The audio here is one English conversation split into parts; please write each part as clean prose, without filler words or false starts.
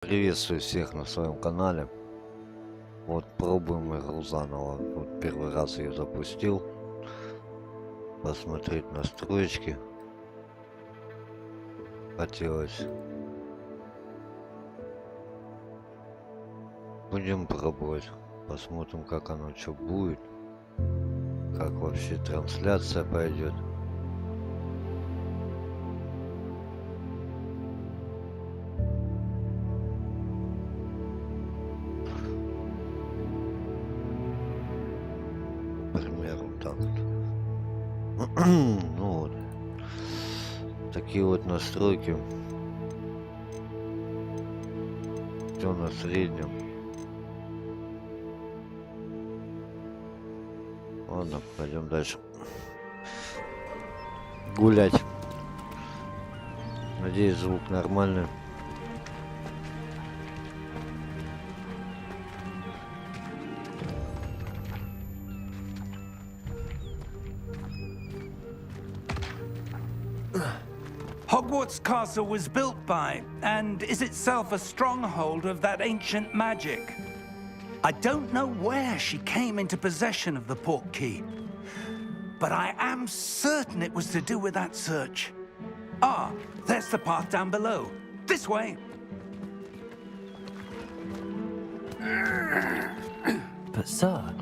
Приветствую всех на своем канале. Вот пробуем игру заново. Вот первый раз ее запустил. Посмотреть настройки хотелось. Будем пробовать. Посмотрим, как оно что будет. Как вообще трансляция пойдет. Так вот. Ну вот. Такие вот настройки. Все на среднем. Ладно, пойдем дальше. Гулять. Надеюсь, звук нормальный. Hogwarts Castle was built by, and is itself a stronghold of that ancient magic. I don't know where she came into possession of the portkey, but I am certain it was to do with that search. Ah, there's the path down below. This way. But sir,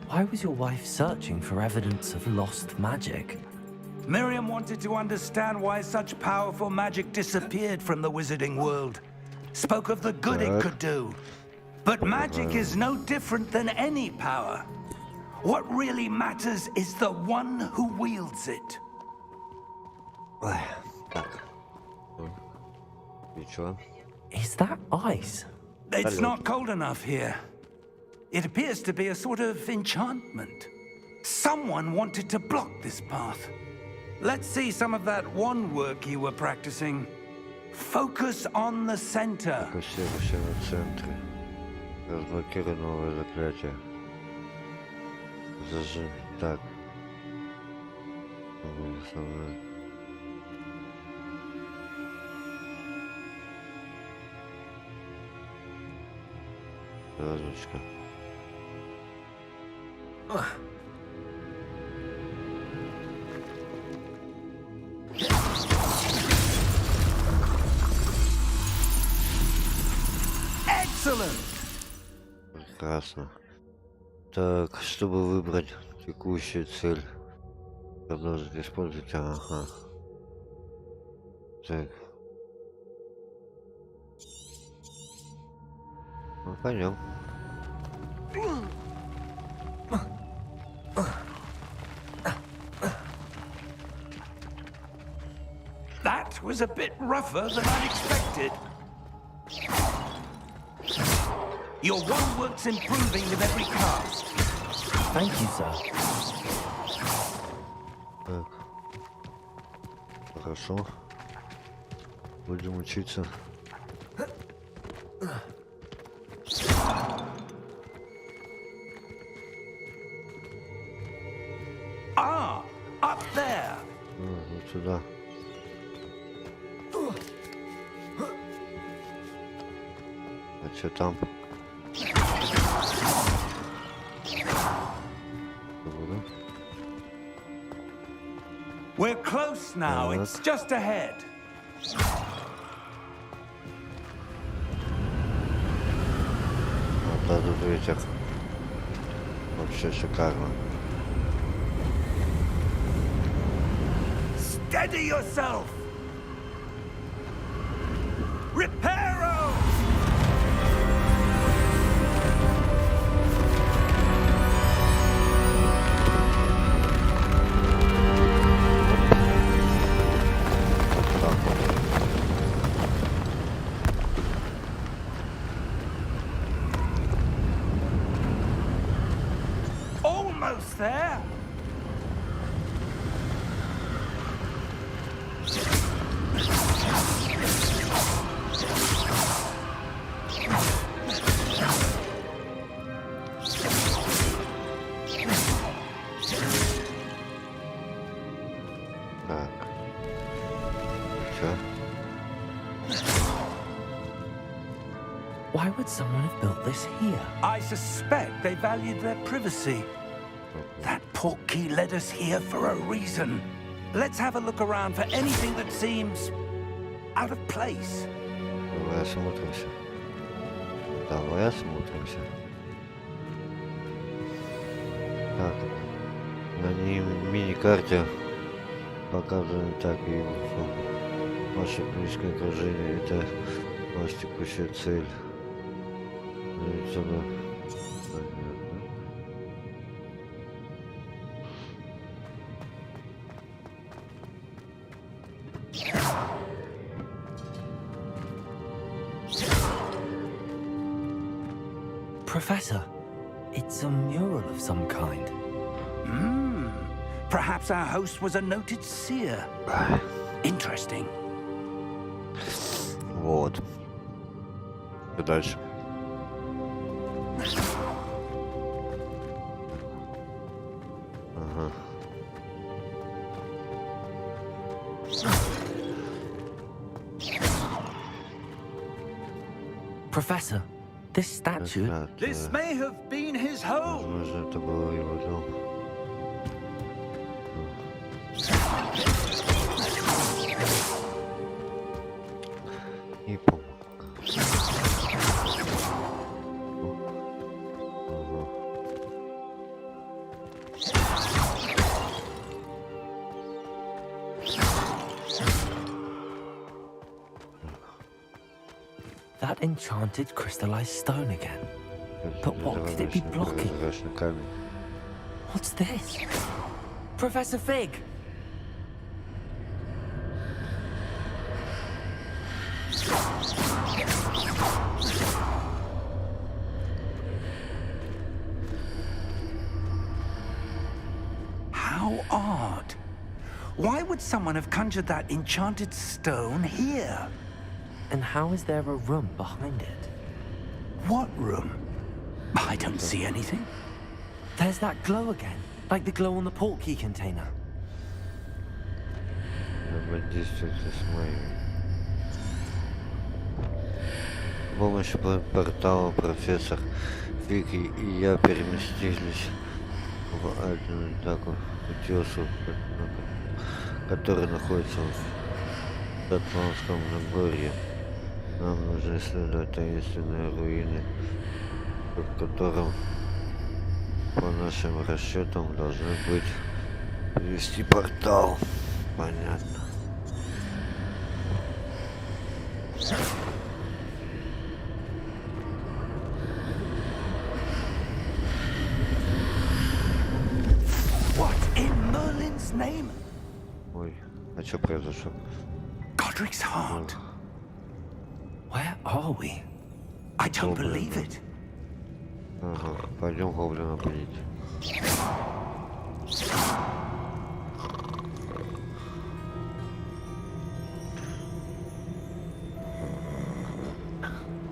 why was your wife searching for evidence of lost magic? Miriam wanted to understand why such powerful magic disappeared from the wizarding world. Spoke of the good it could do. But magic is no different than any power. What really matters is the one who wields it. Так. И чё? Is that ice? It's not cold enough here. It appears to be a sort of enchantment. Someone wanted to block this path. Let's see some of that wand work you were practicing. Focus on the center. Фокусируйся на центре. Разблокируй новое заклятие. Зажим. Так. Разочка. Excellent! Прекрасно. Так, чтобы выбрать текущую цель, продолжить использовать. Ага. Так. Ну, пойдем. That was a bit rougher than I'd expected. Your wand work's improving with every cast. Thank you, sir. Так. Хорошо. Будем учиться. Ah, up there. Вот сюда. А что там? We're close now. It's just ahead. Вот этот ветер. Вообще шикарно. Steady yourself. Reparo! Almost there. Так. Чё? Why would someone have built this here? I suspect they valued their privacy. That portkey led us here for a reason. Let's have a look around for anything that seems out of place. Давай осмотримся. Давай осмотримся. Так, на мини-карте показано так и ваше близкое окружение — это ваша текущая цель. Ну и сюда. Понятно. Professor, it's a mural of some kind. Perhaps our host was a noted seer. Interesting. Вот. И дальше. Ага. Professor, this statue... This may have been his home. Возможно, это был его дом. Не помню. That enchanted crystallized stone again. But what could it be blocking? What's this? Professor Fig! How odd. Why would someone have conjured that enchanted stone here? And how is there a room behind it? What room? I don't see anything. There's that glow again, like the glow on the portkey container. Взаимодействуйте с моим. С помощью портала профессор Фиг и я переместились в одну такую утесу, который находится в Атлантском Нагорье. Нам нужно исследовать таинственные руины, в котором, по нашим расчетам, должны быть привести портал. Понятно. What in Merlin's name? Ой, а что произошло? Godric's heart. Where are we? I don't believe it. Ага, пойдем гоблина будить.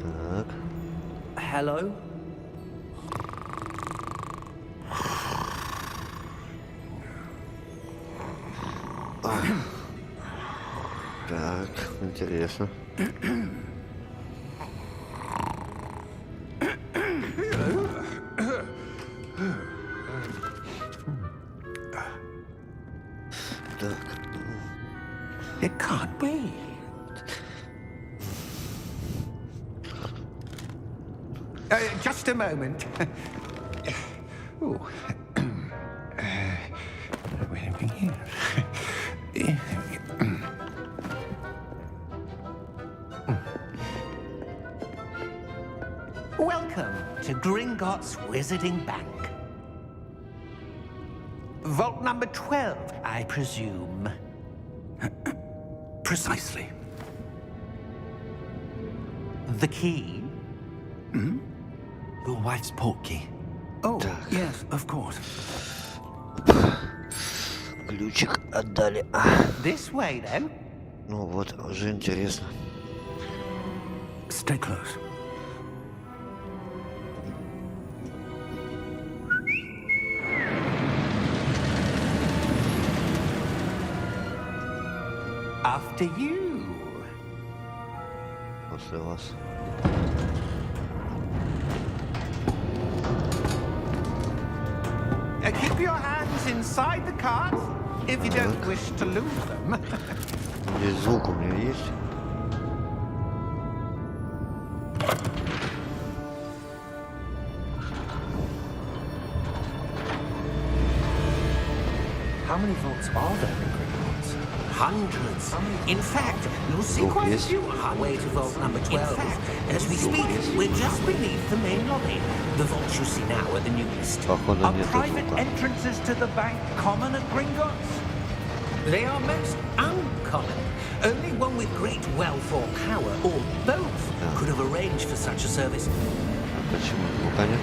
Так. Hello? Так, интересно. Так. It can't be. Just a moment. Ooh. What have we here? Welcome to Gringotts Wizarding Bank. Vault number 12, I presume. Precisely. The key? Your wife's portkey. Oh, yes, of course. Ключик отдали. This way, then. Ну вот, уже интересно. Stay close. After you. После вас. inside the cards, if you don't wish to lose them. Здесь звук у меня есть. How many vaults are there in Gringotts? Hundreds. In fact, you'll see quite a few on our way to vault number 12. As we speak, we're just beneath the main lobby. The vaults you see now are the newest. Походу Are нет private звука. entrances to the bank common at Gringotts? They are most uncommon. Only one with great wealth or power, or both, could have arranged for such a service. Почему звука нет?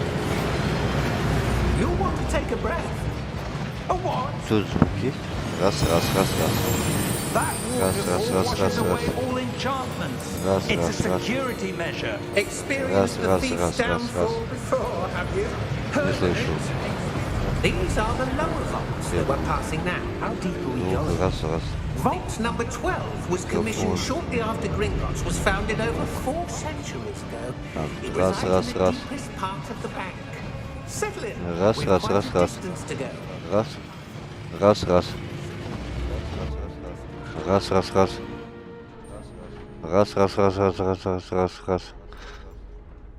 You'll want to take a breath. A what? Тут звук есть? Раз. That waterfall раз, washes раз. away all enchantments. Раз, It's a раз, раз. security measure. Experienced the Раз, thief's раз. downfall before, have you? Не слышу. These are the lower vaults that we're passing now. How deep are we Звук, going? раз. Vault number 12 was commissioned shortly after Gringotts was founded over 4 centuries ago. It Раз, resides in the раз. deepest part of the bank. Settle in. Раз, We've раз, quite раз, a раз. distance to go. Раз. Раз.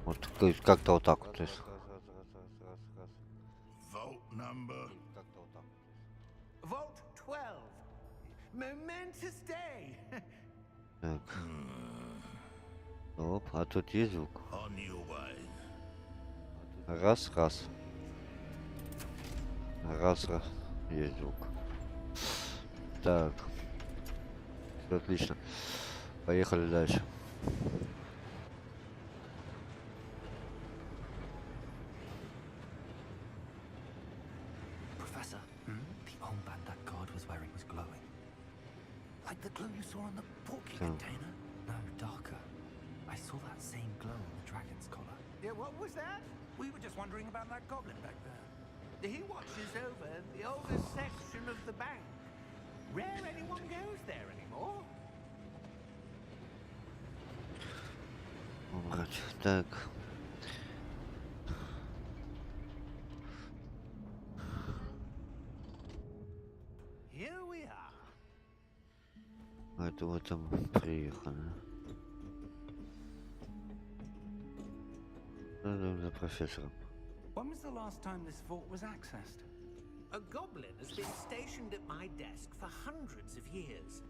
Вот как-то вот так вот. То есть. Vault number. Vault 12. Momentous day. Так. Оп, а тут есть звук? On your way. Раз. Есть звук. Так. Всё отлично. Поехали дальше. Professor, the armband that guard was wearing was glowing. Like the glue you saw on the porky Hmm. container? No, darker. I saw that same glow on the dragon's collar. Yeah, what was that? We were just wondering about that goblin back there. He watches over the oldest section of the bank. Rare anyone goes there anymore. Убрать. Так. Here we are. Это вот там приехали. За профессором. When was the last time this vault was accessed? A goblin has been stationed at my desk for hundreds of years.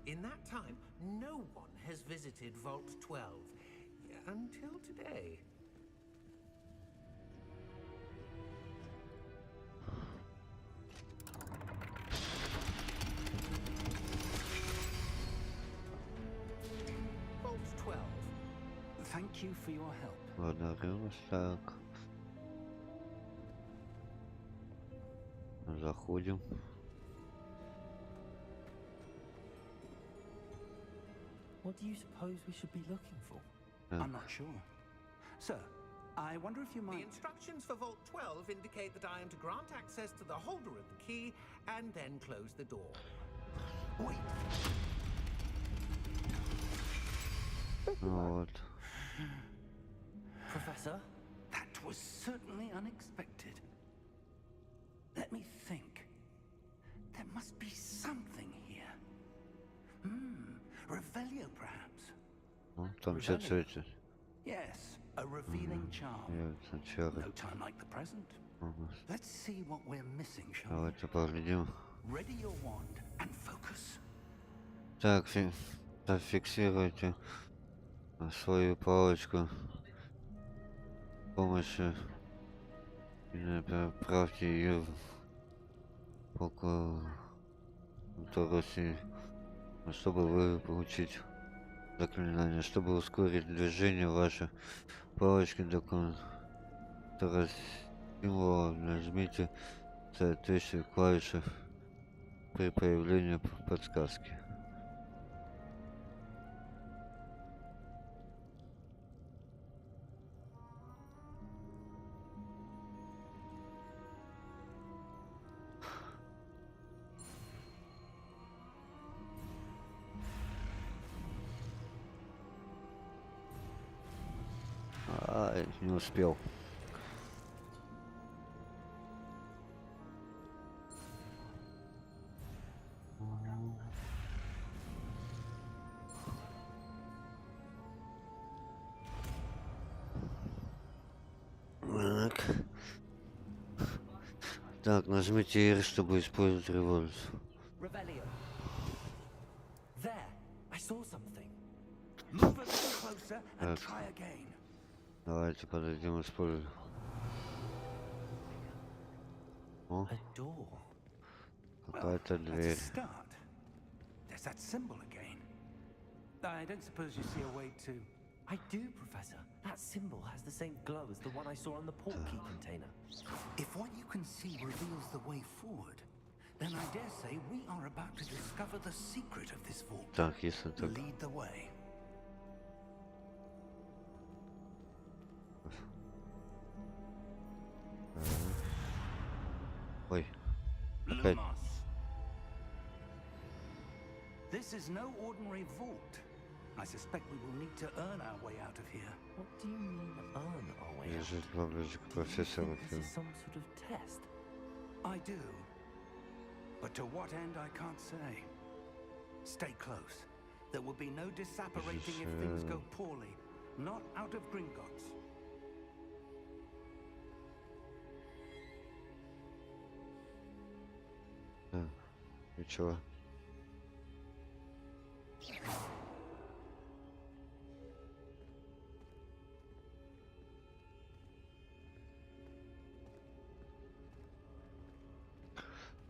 In that time, no one has visited Vault 12 until today. Vault 12. Thank you for your help. Ладно, так. Заходим. What do you suppose we should be looking for? I'm not sure. Sir, I wonder if you The might... instructions for Vault 12 indicate that I am to grant access to the holder of the key and then close the door. Wait. Вот. Professor? That was certainly unexpected. Let me think. There must be something here. Revelio, perhaps. Ну, там что-то светит. Yes, a revealing charm. Я сначала. No time like the present. Let's see what we're missing, shall we? Давайте поглядим. Ready your wand and focus. Так, зафиксируйте свою палочку с помощью направьте ее около тороси, чтобы вы получить заклинание, чтобы ускорить движение вашей палочки до контура символа, нажмите соответствующие клавиши при появлении подсказки. Не успел. Так. Так, нажмите R, чтобы использовать революцию. Revelio. There, I saw something. Move a little closer and Так. try again. Давайте подойдем, используем. О, A door. какая-то That's a дверь. start. There's that symbol again. I don't suppose you see a way to... I do, Professor. That symbol has the same glow as the one I saw on the port key container. If what you can see reveals the way forward, then I dare say we are about to discover the secret of this vault. Так, если так. Lead the way. Ой. Опять. Lumos. This is no ordinary vault. I suspect we will need to earn our way out of here. What do you mean, earn our way out? Лежит поближе к Do you профессору. think this is some sort of test? I do. But to what end, I can't say. Stay close. There will be no disapparating if things go poorly. Not out of Gringotts. И чего?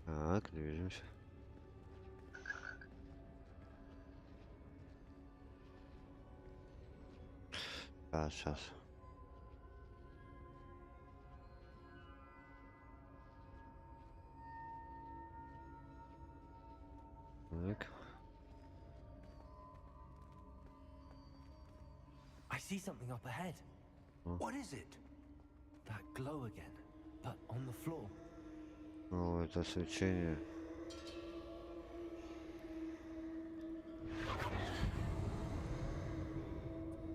Так, движемся. Сейчас. Так. I see something up ahead. What is it? That glow again, but on the floor. О, это свечение.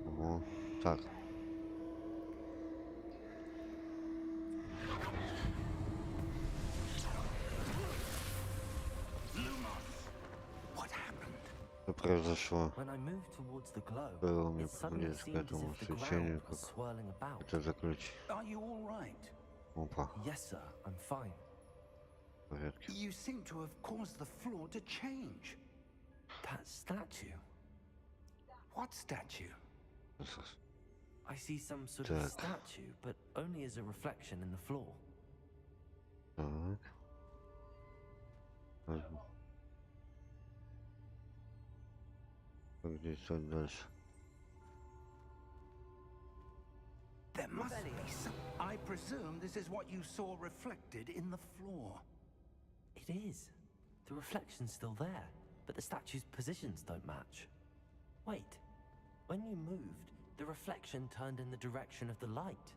Ого. Так. What happened? Что произошло? When I moved towards the glow, Стоило мне it suddenly приблизиться к seemed as этому if the ground свечению, was как swirling about. это заключить. Are you all right? Опа, Yes, sir, I'm fine. в порядке. You seem to have caused the floor to change. That statue. What statue? I see some sort of Так. statue, but only as a reflection in the floor. Так. Возьму. Как действовать дальше? There must be some... I presume this is what you saw reflected in the floor. It is. The reflection's still there, but the statue's positions don't match. Wait. When you moved, the reflection turned in the direction of the light.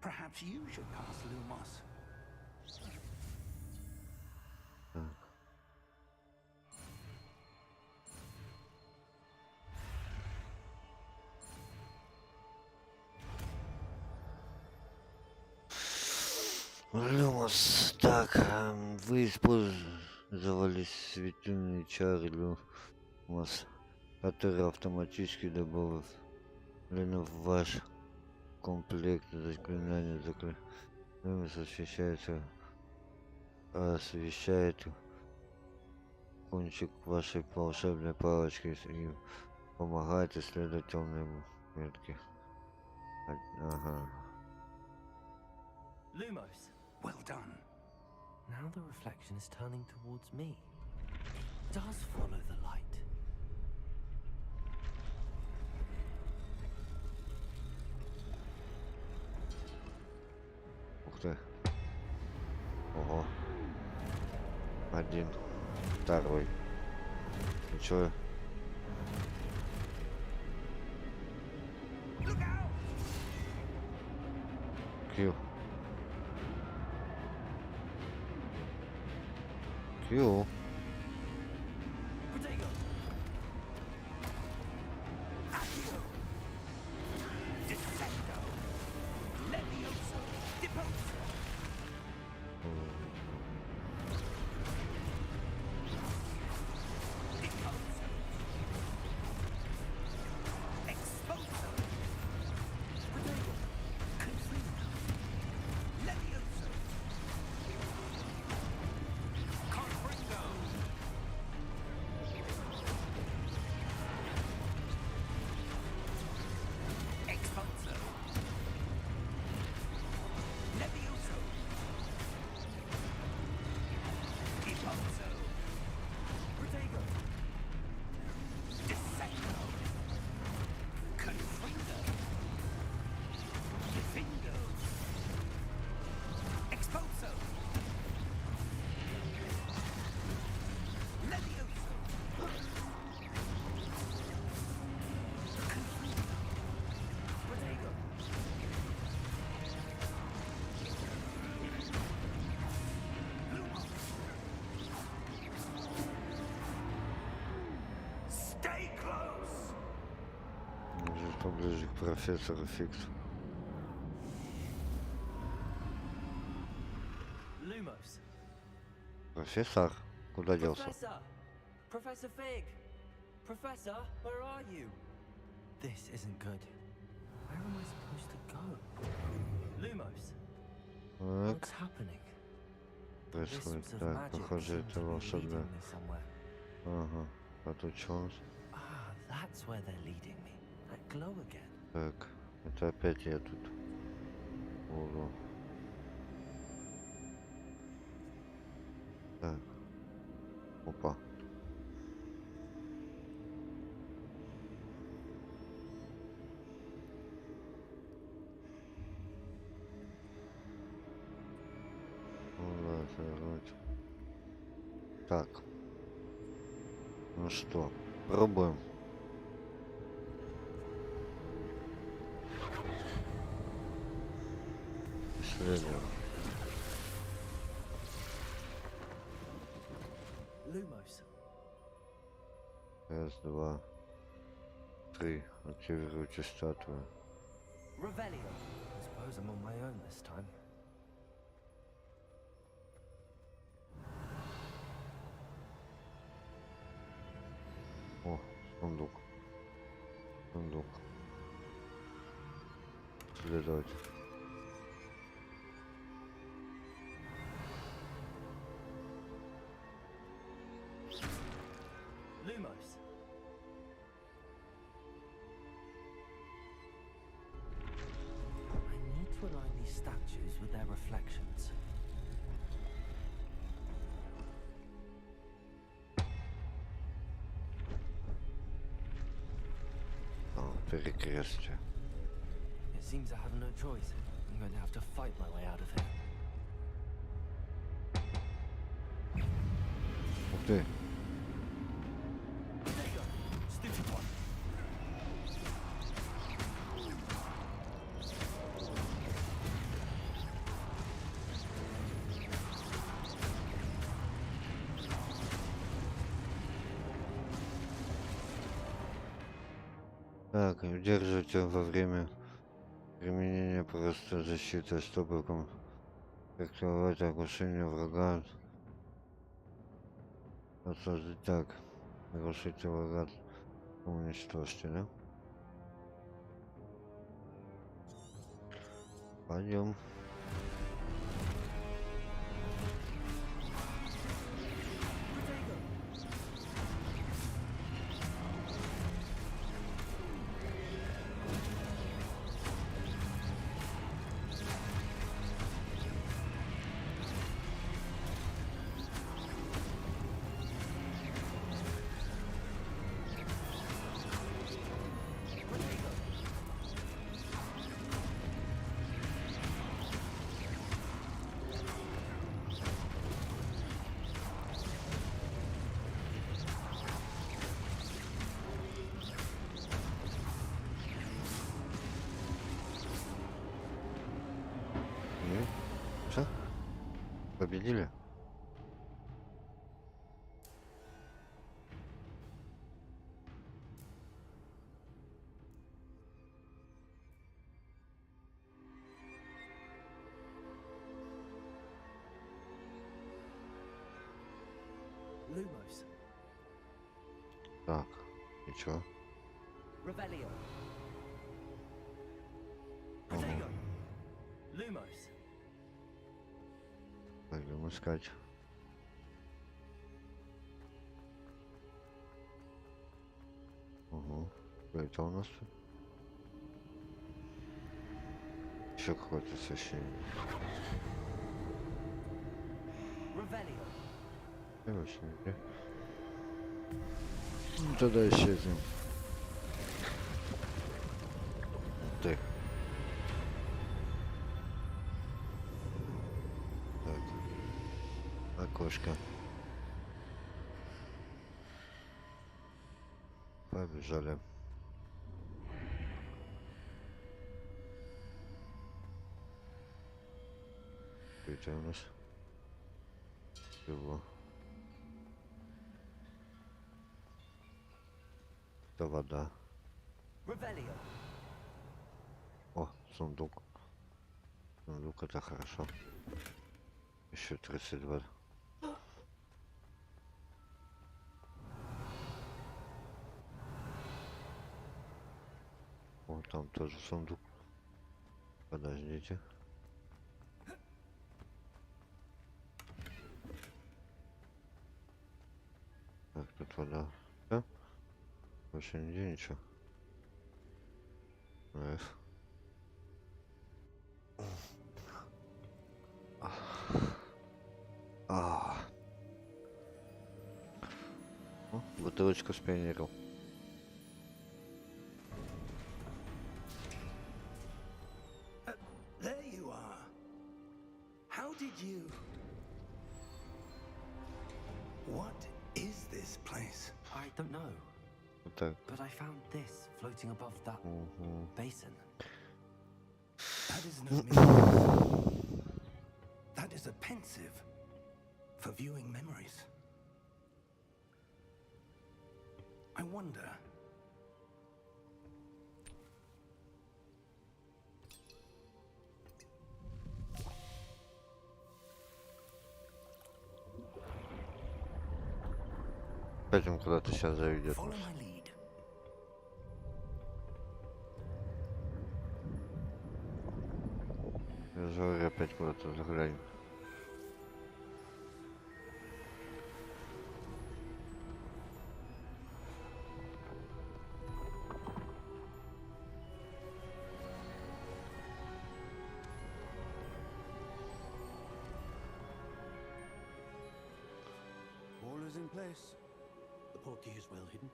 Perhaps you should cast Lumos. Люмос. Так, вы использовали светильные чары Люмос, которые автоматически добавлены в ваш комплект заклинания. Люмос освещает кончик вашей волшебной палочки и помогает исследовать темные метки. Ага. Lumos. Well done. Now the reflection is turning towards me. It does follow the light. Ух ты. Ого. Один. Второй. Ну чё? Кью. Кью. Protego! Dissecto. Levioso. Deposo. Deposo. Exposo. Protego! Consumo. поближе к профессору Фиксу. Lumos. Профессор? Куда делся? Professor! Professor Fig! Professor, where are you? This isn't good. Where am I supposed to go? Lumos, Так, what's happening? происходит. Wisps of Так, magic похоже, seem это to be волшебное. leading me somewhere. Ага. А тут что у нас? Ah, that's where they're leading me. That glow again. Так, это опять я тут буду. Так. Опа. Ну, да, вроде. Так. Ну что, пробуем. Исследуем. Lumos. Раз, два, три. Активируйте статую. Revelio. I suppose I'm on my own this time. О, сундук. Сундук. Следовать. Lumos. I need to align these statues with their reflections. Перекрестие. It seems I have no choice. I'm going to have to fight my way out of here. Ух ты. Stupid one. Так, удерживайте во время применения просто защиты стопорком. Активировать оглушение врага. Отсаживать так. Оглушите врага. Уничтожьте, да? Пойдем. Все? Победили? Lumos. Так, и чё? Revelio. Protego. Lumos. Пойдем искать. Угу. Что это у нас тут? Еще какое-то освещение. Revelio. Короче, нигде. Ну, тогда исчезнем. Ух ты. Так. Окошко. Побежали. Что это у нас? Его. Это вода. Revelio. О, сундук. Сундук это хорошо. Еще 32. Вот там тоже сундук. Подождите. Так, тут вода. Да? Больше нигде ничего. Эх. О, бутылочку спионерил. There you are. How did you... What is this place? I don't know, Вот так. but I found this floating above that basin. That is no mirror. That is a pensive for viewing memories. I wonder... Этим куда-то сейчас заведет Follow нас. my lead. Я же опять куда-то заглянем. All is in place. The portkey is well hidden.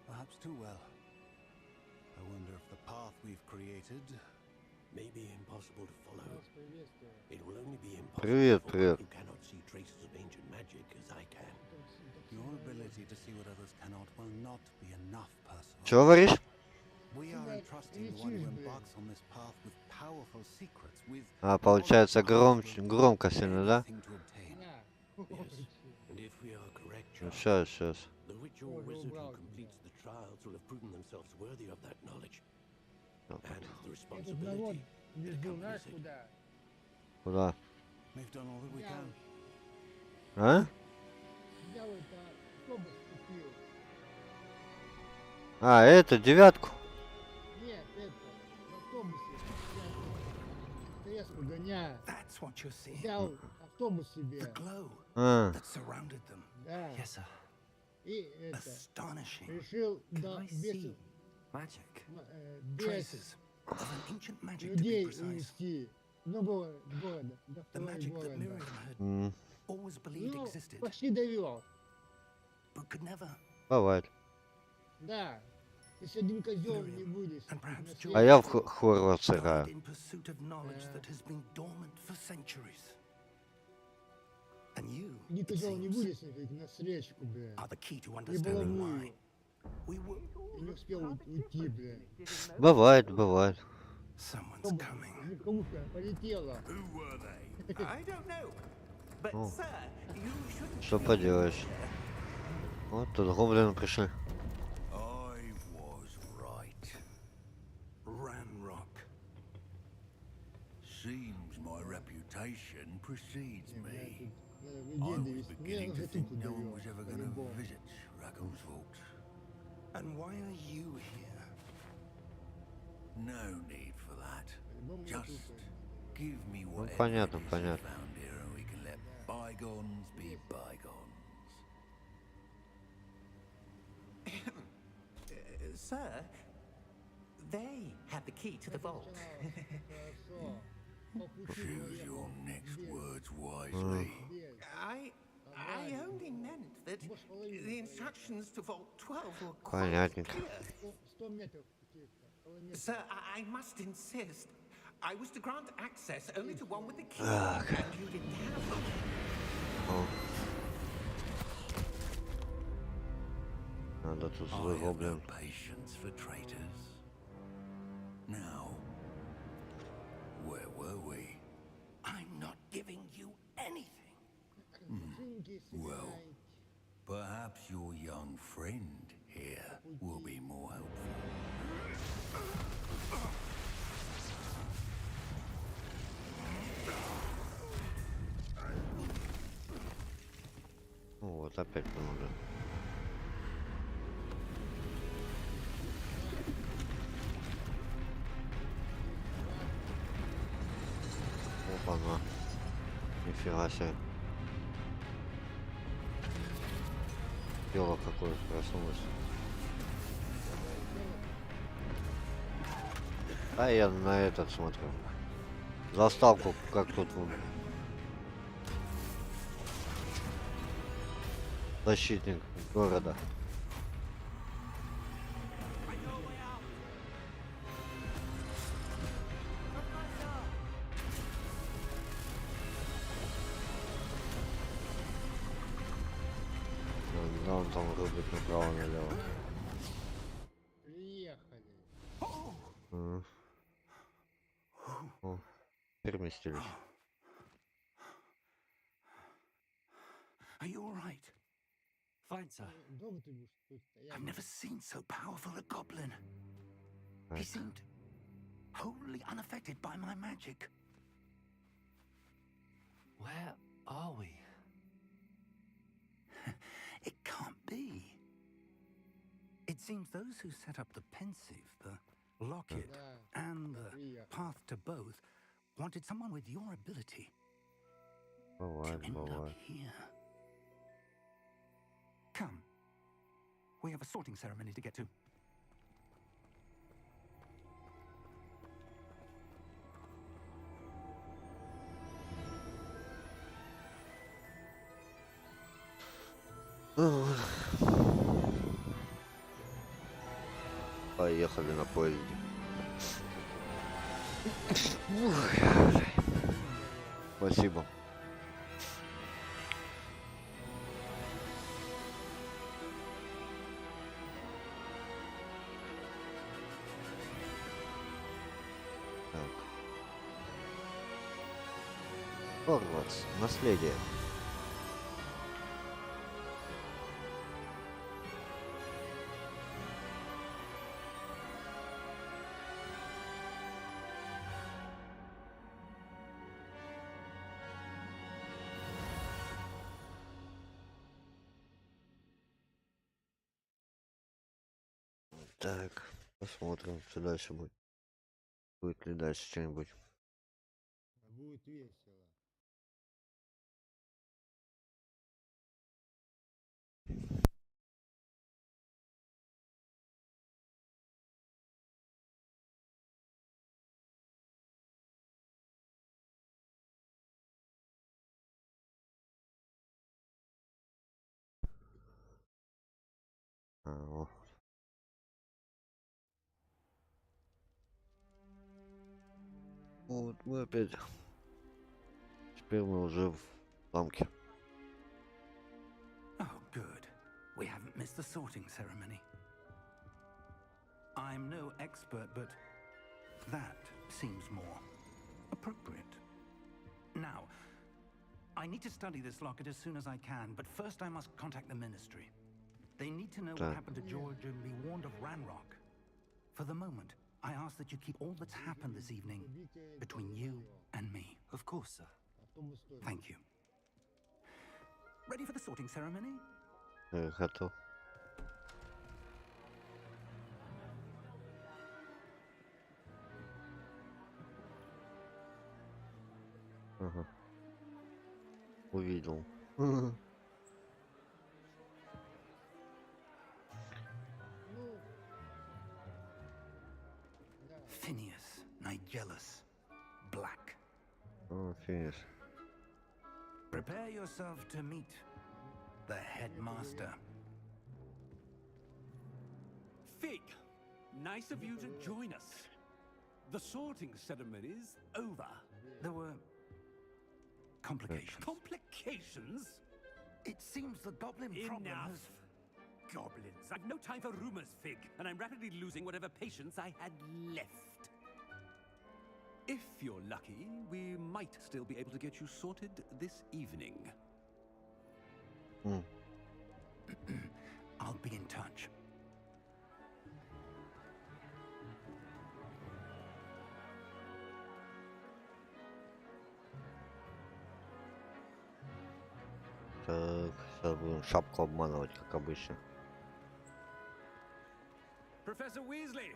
Perhaps too well. I wonder if the path we've created... May be impossible to follow. It will only be impossible Привет, for привет. one who cannot see traces of ancient magic as I can. Your ability to see what others cannot will not be enough, Percival. Чего говоришь? We are entrusting the one who embarks on this path with powerful secrets, with... А, получается громко сильно, да? everything to obtain. Yes, and if we are correct, Ну, Charles, сейчас. the witch or wizard who completes the trials will have proven themselves worthy of that knowledge. And the responsibility that accompanies it. Куда? We've done all that we can. А? А, это девятку. Нет, это в автобусе. Я треску гоняю. That's what you're seeing. Взял автобус себе. The glow А, that surrounded them. Да. Yes, sir. И это. Astonishing. Решил Can до I без, see magic? без Traces of an ancient magic, to be людей precise. увезти. Ну, города. До The второго magic that города. Miriam had м, always believed Ну, existed, почти довел. but could never. бывает. Да. Если один козел не будешь. And perhaps на George А я в свете, Хогвартс Died играю. in pursuit of knowledge that has been dormant for centuries. And you, Один it козел не seems, будешь на встречку, бля. are the key to И understanding баламую. why we will. И не успел уйти, бля. Бывает, бывает. Someone's Автобус, coming. легковуха полетела. Who were they? I don't know. But, Oh. sir, you shouldn't... Что поделаешь? Вот тут гоблины пришли. I was right. Ranrock. Seems my reputation precedes me. Людей I was довести. Мне beginning to уже think тут no one довел. was ever going to По-любому. visit Raggo's vault. And why are you here? No need for that. По-любому я Just тут. give me whatever понятно, it is you понятно. found here, and we can let bygones be bygones. Sir, they have the key to the vault. Хорошо. По пути Choose your уехал. next Дверь, words wisely. дверь. I only meant that the instructions to Vault 12 were quite Понятненько. clear. 100 метров каких-то. Километров. Sir, I must insist. I was to grant access only to one with the key, and you didn't have them. О. Надо тут I злой have no гоблин. patience for traitors. Now, where were we? I'm not giving you anything. Ботинки Well. собирай. Perhaps your young friend here will be more helpful. Вот опять он уже. Опа-на. Нифига себе. Тело какое проснулось. А я на этот смотрю. Заставку, как тут вон. Защитник города. Да, он там рубит направо-налево. Приехали. О, переместились. Are you all right? Fine, sir. Долго ты будешь тут стоять? I've never seen so powerful a goblin. He Так. seemed wholly unaffected by my magic. Where are we? It can't be. It seems those who set up the pensive, the locket, Да, and the приехали. path to both wanted someone with your ability to Бывает, end up бывает. here. Come. We have a sorting ceremony to get to. Поехали на поезде. Спасибо. Так. Хогвартс. Наследие. Так, посмотрим, что дальше будет. Будет ли дальше что-нибудь. Будет весело. О. Вот мы опять. Теперь мы уже в замке. Oh, good. We haven't missed the sorting ceremony. I'm no expert, but that seems more appropriate. Now, I need to study this locket as soon as I can, but first I must contact the Ministry. They need to know what Так. happened to George and be warned of Ranrock. For the moment, I ask that you keep all that's happened this evening Убитие between you and me. Of course, sir. Потом история. Thank you. Ready for the sorting ceremony? Готов. Ага. Увидел. Ну, да. Phineas, Nigellus, Black. О, финиш. Prepare yourself to meet the headmaster. Fig, nice of you to join us. The sorting ceremony's over. There were complications. Complications? It seems the goblin problem Enough. has... Goblins. I've no time for rumors, Fig, and I'm rapidly losing whatever patience I had left. If you're lucky, we might still be able to get you sorted this evening. I'll be in touch. Так, Сейчас будем шапку обманывать, как обычно. Professor Weasley,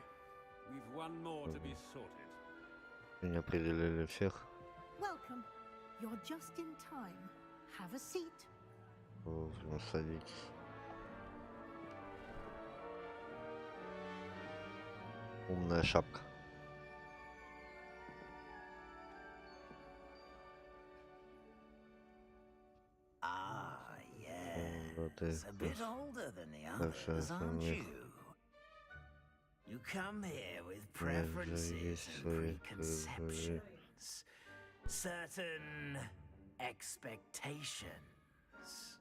we've one more to be sorted. Меня определили всех. Welcome. You're just in time. Have a seat. Вовремя садитесь. Умная шапка. Ah, Вот yes. A bit это. older than the Большая others, aren't смех. you? You come here with У меня же preferences есть and свои preconceptions, certain expectations.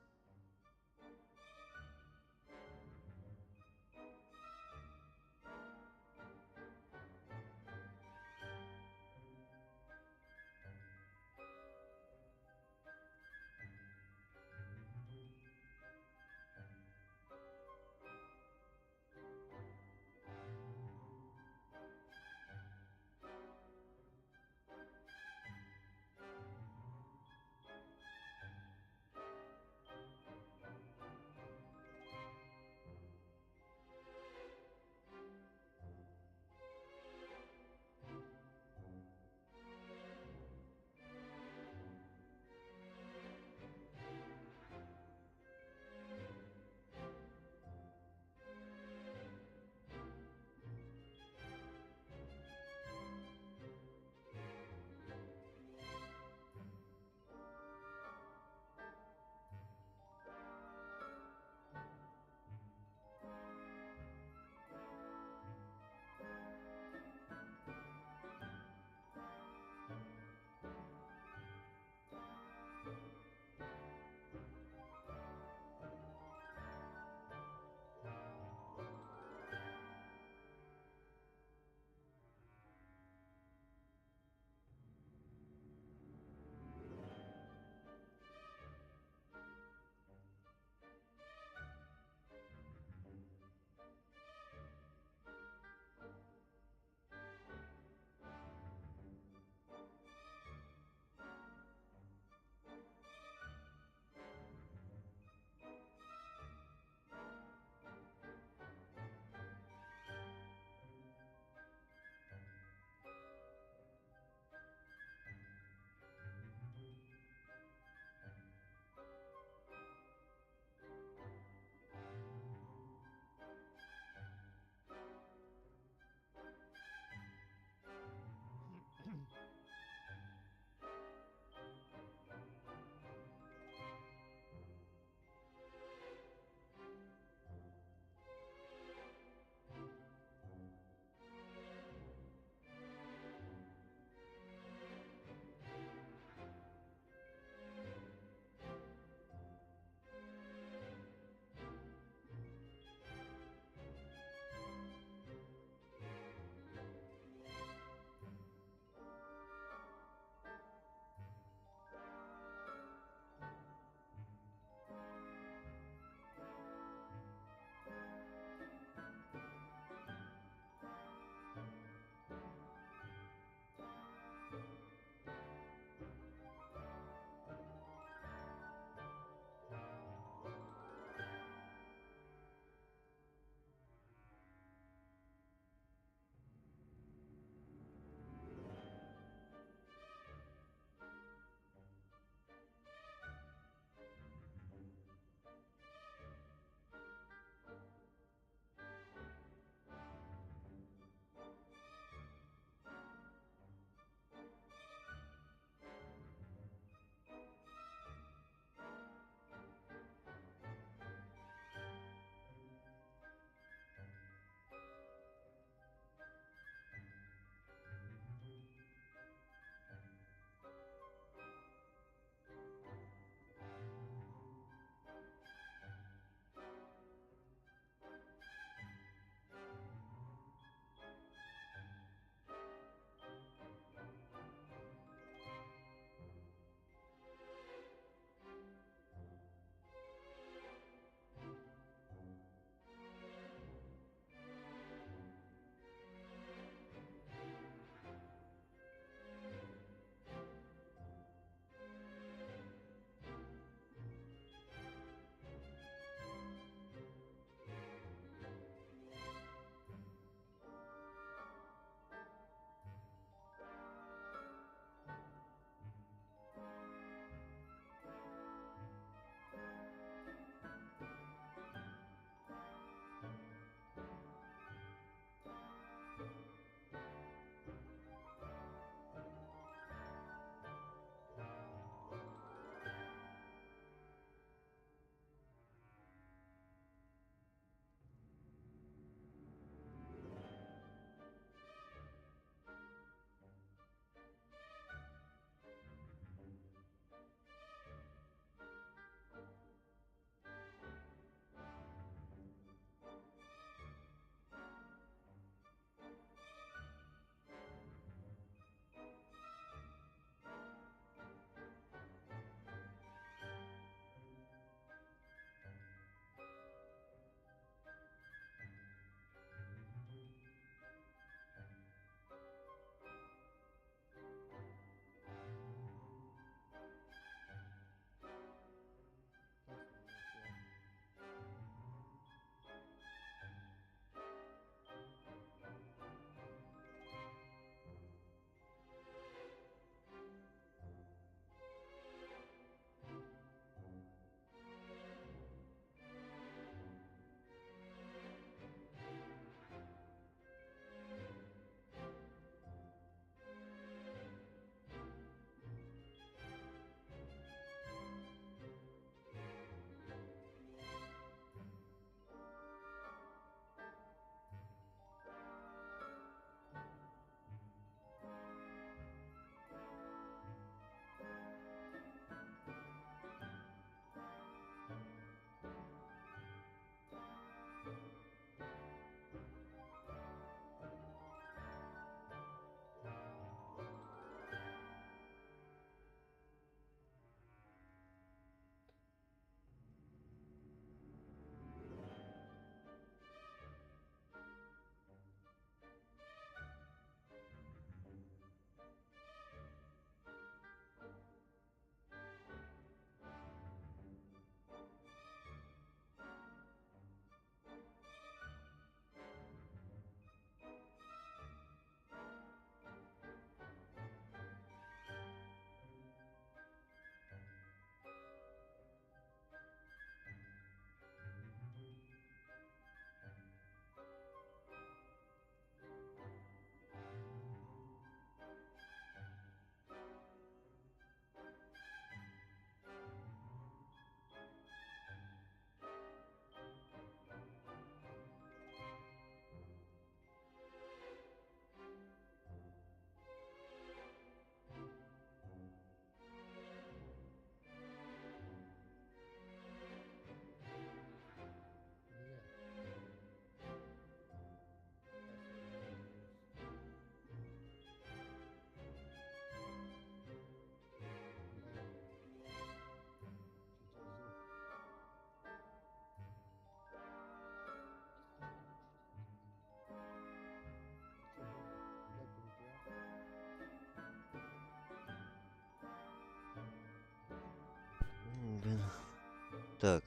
Так.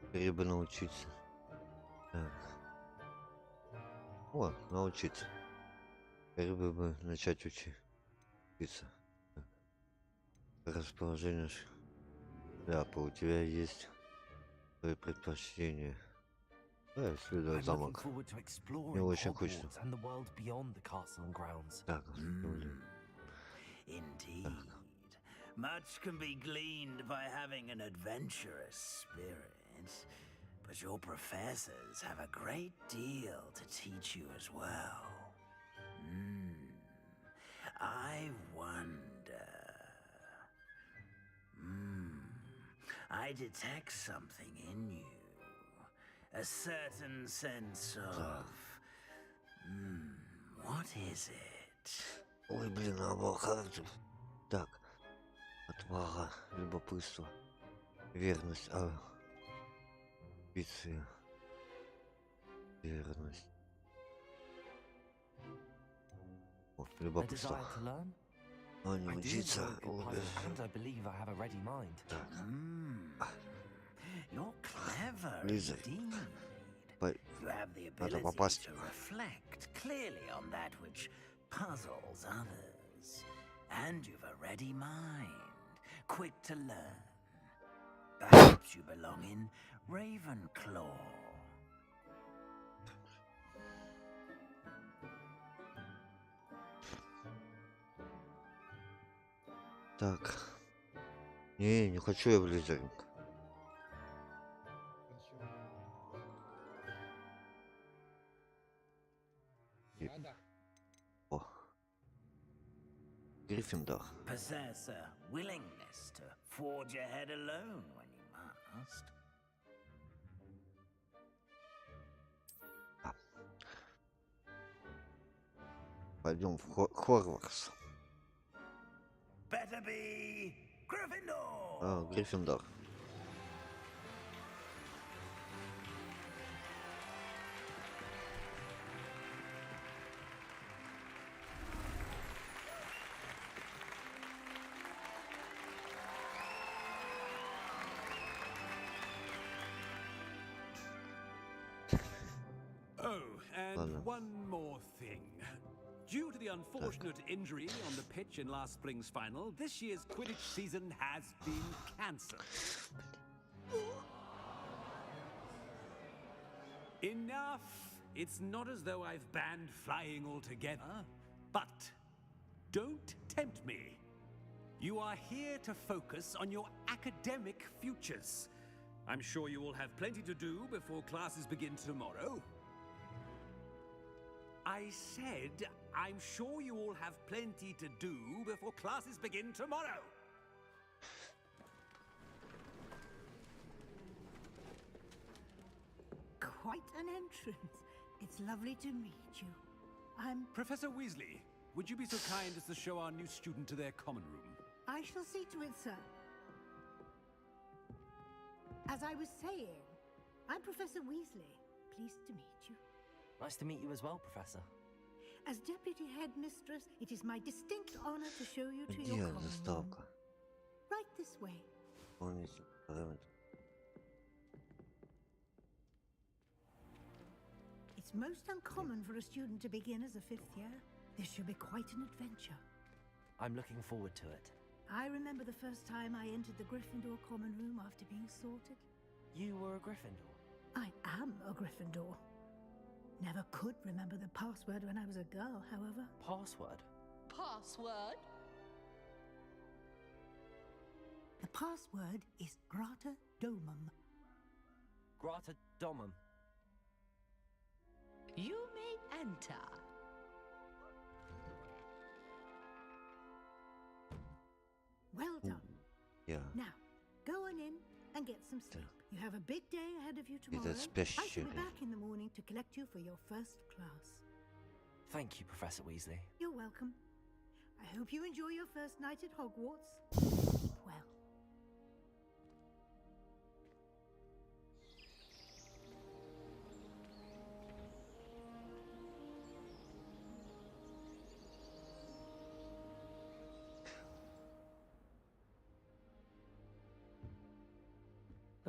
Скорее бы научиться. Так. О, научиться. Скорее бы начать учиться. Так. Расположение шляпы. У тебя есть свои предпочтения. Да, исследовать I'm looking замок. forward to Мне exploring очень хочется. Hogwarts and the world beyond the castle and grounds. Так, блин. Indeed. Much can be gleaned by having an adventurous spirit, but your professors have a great deal to teach you as well. I wonder. I detect something in you. A certain sense of... what is it? Ой, блин, характер. Так. Отвага, любопытство, верность, амбиция, верность. О, A любопытство. desire to learn? Но не I do учиться. enjoy a good pint, and I believe I have a ready mind. Так. You're clever Лиза. indeed. You have the Надо ability попасть. to reflect clearly on that which puzzles others. And you've a ready mind, quick to learn. Perhaps you belong in Ravenclaw. Так. Не хочу я в Лизеринг. Надо. О. Гриффиндор. Possess a willingness to forge ahead alone when you must. Пойдем в Хогвартс. Better be Gryffindor. Гриффиндор. Oh, and Ладно. one more thing. Due to the unfortunate injury on the pitch in last spring's final, this year's Quidditch season has been cancelled. Enough! It's not as though I've banned flying altogether, but don't tempt me. You are here to focus on your academic futures. I'm sure you will have plenty to do before classes begin tomorrow. I said, I'm sure you all have plenty to do before classes begin tomorrow. Quite an entrance. It's lovely to meet you. I'm... Professor Weasley, would you be so kind as to show our new student to their common room? I shall see to it, sir. As I was saying, I'm Professor Weasley. Pleased to meet you. Nice to meet you as well, Professor. As Deputy Headmistress, it is my distinct honor to show you to your Где common room. заставка? Right this way. Помните, It's most uncommon for a student to begin as a fifth year. This should be quite an adventure. I'm looking forward to it. I remember the first time I entered the Gryffindor common room after being sorted. You were a Gryffindor? I am a Gryffindor. Never could remember the password when I was a girl, however. Password? Password? The password is Grata Domum. Grata Domum. You may enter. Well done. Yeah. Now, go on in and get some sleep. You have a big day ahead of you tomorrow. Это I shall спящий. be back in the morning to collect you for your first class. Thank you, Professor Weasley. You're welcome. I hope you enjoy your first night at Hogwarts. Sleep well.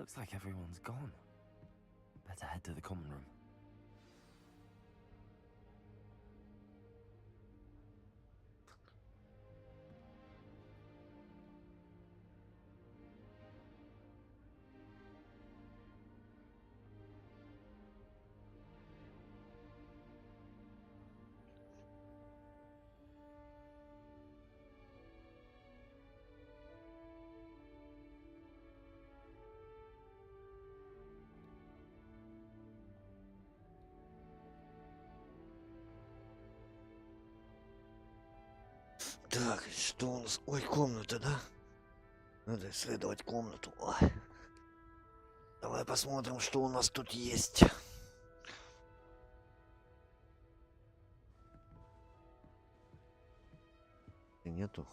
Looks like everyone's gone. Better head to the common room. Так, что у нас? Ой, комната, да? Надо исследовать комнату. Ой. Давай посмотрим, что у нас тут есть. И нету.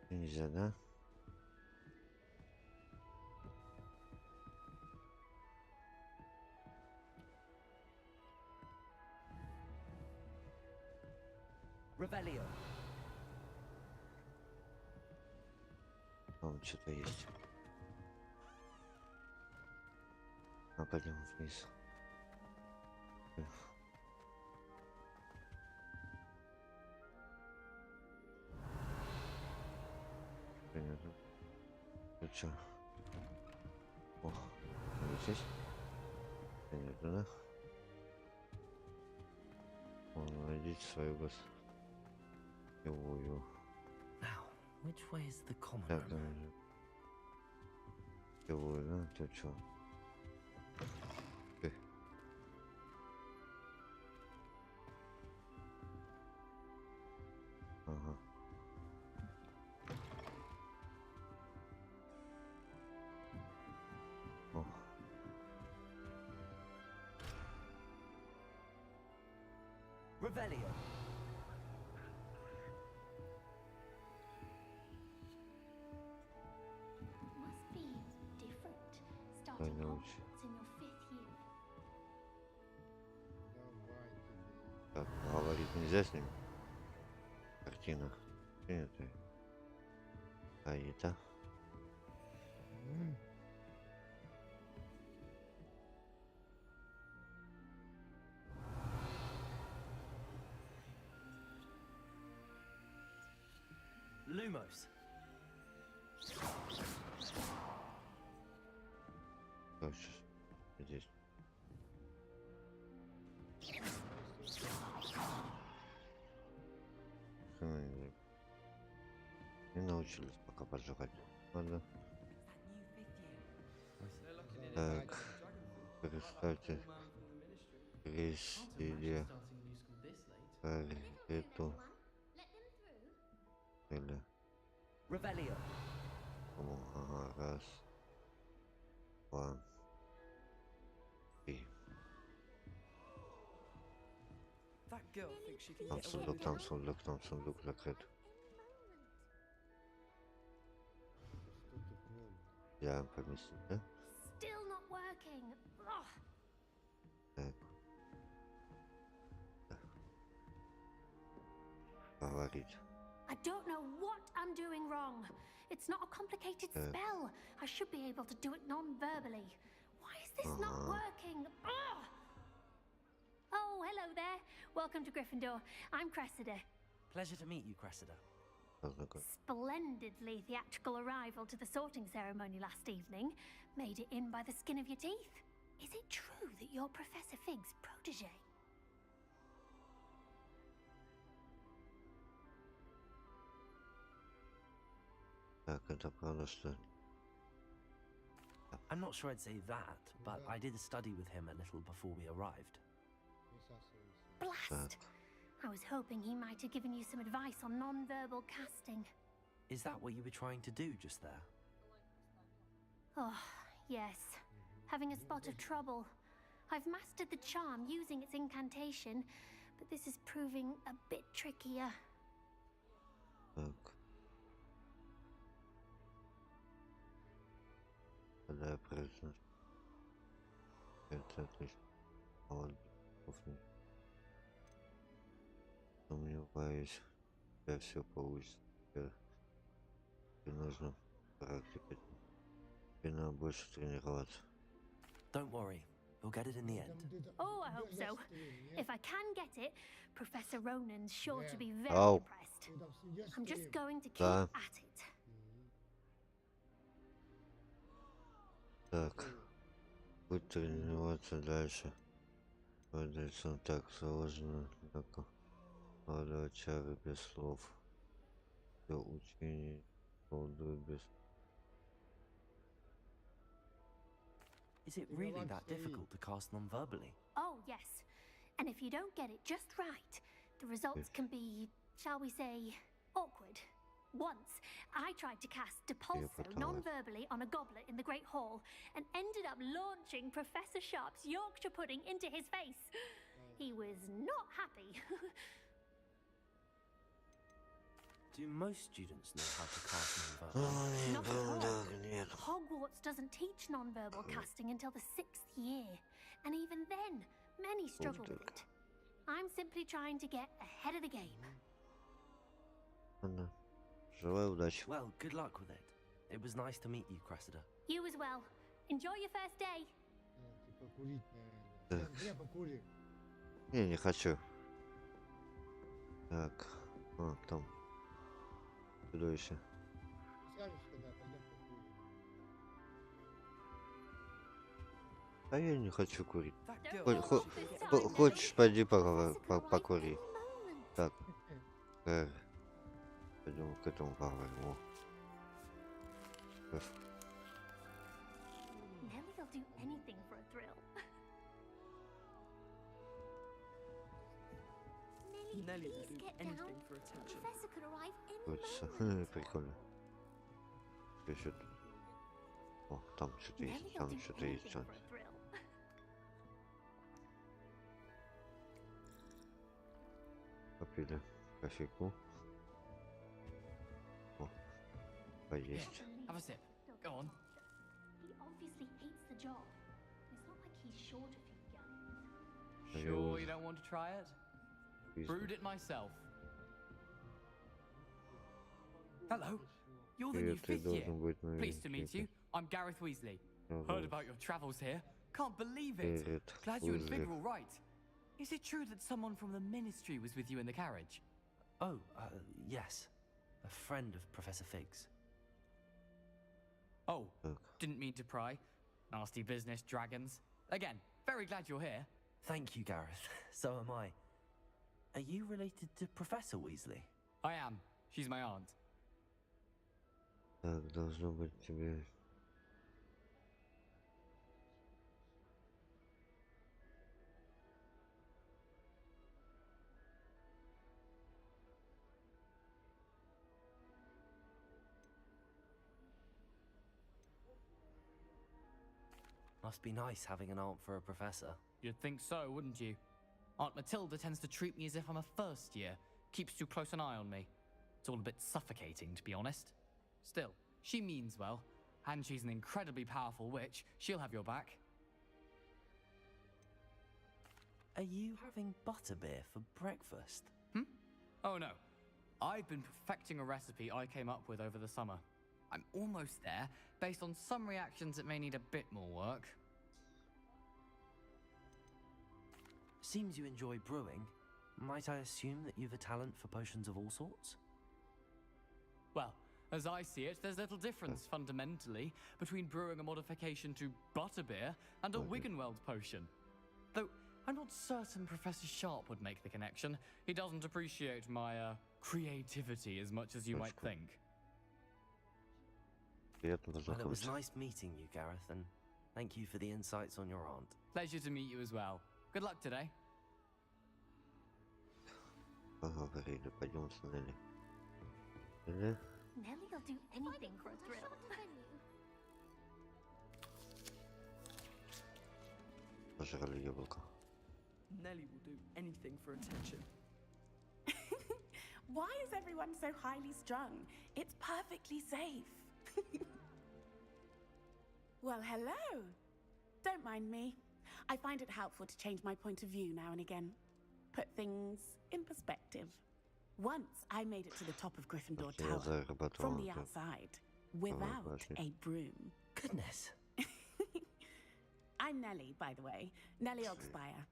Нельзя, да? Revelio. Там что-то есть. А пойдем вниз. Понятно. Ну чё? Ох, здесь? Понятно, да? Найдите свою гостевую. Now, which way is the common Так, room? гостевую, да? Ты чё? Ага. О. Revelio. Must be different. I Starting know. Hogwarts in your 5th year. Так, говорить нельзя с ним. Картина. Принятая. А это? Lumos. Так, сейчас. Здесь. Не научились пока поджигать. Ладно. Так. Представьте. Крестили. Эту. Или. Revelio. Ага, раз. Два. Три. That girl thinks she can Там get away сундук, with там сундук, там сундук закрыт. Я поместить, да? Still not working. Ugh. Так. Говорить. I don't know what I'm doing wrong. It's not a complicated spell. I should be able to do it non-verbally. Why is this not working? Ugh. Oh, hello there. Welcome to Gryffindor. I'm Cressida. Pleasure to meet you, Cressida. Splendidly theatrical arrival to the sorting ceremony last evening. Made it in by the skin of your teeth. Is it true that you're Professor Fig's protege? Так, это правда, что... I'm not sure I'd say that, but I did study with him a little before we arrived. Blast! I was hoping he might have given you some advice on non-verbal casting. Is that what you were trying to do just there? Oh, yes. Having a spot of trouble. I've mastered the charm using its incantation, but this is proving a bit trickier. Так. Да, я произнес. Это отлично. А вот кофе. Сомневаюсь, я все получится. Тебе нужно практика. Тебе надо больше тренироваться. Don't worry, we'll get it in the end. Oh, I hope so. If I can get it, Professor Ronan's sure to be very Oh. impressed. I'm just going to keep Да. at it. Так. Будь тренироваться дальше. Владельцам так сложно. Так. Надо чары без слов. Все учение колдует без... Is it really that difficult to cast non-verbally? Oh, yes. And if you don't get it just right, the results can be, shall we say, awkward. Once, I tried to cast Depulso non-verbally on a goblet in the Great Hall and ended up launching Professor Sharp's Yorkshire pudding into his face. He was not happy. Do most students know how to cast non-verbally? Not at all. Hogwarts doesn't teach non-verbal casting until the 6th year. And even then, many struggle with it. I'm simply trying to get ahead of the game. Желаю удачи. Well, good luck with it. It was nice to meet you, Cressida. You as well. Enjoy your first day. Типа курить, наверное. Я покурю. Не хочу. Так. А, там. Чудовище. Скажешь, когда пойдем покурим. А я не хочу курить. Don't Хочешь, пойди покури. Так. Пойдем к этому поговорим. Nelly'll do anything for a thrill. Nelly, please get down. Professor could arrive any moment. Прикольно. Еще тут. О, там что-то есть, там что-то есть. For a thrill. Попили кофейку. О, поесть. Have a sip. Go on. He obviously hates the job. It's not like he's short a few young. Sure you don't want to try it? Brewed it myself. Hello. You're the new fifth year. Pleased to meet you. I'm Gareth Weasley. Heard about your travels here. Can't believe it. Glad you and Fig are all right. Is it true that someone from the Ministry was with you in the carriage? Oh, yes. A friend of Professor Fig's. Oh, didn't mean to pry. Nasty business, dragons. Again, very glad you're here. Thank you, Gareth. So am I. Are you related to Professor Weasley? I am. She's my aunt. Так, должно быть тебе... Must be nice having an aunt for a professor. You'd think so, wouldn't you? Aunt Matilda tends to treat me as if I'm a first year. Keeps too close an eye on me. It's all a bit suffocating, to be honest. Still, she means well. And she's an incredibly powerful witch. She'll have your back. Are you having butterbeer for breakfast? Oh no. I've been perfecting a recipe I came up with over the summer. I'm almost there. Based on some reactions, it may need a bit more work. Seems you enjoy brewing. Might I assume that you've a talent for potions of all sorts? Well, as I see it, there's little difference fundamentally between brewing a modification to butterbeer and a Wiggenweld potion. Though I'm not certain Professor Sharp would make the connection. He doesn't appreciate my creativity as much as you might think. Well, it was nice meeting you, Gareth, and thank you for the insights on your aunt. Pleasure to meet you as well. Good luck today. Поговорили, пойдем с Нелли. Nelly'll do anything for a thrill. Пожрали яблоко. Nelly will do anything for attention. Why is everyone so highly strung? It's perfectly safe. Well, hello. Don't mind me. I find it helpful to change my point of view now and again. Put things in perspective. Once I made it to the top of Gryffindor Tower from the outside. without a broom. Goodness. I'm Nellie, by the way. Nellie Oxfire.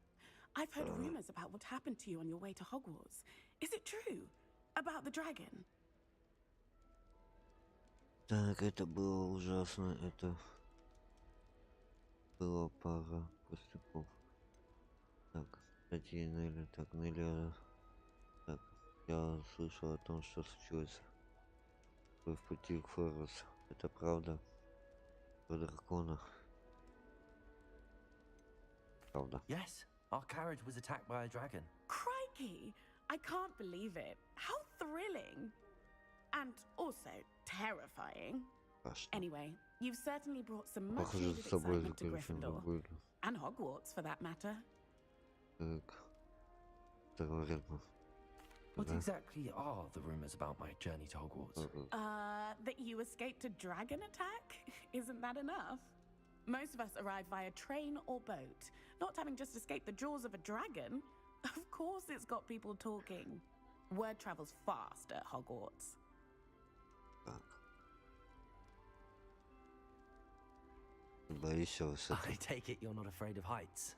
I've heard rumors about what happened to you on your way to Hogwarts. Is it true? About the dragon? Так, это было ужасно, это была пара пустяков. Так, кстати, Нелли, так, Нелли, так, я слышал о том, что случилось в пути к Хогвартсу. Это правда? Про дракона. Правда. Yes, our carriage was attacked by a dragon. Crikey! I can't believe it. How thrilling! And also terrifying. Anyway, you've certainly brought some much needed excitement to Gryffindor. And Hogwarts, for that matter. What exactly are the rumors about my journey to Hogwarts? That you escaped a dragon attack? Isn't that enough? Most of us arrive via train or boat, not having just escaped the jaws of a dragon. Of course it's got people talking. Word travels fast at Hogwarts. I take it you're not afraid of heights.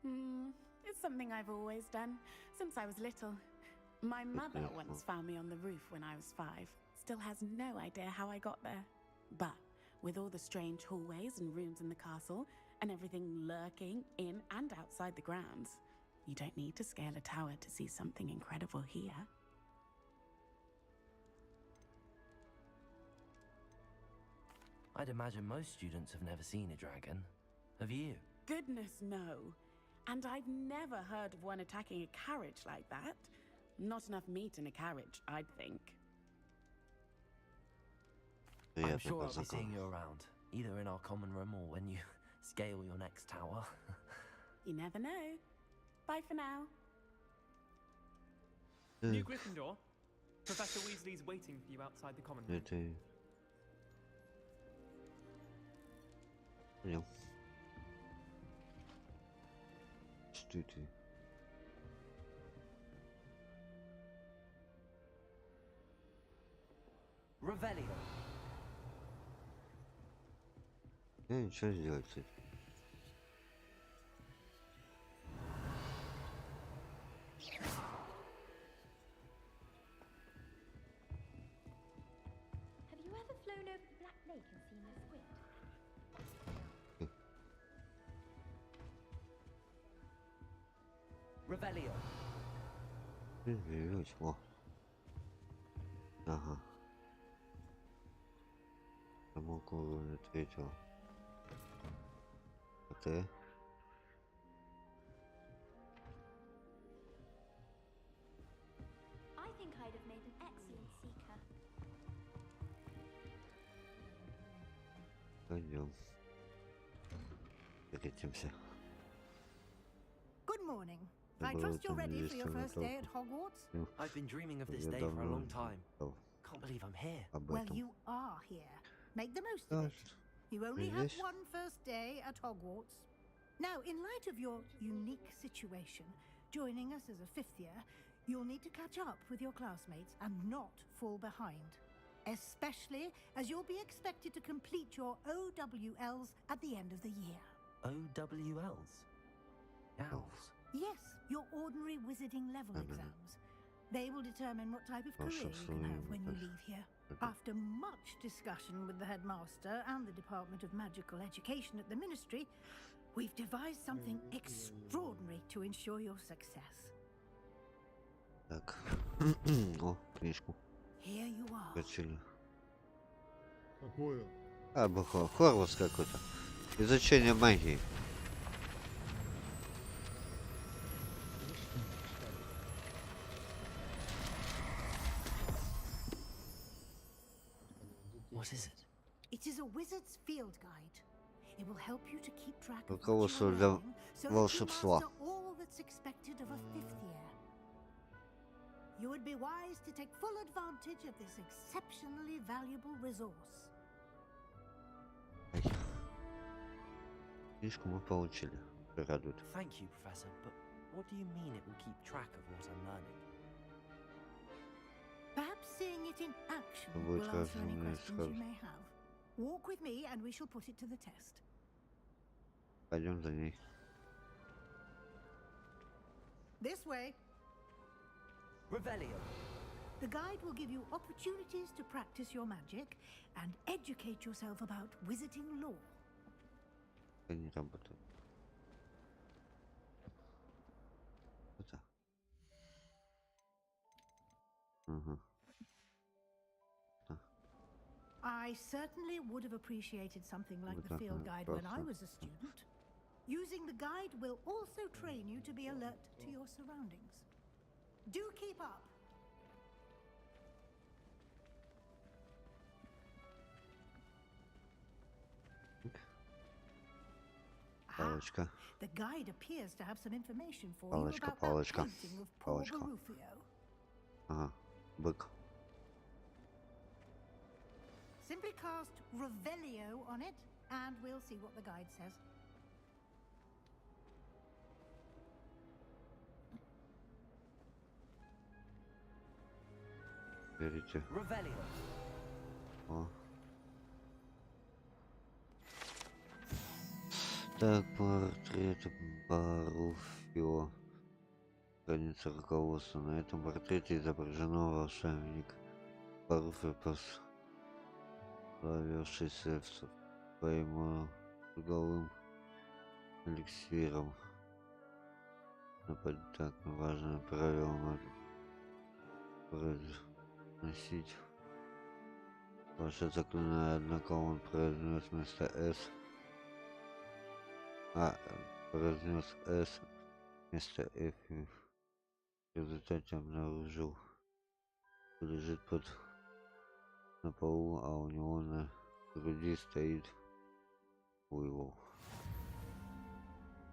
It's something I've always done, since I was little. My mother once found me on the roof when I was 5. Still has no idea how I got there. But with all the strange hallways and rooms in the castle, and everything lurking in and outside the grounds, you don't need to scale a tower to see something incredible here. I'd imagine most students have never seen a dragon. Have you? Goodness, no. And I've never heard of one attacking a carriage like that. Not enough meat in a carriage, I'd think. I'm sure I'll be seeing you around, either in our common room or when you scale your next tower. You never know. Bye for now. New Gryffindor. Professor Weasley's waiting for you outside the common room. Понял. Что это? Revelio. Я ничего сделать, кстати. Have you ever flown over the Black Lake and seen the squid? Revelio. О. Ага. Кому не ответил. А ты? I think I'd have made an excellent seeker. Пойдем. Встретимся. Good morning. I trust you're ready for your first day at Hogwarts? I've been dreaming of this day for a long time. Can't believe I'm here. Well, you are here. Make the most of it. You only have one first day at Hogwarts. Now, in light of your unique situation, joining us as a 5th year, you'll need to catch up with your classmates and not fall behind. Especially as you'll be expected to complete your OWLs at the end of the year. OWLs? Owls? Yes, your ordinary wizarding level exams. They will determine what type of career you can have when you leave here. After much discussion with the headmaster and the Department of Magical Education at the Ministry, we've devised something extraordinary to ensure your success. Так. О, книжку. Here you are. Качели. Какое? Хогвартс какой-то. Изучение магии. What is it? It is a wizard's field guide. It will help you to keep track of Руководство what you для are learning, so that you волшебства. master all that's expected of a 5th year. You would be wise to take full advantage of this exceptionally valuable resource. Книжку мы получили. Радует. Thank you, Professor, but what do you mean it will keep track of what I'm learning? Perhaps seeing it in action Будет will answer any разумнее questions сразу. you may have. Walk with me and we shall put it to the test. Пойдем за ней. This way. Revelio. The guide will give you opportunities to practice your magic and educate yourself about wizarding lore. Это не работает. Это. Угу. I certainly would have appreciated something like Вот the так field вот guide when I просто. was a student. Using the guide will also train you to be alert to your surroundings. Do keep up. Палочка. The guide appears to have some information for Палочка, you about палочка, that painting of poor палочка. Barufio. Ага. Бык. Simply cast Revelio on it, and we'll see what the guide says. Берите. Revelio. О. Так, портрет Баруфио. Страница руководства. На этом портрете изображено волшебник Баруфио, прославившийся своим круговым эликсиром. Так, важное правило произносить ваше заклинание, однако он произнес вместо S. Произнес S вместо F. И в результате обнаружил, что лежит на полу, а у него на груди стоит Уилл.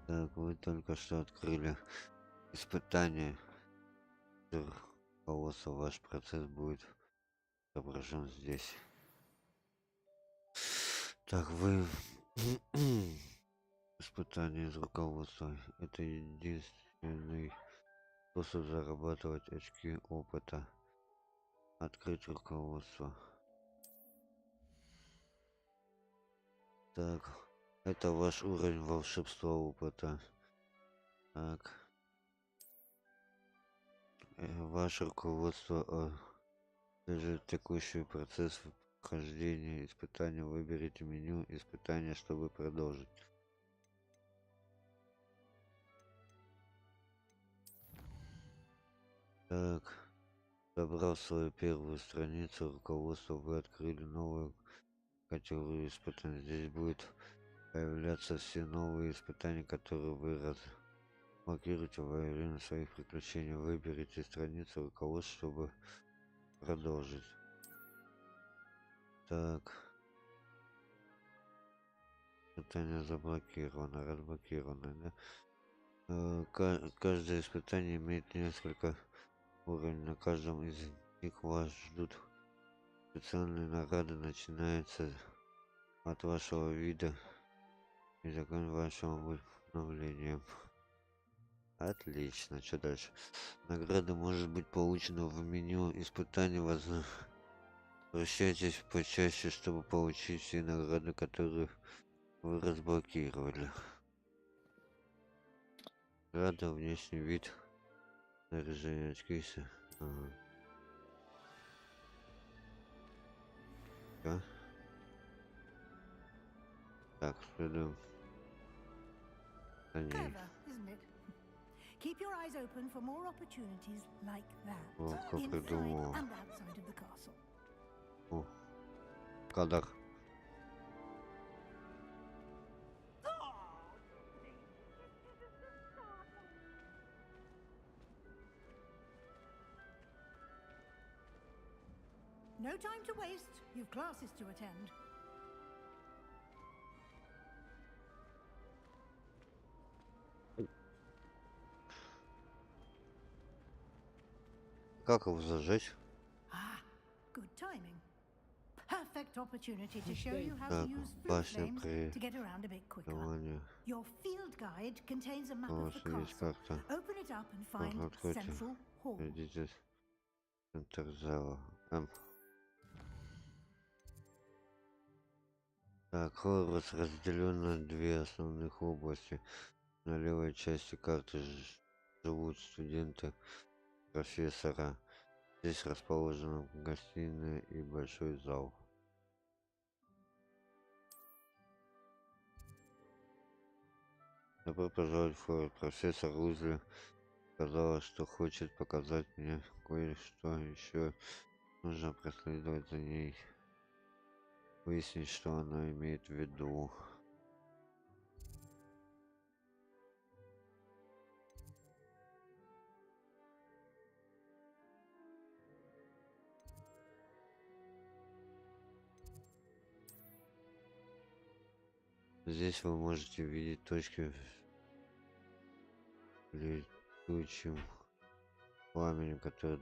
Так, вы только что открыли испытание. Руководство, ваш процесс будет отображен здесь. Так, вы испытание из руководства. Это единственный способ зарабатывать очки опыта. Открыть руководство. Так, это ваш уровень волшебства опыта. Так. Ваше руководство отслеживает текущий процесс прохождения испытания. Выберите меню испытания, чтобы продолжить. Так, собрав свою первую страницу руководства, вы открыли новую категорию испытаний. Здесь будет появляться все новые испытания, которые вы разблокируете во время своих приключений. Выберите страницу руководства, чтобы продолжить. Так. Испытание заблокировано, разблокировано, да? Каждое испытание имеет несколько уровней. На каждом из них вас ждут специальные награды. Начинается от вашего вида и заканчивается вашим обновлением. Отлично. Что дальше? Награда может быть получена в меню испытаний. Возвращайтесь почаще, чтобы получить все награды, которые вы разблокировали. Награда, внешний вид, снаряжение, очки. Ага. Да? Так, следуем. Clever, isn't it? Keep your eyes open for more opportunities like that. Inside придумала. and outside of the castle. О, кадр. No time to waste. You've classes to attend. Как его зажечь? Good timing. Perfect opportunity to show you how Так, to use flute башня flames to get around a bit quicker. при Your field guide contains a map of the есть castle. карта. Open it up and find Откройте. Central Hall. Идите в центр зала. Так, Хогвартс разделен на две основных области. На левой части карты живут студенты профессора. Здесь расположена гостиная и большой зал. Добро пожаловать в Хогвартс. Профессор Уизли сказала, что хочет показать мне кое-что еще. Нужно проследовать за ней. Выяснить, что она имеет в виду. Здесь вы можете видеть точки в летучем пламени, которые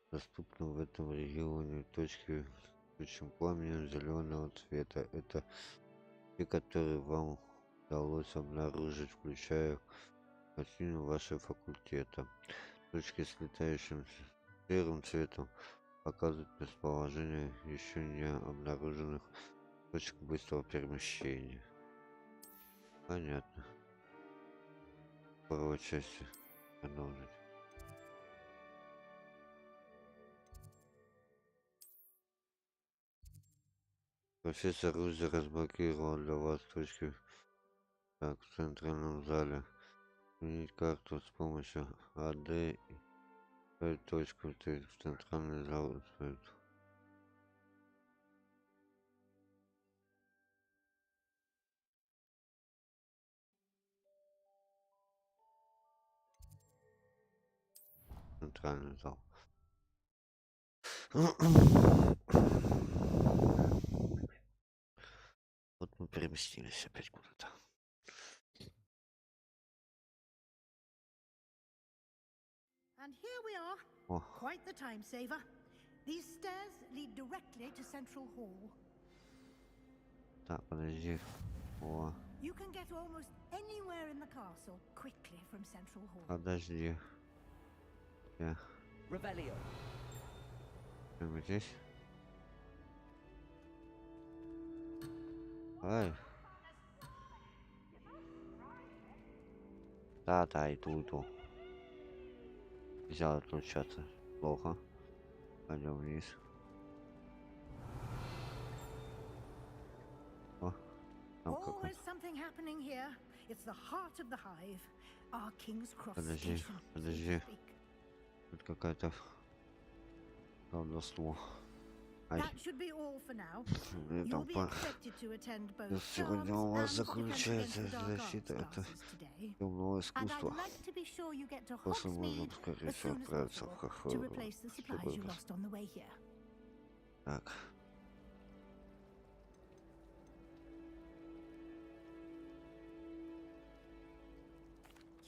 доступны в этом регионе. Точки в летучем пламени зеленого цвета. Это те, которые вам удалось обнаружить, включая картину вашего факультета. Точки с летающим серым цветом показывают местоположение еще не обнаруженных точек быстрого перемещения. Понятно. Второй части продолжить. Профессор Рузи разблокировал для вас точки в центральном зале. Сменить карту с помощью АД и ставить точку в центральный зал. Центральный зал. Вот мы переместились опять куда-то. And here we are. Quite the time saver. These stairs lead directly to Central Hall. Так, подожди. О. You can get almost anywhere in the castle quickly from Central Hall. Подожди. Я. Revelio. Прямо здесь? Ай. Да, иду. Взял отлучаться. Плохо. Пойдем вниз. О, там Always something happening here. It's the heart of the hive. Our King's Cross Подожди. station. Тут какая-то колдовство. That should be all for now. You'll be expected to attend both Сегодня у вас charms and заключается defense against the dark защита arts это classes today. темного And искусства. I'd like to be sure you get to После можно, Hogsmeade скорее as всего, soon as отправиться в possible to replace the supplies you lost on the way here. Так.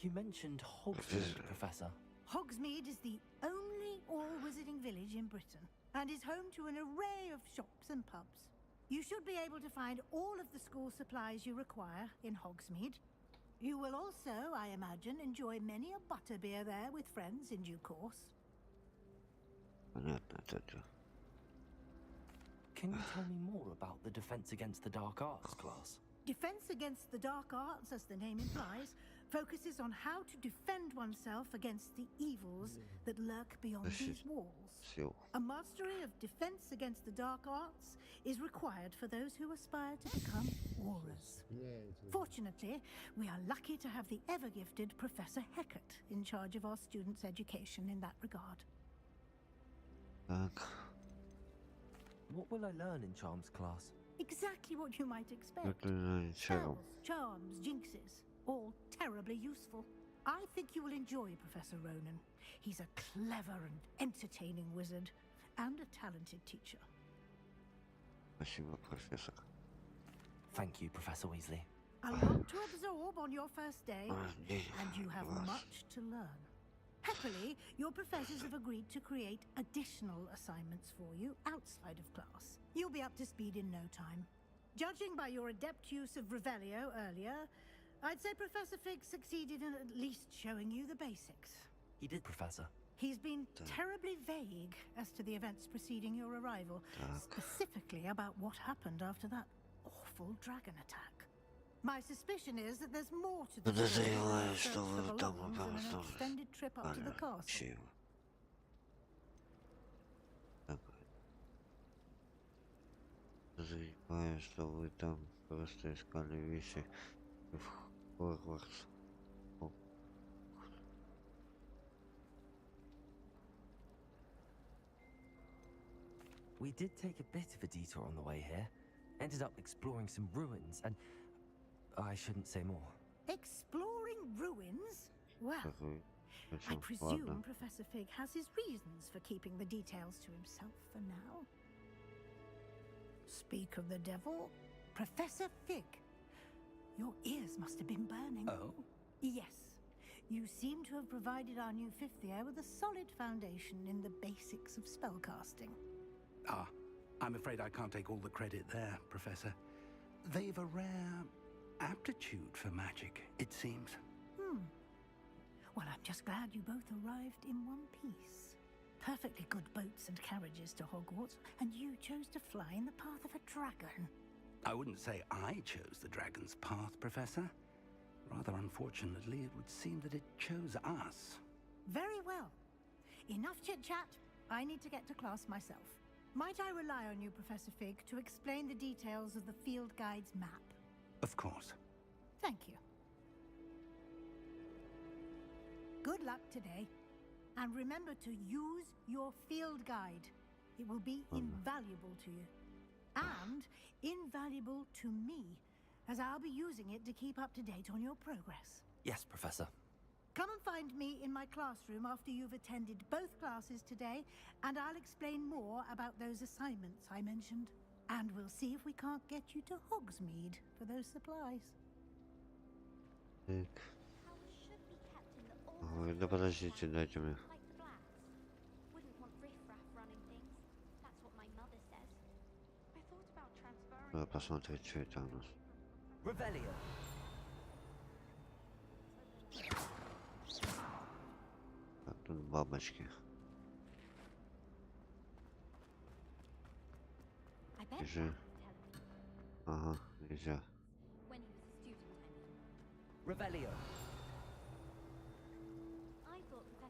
You mentioned Hogsmeade, Professor. Hogsmeade is the only all-wizarding village in Britain and is home to an array of shops and pubs. You should be able to find all of the school supplies you require in Hogsmeade. You will also, I imagine, enjoy many a butterbeer there with friends in due course. Понятно, это. Can you tell me more about the Defense Against the Dark Arts class? Defense Against the Dark Arts, as the name implies, focuses on how to defend oneself against the evils that lurk beyond these walls. A mastery of Defense Against the Dark Arts is required for those who aspire to become aurors. Fortunately, we are lucky to have the ever-gifted Professor Hecat in charge of our students' education in that regard. What will I learn in Charms class? Exactly what you might expect. Charms. Spells, charms, jinxes, all terribly useful. I think you will enjoy Professor Ronan. He's a clever and entertaining wizard, and a talented teacher. Спасибо, профессор. Thank you, Professor Weasley. A lot to absorb on your first day, and you have much to learn. Happily, your professors have agreed to create additional assignments for you outside of class. You'll be up to speed in no time. Judging by your adept use of Revelio earlier, I'd say Professor Fig succeeded in at least showing you the basics. He did, Professor. He's been terribly vague as to the events preceding your arrival, specifically about what happened after that awful dragon attack. My suspicion is that there's more to the story than a search for belongings and an extended trip up to the castle. Подозреваю, что вы там просто искали вещи в Хогвартс. We did take a bit of a detour on the way here. Ended up exploring some ruins and... I shouldn't say more. Exploring ruins? Well, I presume Professor Fig has his reasons for keeping the details to himself for now. Speak of the devil, Professor Fig. Your ears must have been burning. Oh? Yes. You seem to have provided our new fifth year with a solid foundation in the basics of spellcasting. Ah, I'm afraid I can't take all the credit there, Professor. They've a rare aptitude for magic, it seems. Well, I'm just glad you both arrived in one piece. Perfectly good boats and carriages to Hogwarts, and you chose to fly in the path of a dragon. I wouldn't say I chose the dragon's path, Professor. Rather unfortunately, it would seem that it chose us. Very well. Enough chit-chat. I need to get to class myself. Might I rely on you, Professor Fig, to explain the details of the field guide's map? Of course. Thank you. Good luck today. And remember to use your field guide. It will be invaluable to you. And invaluable to me, as I'll be using it to keep up to date on your progress. Yes, Professor. Come and find me in my classroom after you've attended both classes today, and I'll explain more about those assignments I mentioned. And we'll see if we can't get you to Hogsmeade for those supplies. Так. Ой, да подождите, дайте мне. Надо посмотреть, что это у нас. Revelio. Так, тут бабочки. Бежи. Ага, нельзя. Revelio.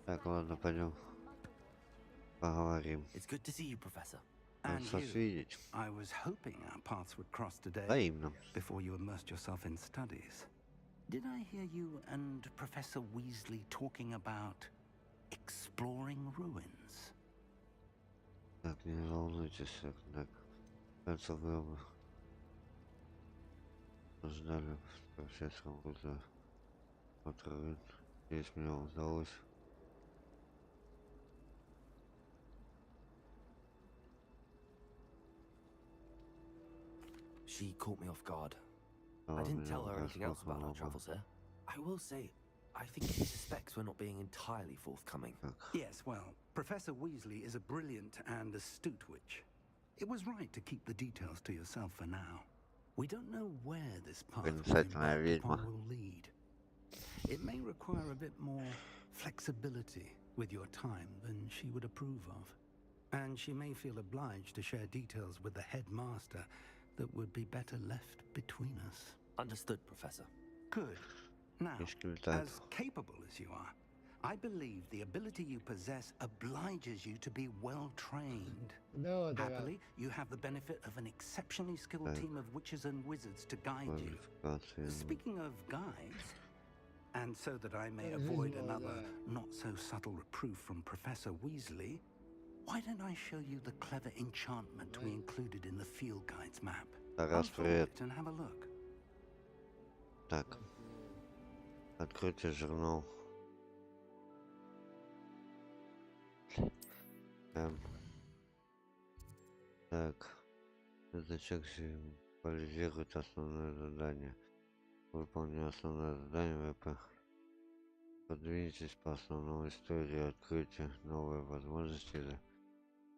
Так, ладно, пойдем. Поговорим. It's good to see you, Professor. And Нас you, видеть. I was hoping our paths would cross today Взаимно. before you immersed yourself in studies. Did I hear you and Professor Weasley talking about exploring ruins? Так, не волнуйтесь, так. Кажется, вы ждали с профессором возле отрыв. Здесь мне удалось. She caught me off guard. I didn't tell her anything else about our travels here. I will say, I think she suspects we're not being entirely forthcoming. Yes, well, Professor Weasley is a brilliant and astute witch. It was right to keep the details to yourself for now. We don't know where this path will lead. It may require a bit more flexibility with your time than she would approve of. And she may feel obliged to share details with the headmaster that would be better left between us. Understood, Professor. Good. Now, as capable as you are, I believe the ability you possess obliges you to be well trained. Happily, you have the benefit of an exceptionally skilled team of witches and wizards to guide you. Speaking of guides, and so that I may avoid another not-so-subtle reproof from Professor Weasley, why don't I show you the clever enchantment we included in the field guide's map? Unfold it and have a look. Так. Откройте журнал. Так. Эта секция символизирует основное задание. Выполнив основное задание, вы подвинетесь по основной истории и откройте новые возможности,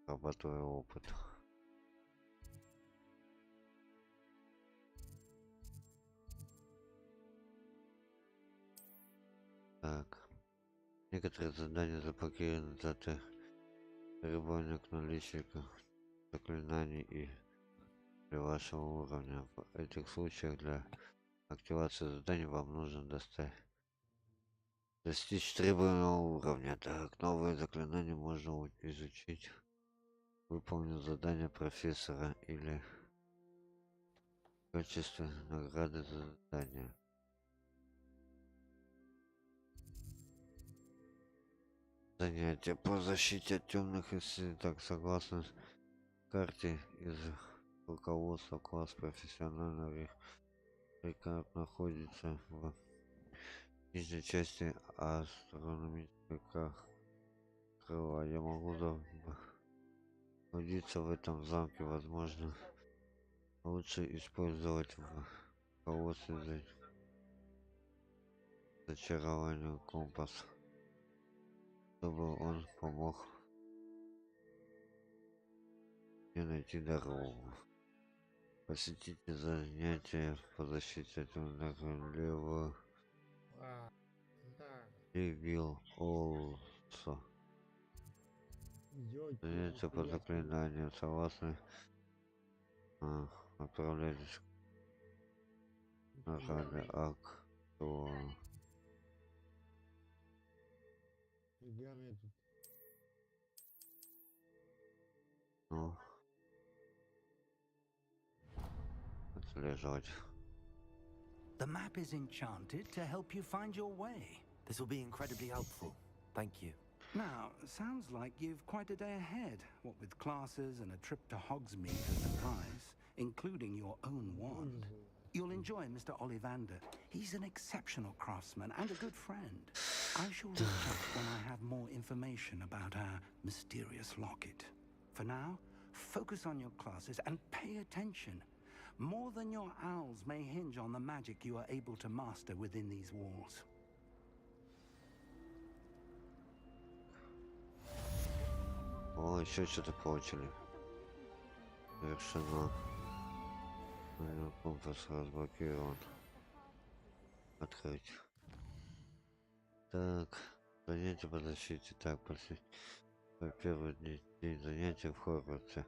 зарабатывая опыт. Так. Некоторые задания заблокированы за требования к наличию заклинаний и при вашего уровня. В этих случаях для активации заданий вам нужно достичь требуемого уровня. Так, новые заклинания можно изучить, выполнив задание профессора или в качестве награды за задание. Занятия по защите от темных сил. Так, согласно карте из руководства, класс профессиональный рекорд находится в нижней части астрономической крыла. Я могу находиться в этом замке. Возможно, лучше использовать в руководстве зачарования компас, чтобы он помог мне найти дорогу. Посетите занятия по защите от левого Левил Олсо. Занятия по заклинаниям. Согласно отправляйтесь на рады актуала. Ну, отлежать. The map is enchanted to help you find your way. This will be incredibly helpful. Thank you. Now, sounds like you've quite a day ahead, what with classes and a trip to Hogsmeade as a prize, including your own wand. You'll enjoy Mr. Ollivander. He's an exceptional craftsman and a good friend. I shall reach out when I have more information about our mysterious locket. For now, focus on your classes and pay attention. More than your owls may hinge on the magic you are able to master within these walls. О, еще что-то получили. Совершенно. Компас разблокирован. Открыть. Так, занятия по защите. Так, по первый день занятия в Хогвартсе.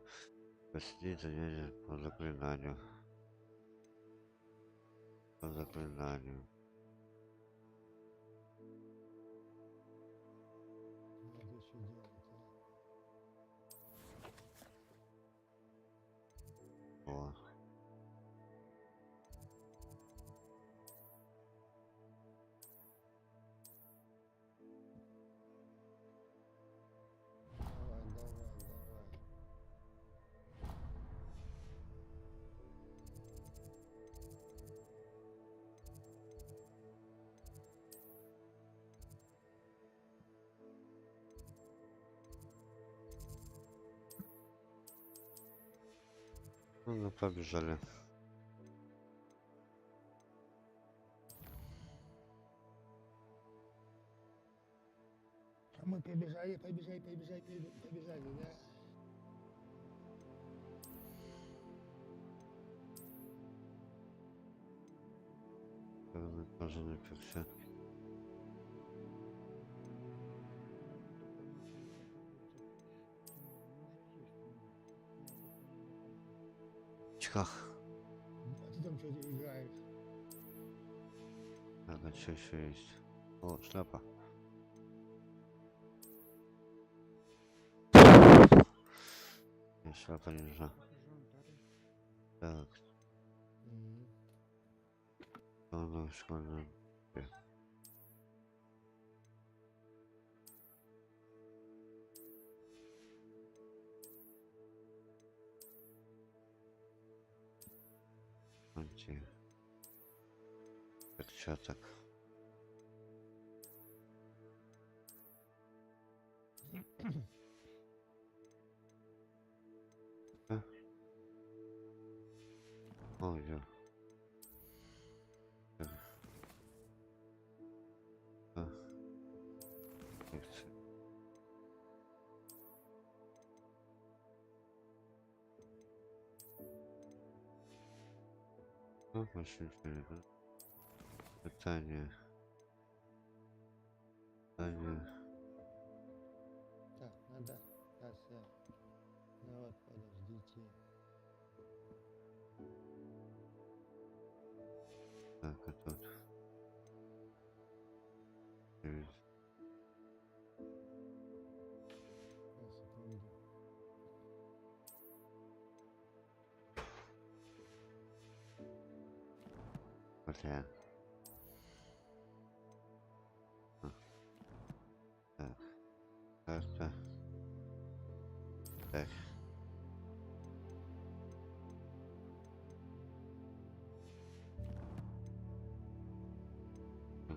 Посетить занятия по заклинанию. По заклинанию. О. Ну, побежали. А мы побежали, да? Кожаные перчатки. Чках. А ты там что-то играешь? Так, а что еще есть? О, шляпа. Нет, шляпа не нужна. Так. Школьная. Перчаток. Ой, я. Питание. Питание. Ну вот, подождите. Так, а тут... Секунду. Бля. Так. Карта. Так.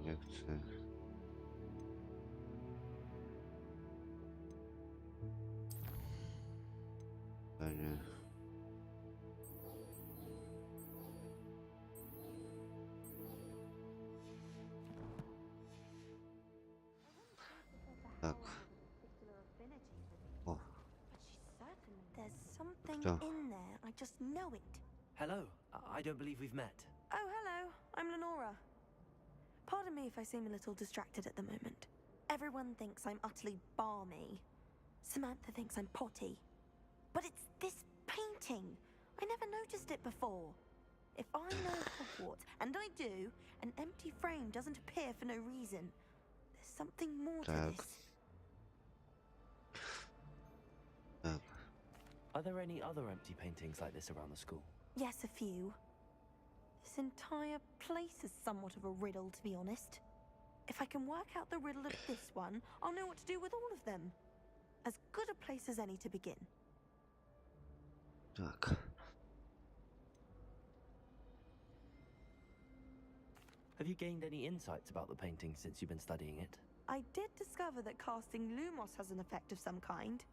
Лекция. Далее. Так. О. There's something Что? in there. I just know it. Hello. I don't believe we've met. Oh, hello. I'm Lenora. Pardon me if I seem a little distracted at the moment. Everyone thinks I'm utterly balmy. Samantha thinks I'm potty. But it's this painting. I never noticed it before. If I know Hogwarts, and I do, an empty frame doesn't appear for no reason. There's something more to Так. this. Так. Are there any other empty paintings like this around the school? Yes, a few. This entire place is somewhat of a riddle, to be honest. If I can work out the riddle of this one, I'll know what to do with all of them. As good a place as any to begin. Так. Have you gained any insights about the painting since you've been studying it? I did discover that casting Lumos has an effect of some kind.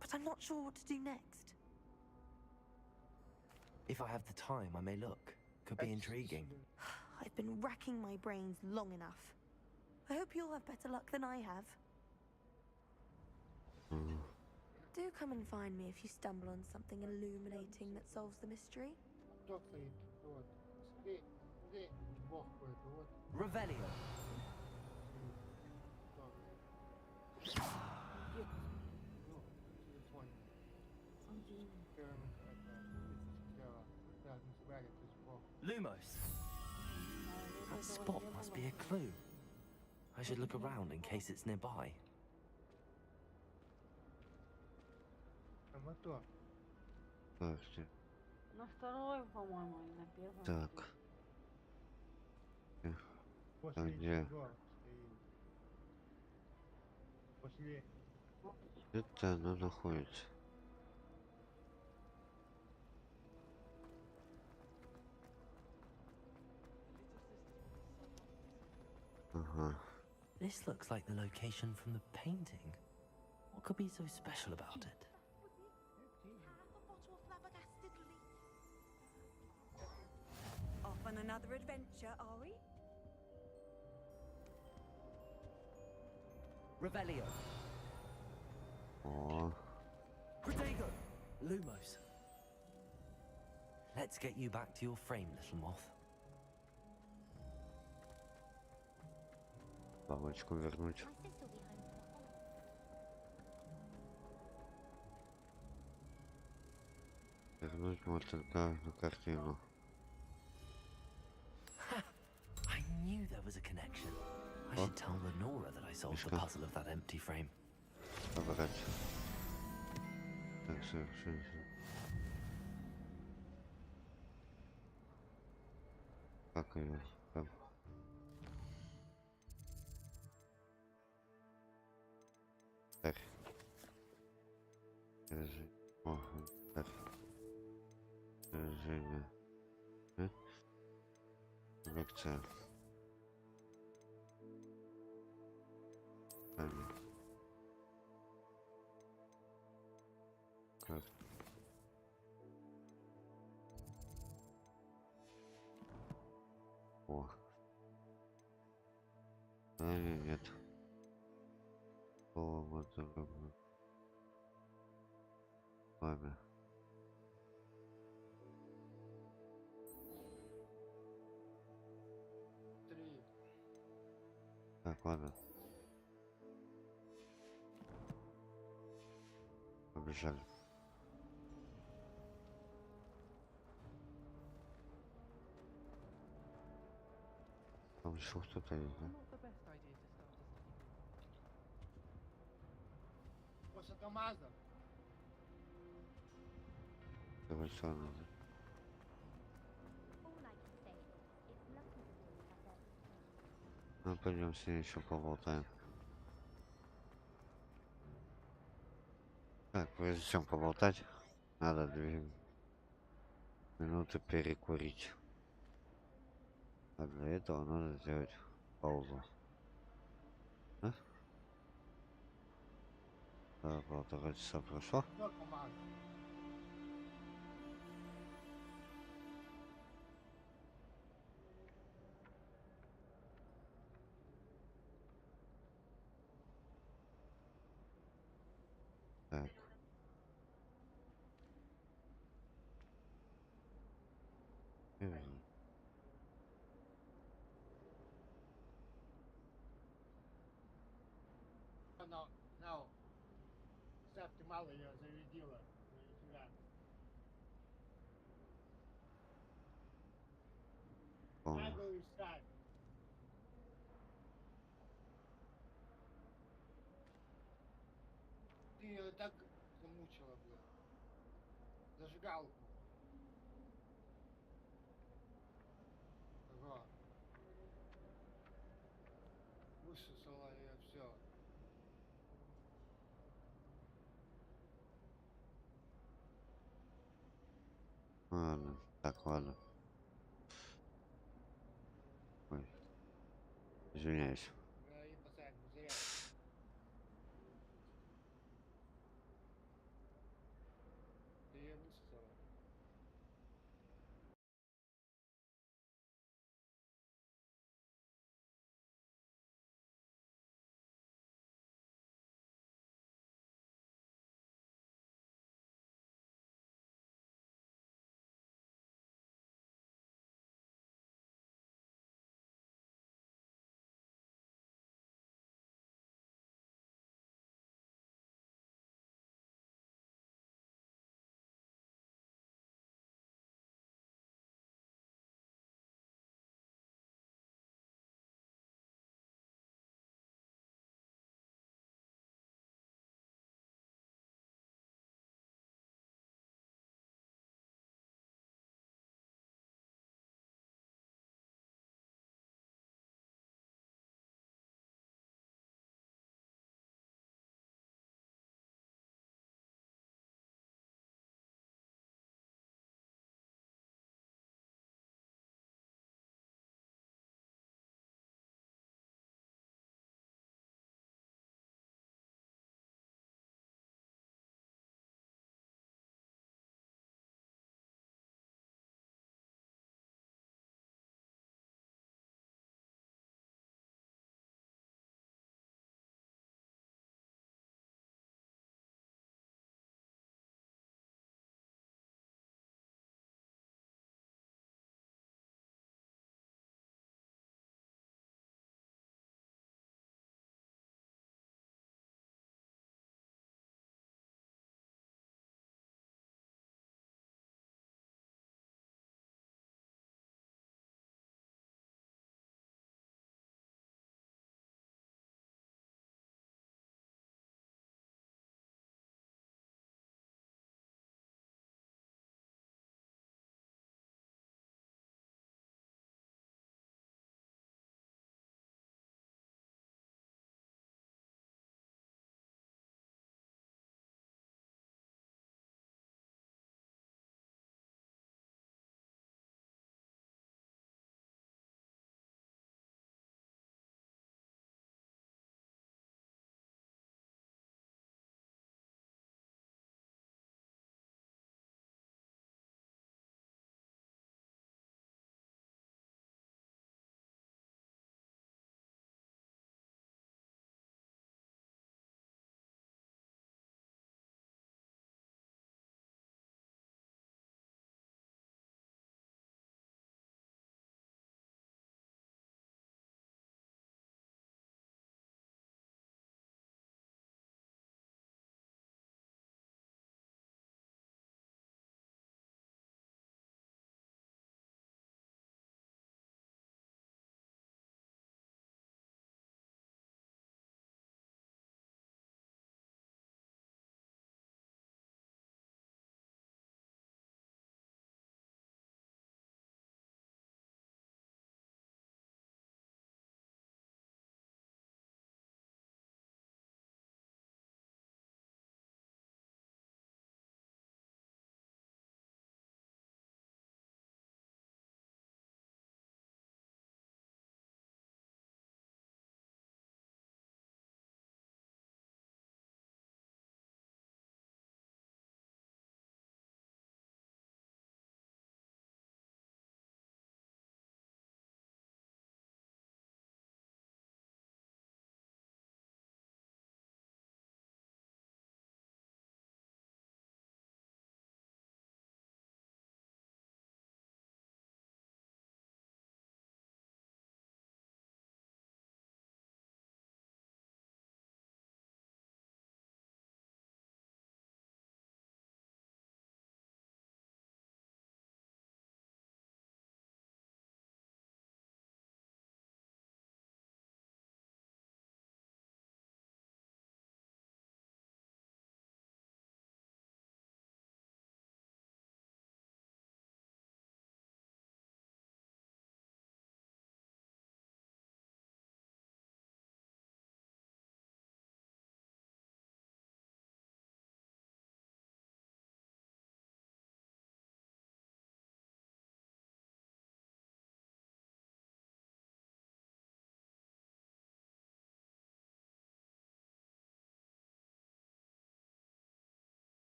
But I'm not sure what to do next. If I have the time, I may look. Could be intriguing. I've been racking my brains long enough. I hope you'll have better luck than I have. Do come and find me if you stumble on something illuminating that solves the mystery. Revelio. Lumos. That spot must be a clue. I should look around in case it's nearby. Слушайте. На второй, по-моему, и на первом. Так. А где? Это оно находится. Ага. This looks like the location from the painting. What could be so special about it? Off on another adventure, are we? Revelio. О. Protego. Lumos. Let's get you back to your frame, little moth. Бабочку вернуть. Вернуть вот только на картину. I knew there was a connection. I should tell Lenora that I solved the puzzle of that empty frame. Собрать. Так, совершенно. Как ее там? Так. О, так. Движение. Лекция. Как? О. Нет. О, вот это. Пламя. Так, ладно. Жаль. Там еще кто-то есть, да? После КамАЗа. Давай что надо? Ну, пойдем с ней еще поболтаем. Так, прежде чем поболтать, надо 2 минуты перекурить. А для этого надо сделать паузу. Да? Да, 1,5 часа прошло. Кто КамАЗ? Так. На, ставьте мало, я зарядила. Нифига. Понял. Надо искать. Ты ее так замучила, блин. Зажигалку. Ага. Высосала ее все. Ладно. Так, ладно. Ой. Извиняюсь. И пацан, не зря. Ты ее высосала.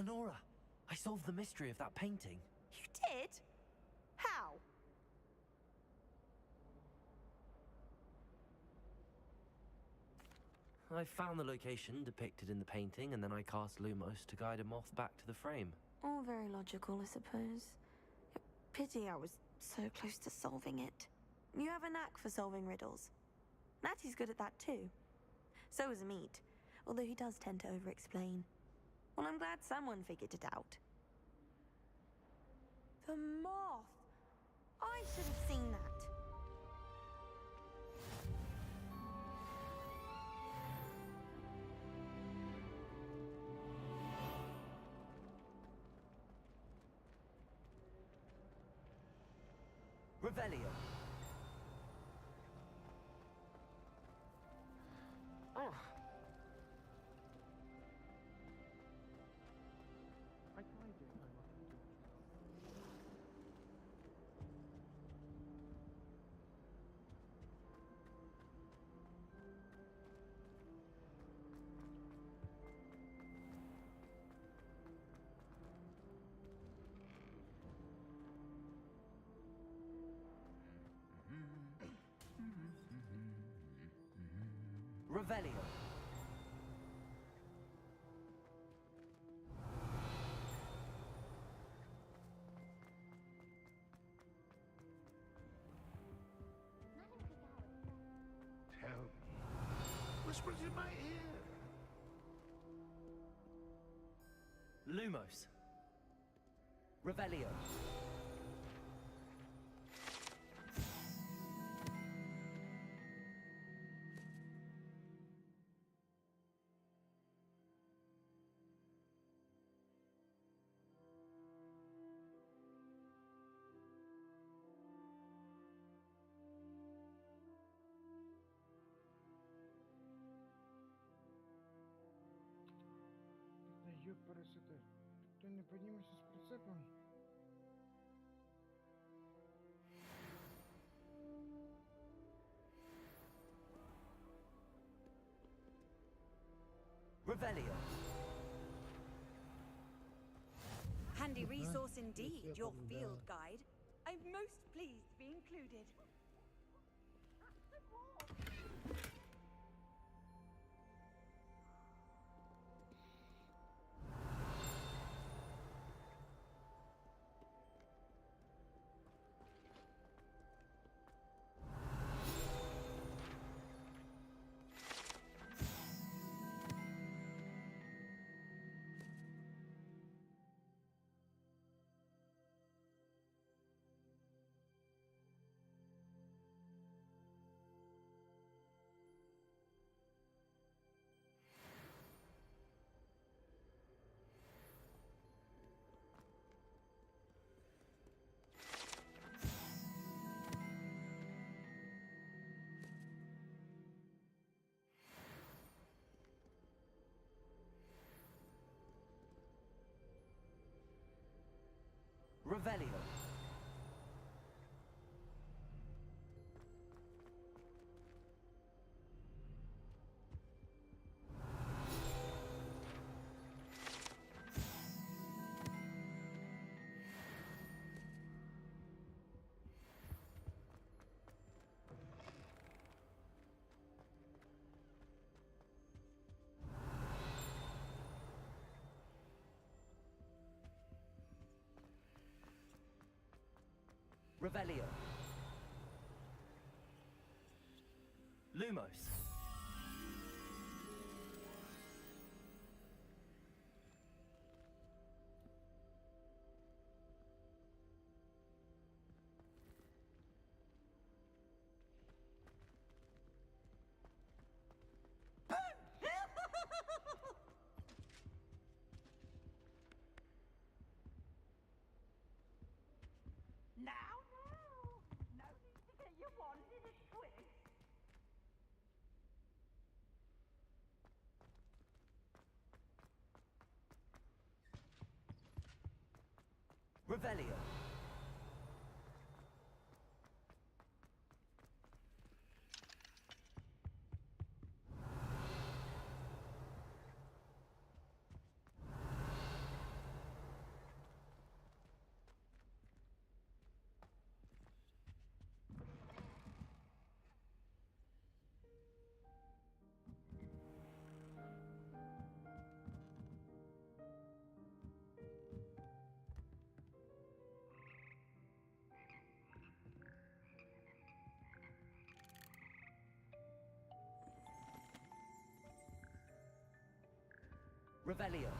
Lenora, I solved the mystery of that painting. You did? How? I found the location depicted in the painting, and then I cast Lumos to guide a moth back to the frame. All very logical, I suppose. Pity I was so close to solving it. You have a knack for solving riddles. Natty's good at that too. So is Amit, although he does tend to over-explain. Well, I'm glad someone figured it out. The moth! I should have seen that. Revelio. Oh. Revelio. Tell me. Whispers in my ear. Lumos. Revelio. Да ёпарасоте. Ты не поднимешься с прицепом? Revelio. Handy resource indeed, your field guide. I'm most pleased to be included. Revelio. Revelio. Lumos. Now, no need to get your wand in a twist. Revelio. Revelio.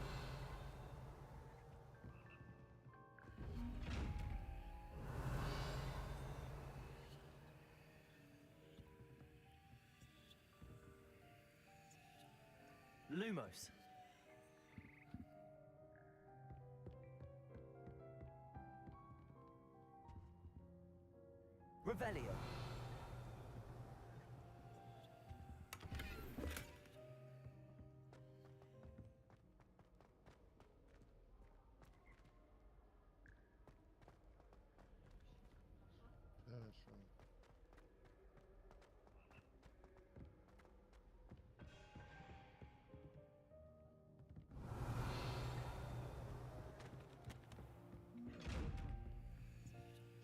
Lumos. Revelio. Хорошо.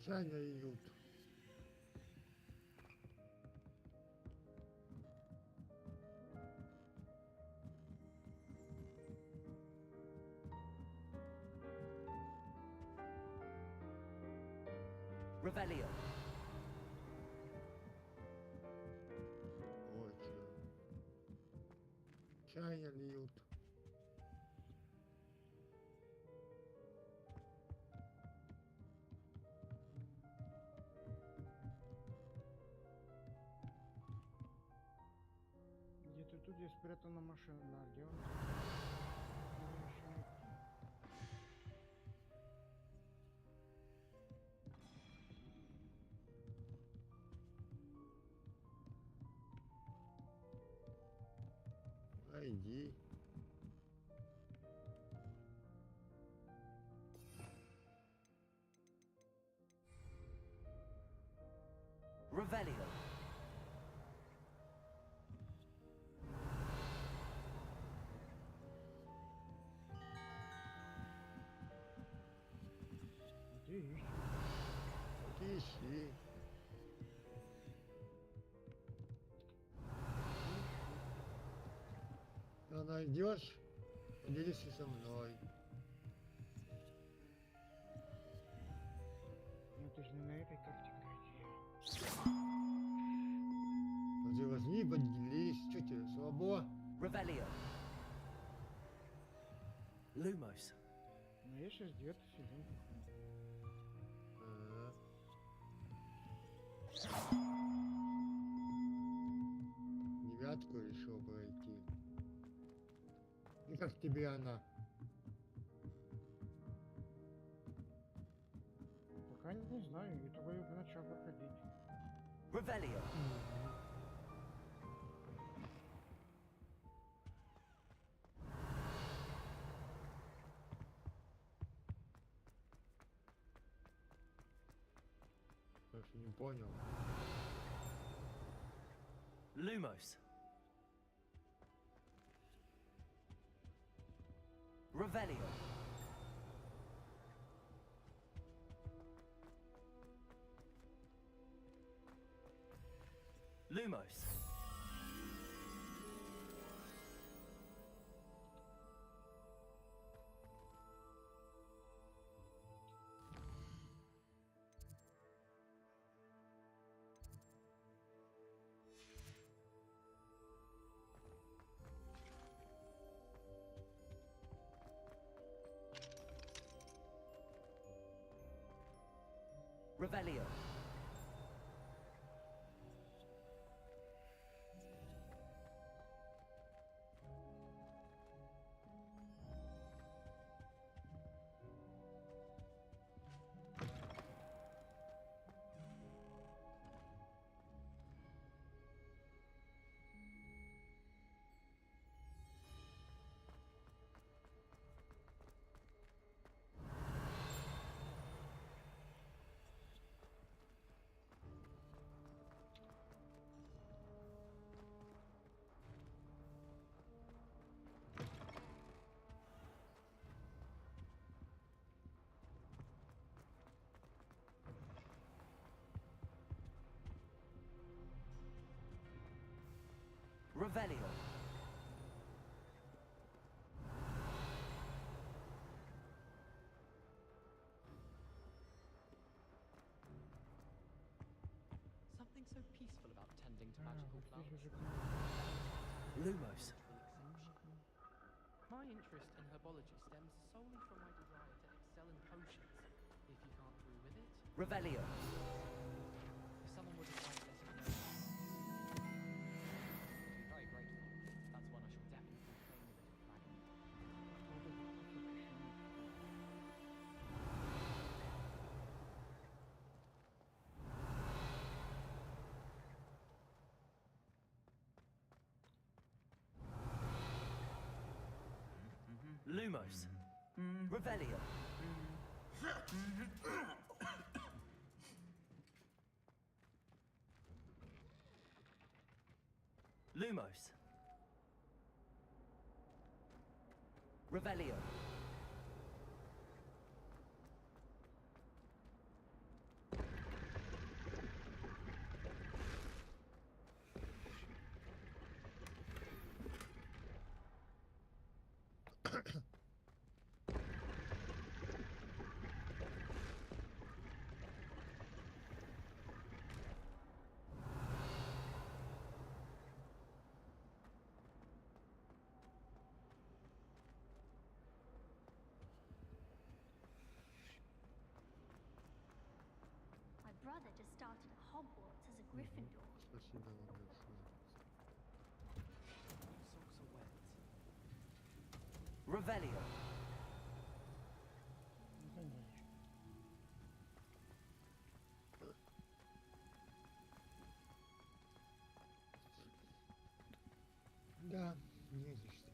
Саня идут. Revelio. Вот чё. Чайня льют. Где-то тут есть спрятана машина. Да, где он? Мне ещё найти. Иди. Revelio. Где ищи? Ищи. А найдешь, поделись со мной. Ну ты же не на этой карте играешь. Вот ты возьми, поделись, что тебе, слабо? Revelio. Lumos. Ну я сейчас где-то сидим. Девятку решил пройти. И как тебе она? Пока не знаю, я только начал проходить. Revelio. Просто не понял. Lumos. Revelio. Lumos. Revelio. Revelio. Something so peaceful about tending to magical plants. Lumos. А, My interest in herbology stems solely from my desire to excel in potions. If you can't agree with it, Revelio. if someone were to try and let me know, I'd be very grateful. That's one I shall definitely claim with a dragon. Lumos. Revelio. Lumos. Revelio. My brother just started at Hogwarts as a Gryffindor. Спасибо вам большое. Socks are wet. Revelio. Да, не за что.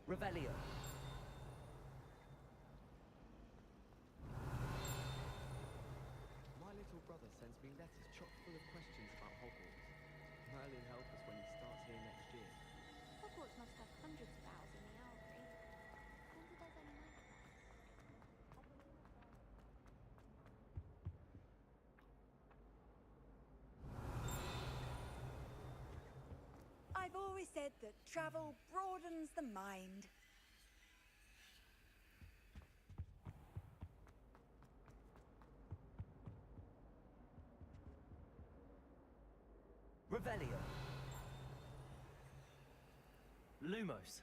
Revelio. My little brother sends me letters chock full of questions about Hogwarts. Merlin help us when he starts here next year. Hogwarts must have hundreds of owls in the owlry. Wonder there's any night there. I've always said that travel broadens the mind. Revelio. Lumos.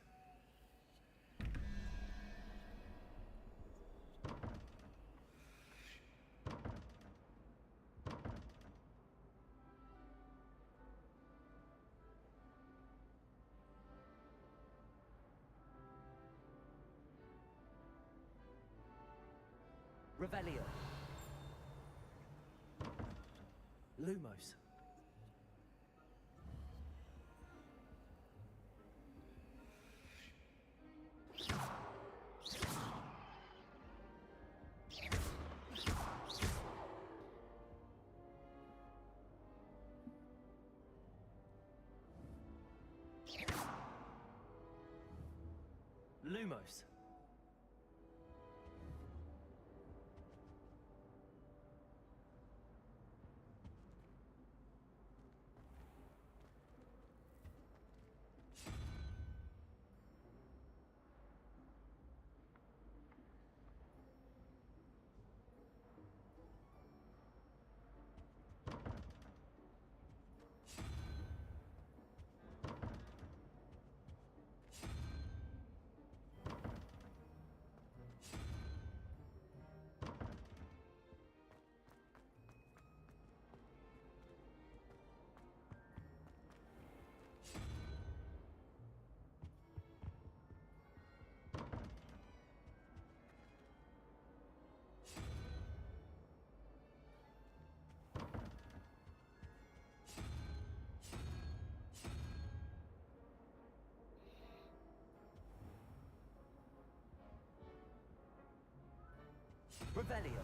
Revelio. Lumos. Lumos. Revelio.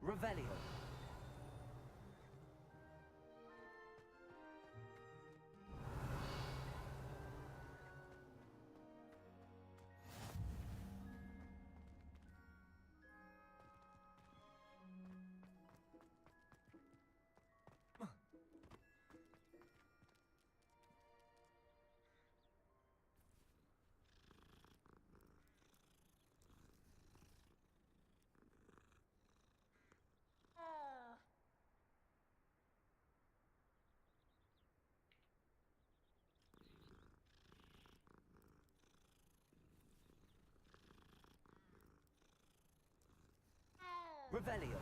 Revelio. Revelio.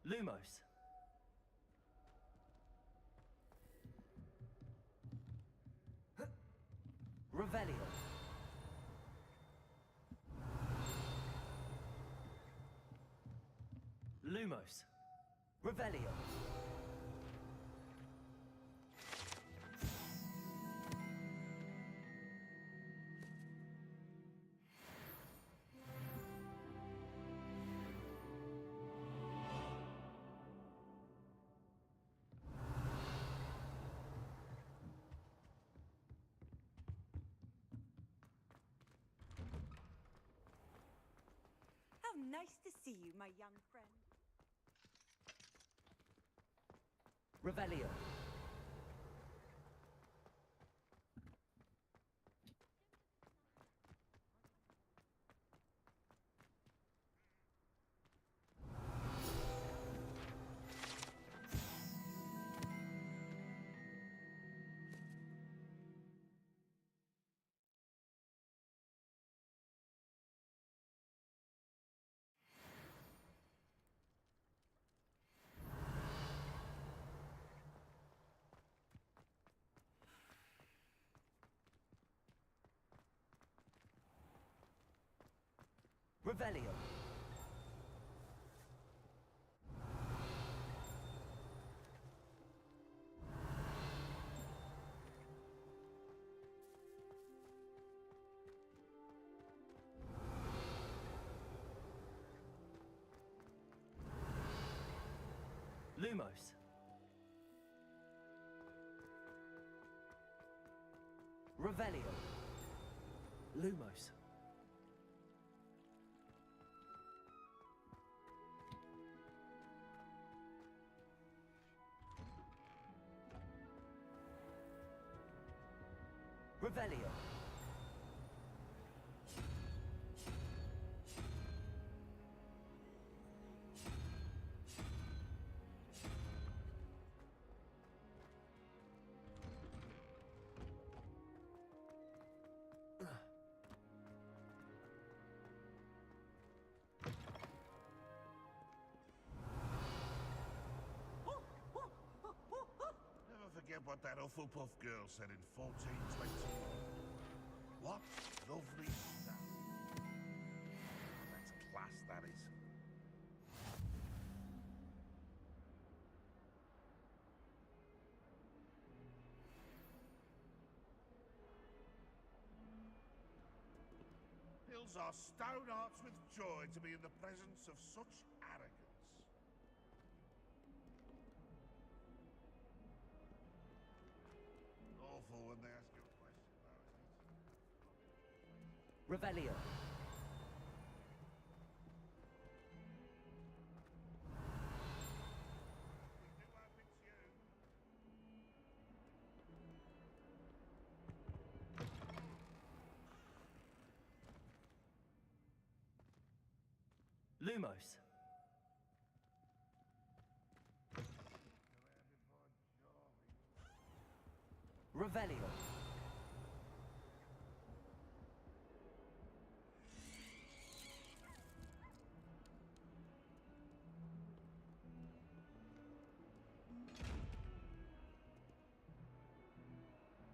Lumos. Revelio. Lumos. Revelio. How nice to see you, my young friend. Revelio. Revelio. Lumos. Revelio. Lumos. Revelio. Never forget what that Hufflepuff girl said in 1421. What lovely stuff. That's class, that is. Hills are stone hearts with joy to be in the presence of such arrogance. Awful when they ask you a question, though, isn't it? Revelio. Lumos. Revelio.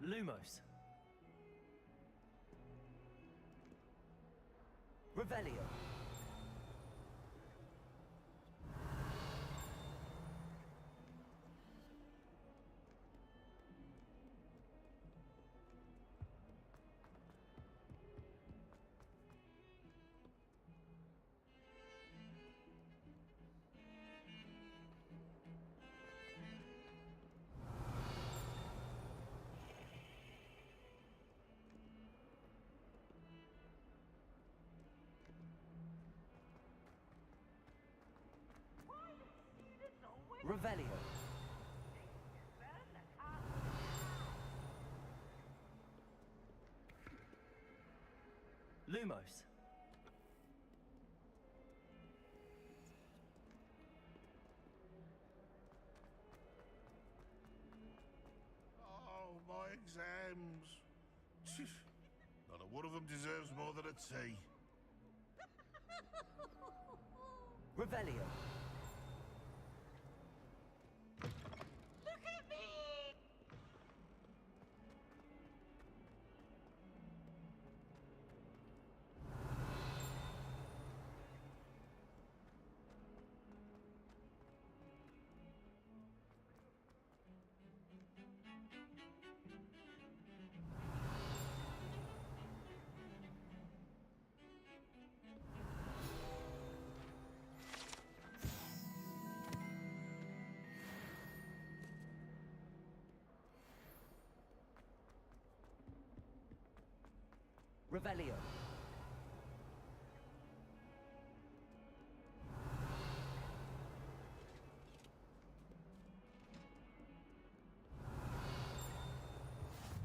Lumos. Revelio. Revelio. Lumos. Oh, my exams. Not a one of them deserves more than a T. Revelio. Look at me! Revelio.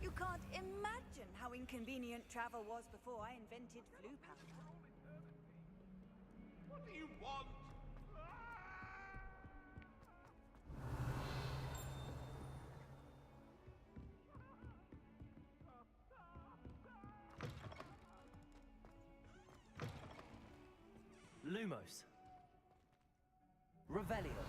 You can't imagine how inconvenient travel was before I invented flu powder. What do you want? Lumos. Revelio.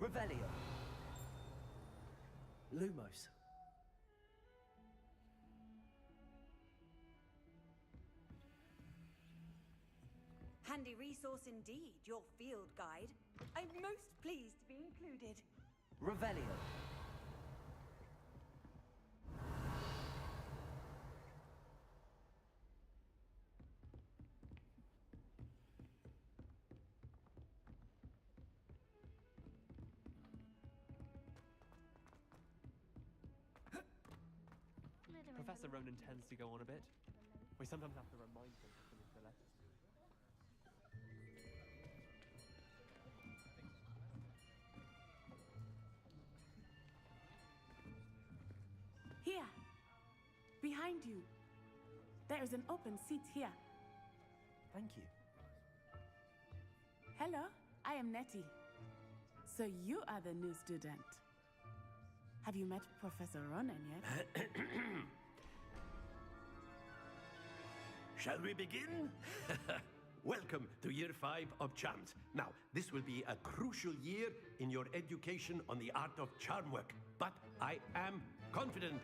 Revelio. Lumos. Handy resource indeed, your field guide. I'm most pleased to be included. Revelio. Professor Ronan tends to go on a bit. We sometimes have to remind him to finish the letters. Here. Behind you. There is an open seat here. Thank you. Hello, I am Nettie. So you are the new student. Have you met Professor Ronan yet? Shall we begin? Welcome to Year 5 of Charms. Now, this will be a crucial year in your education on the art of charm work. But I am confident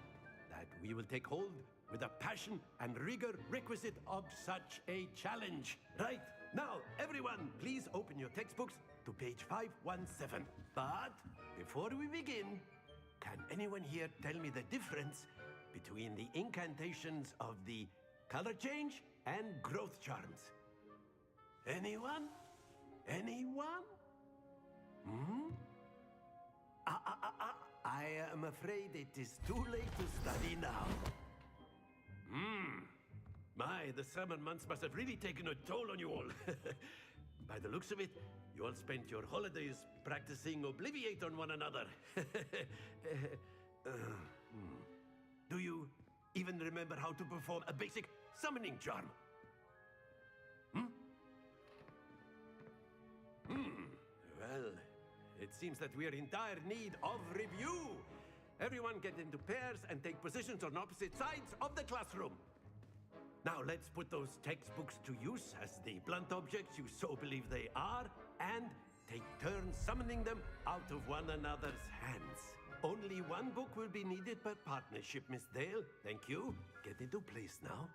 that we will take hold with the passion and rigor requisite of such a challenge. Right, now, everyone, please open your textbooks to page 517. But before we begin, can anyone here tell me the difference between the incantations of the color change and growth charms? Anyone? Anyone? Hmm? I am afraid it is too late to study now. My, the summer months must have really taken a toll on you all. By the looks of it, You all spent your holidays practicing Obliviate on one another. Do you even remember how to perform a basic summoning charm? Well, it seems that we are in dire need of review. Everyone get into pairs and take positions on opposite sides of the classroom. Now let's put those textbooks to use as the blunt objects you so believe they are, and take turns summoning them out of one another's hands. Only one book will be needed per partnership, Miss Dale. Thank you. Get into place now.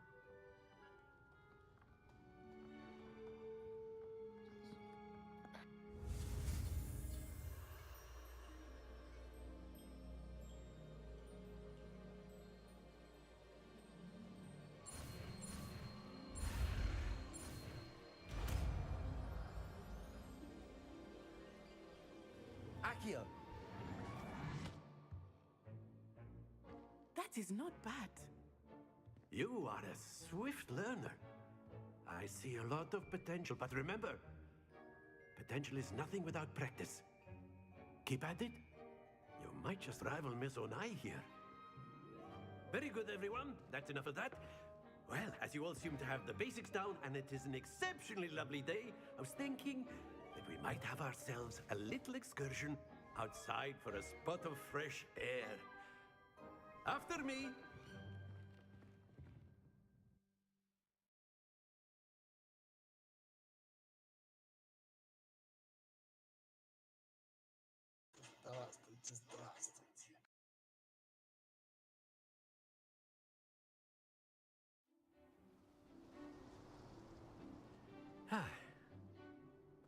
Accio. That is not bad. You are a swift learner. I see a lot of potential, but remember, potential is nothing without practice. Keep at it. You might just rival Miss Onai here. Very good, everyone. That's enough of that. Well, as you all seem to have the basics down, and it is an exceptionally lovely day, I was thinking that we might have ourselves a little excursion outside for a spot of fresh air. After me. Здравствуйте, здравствуйте.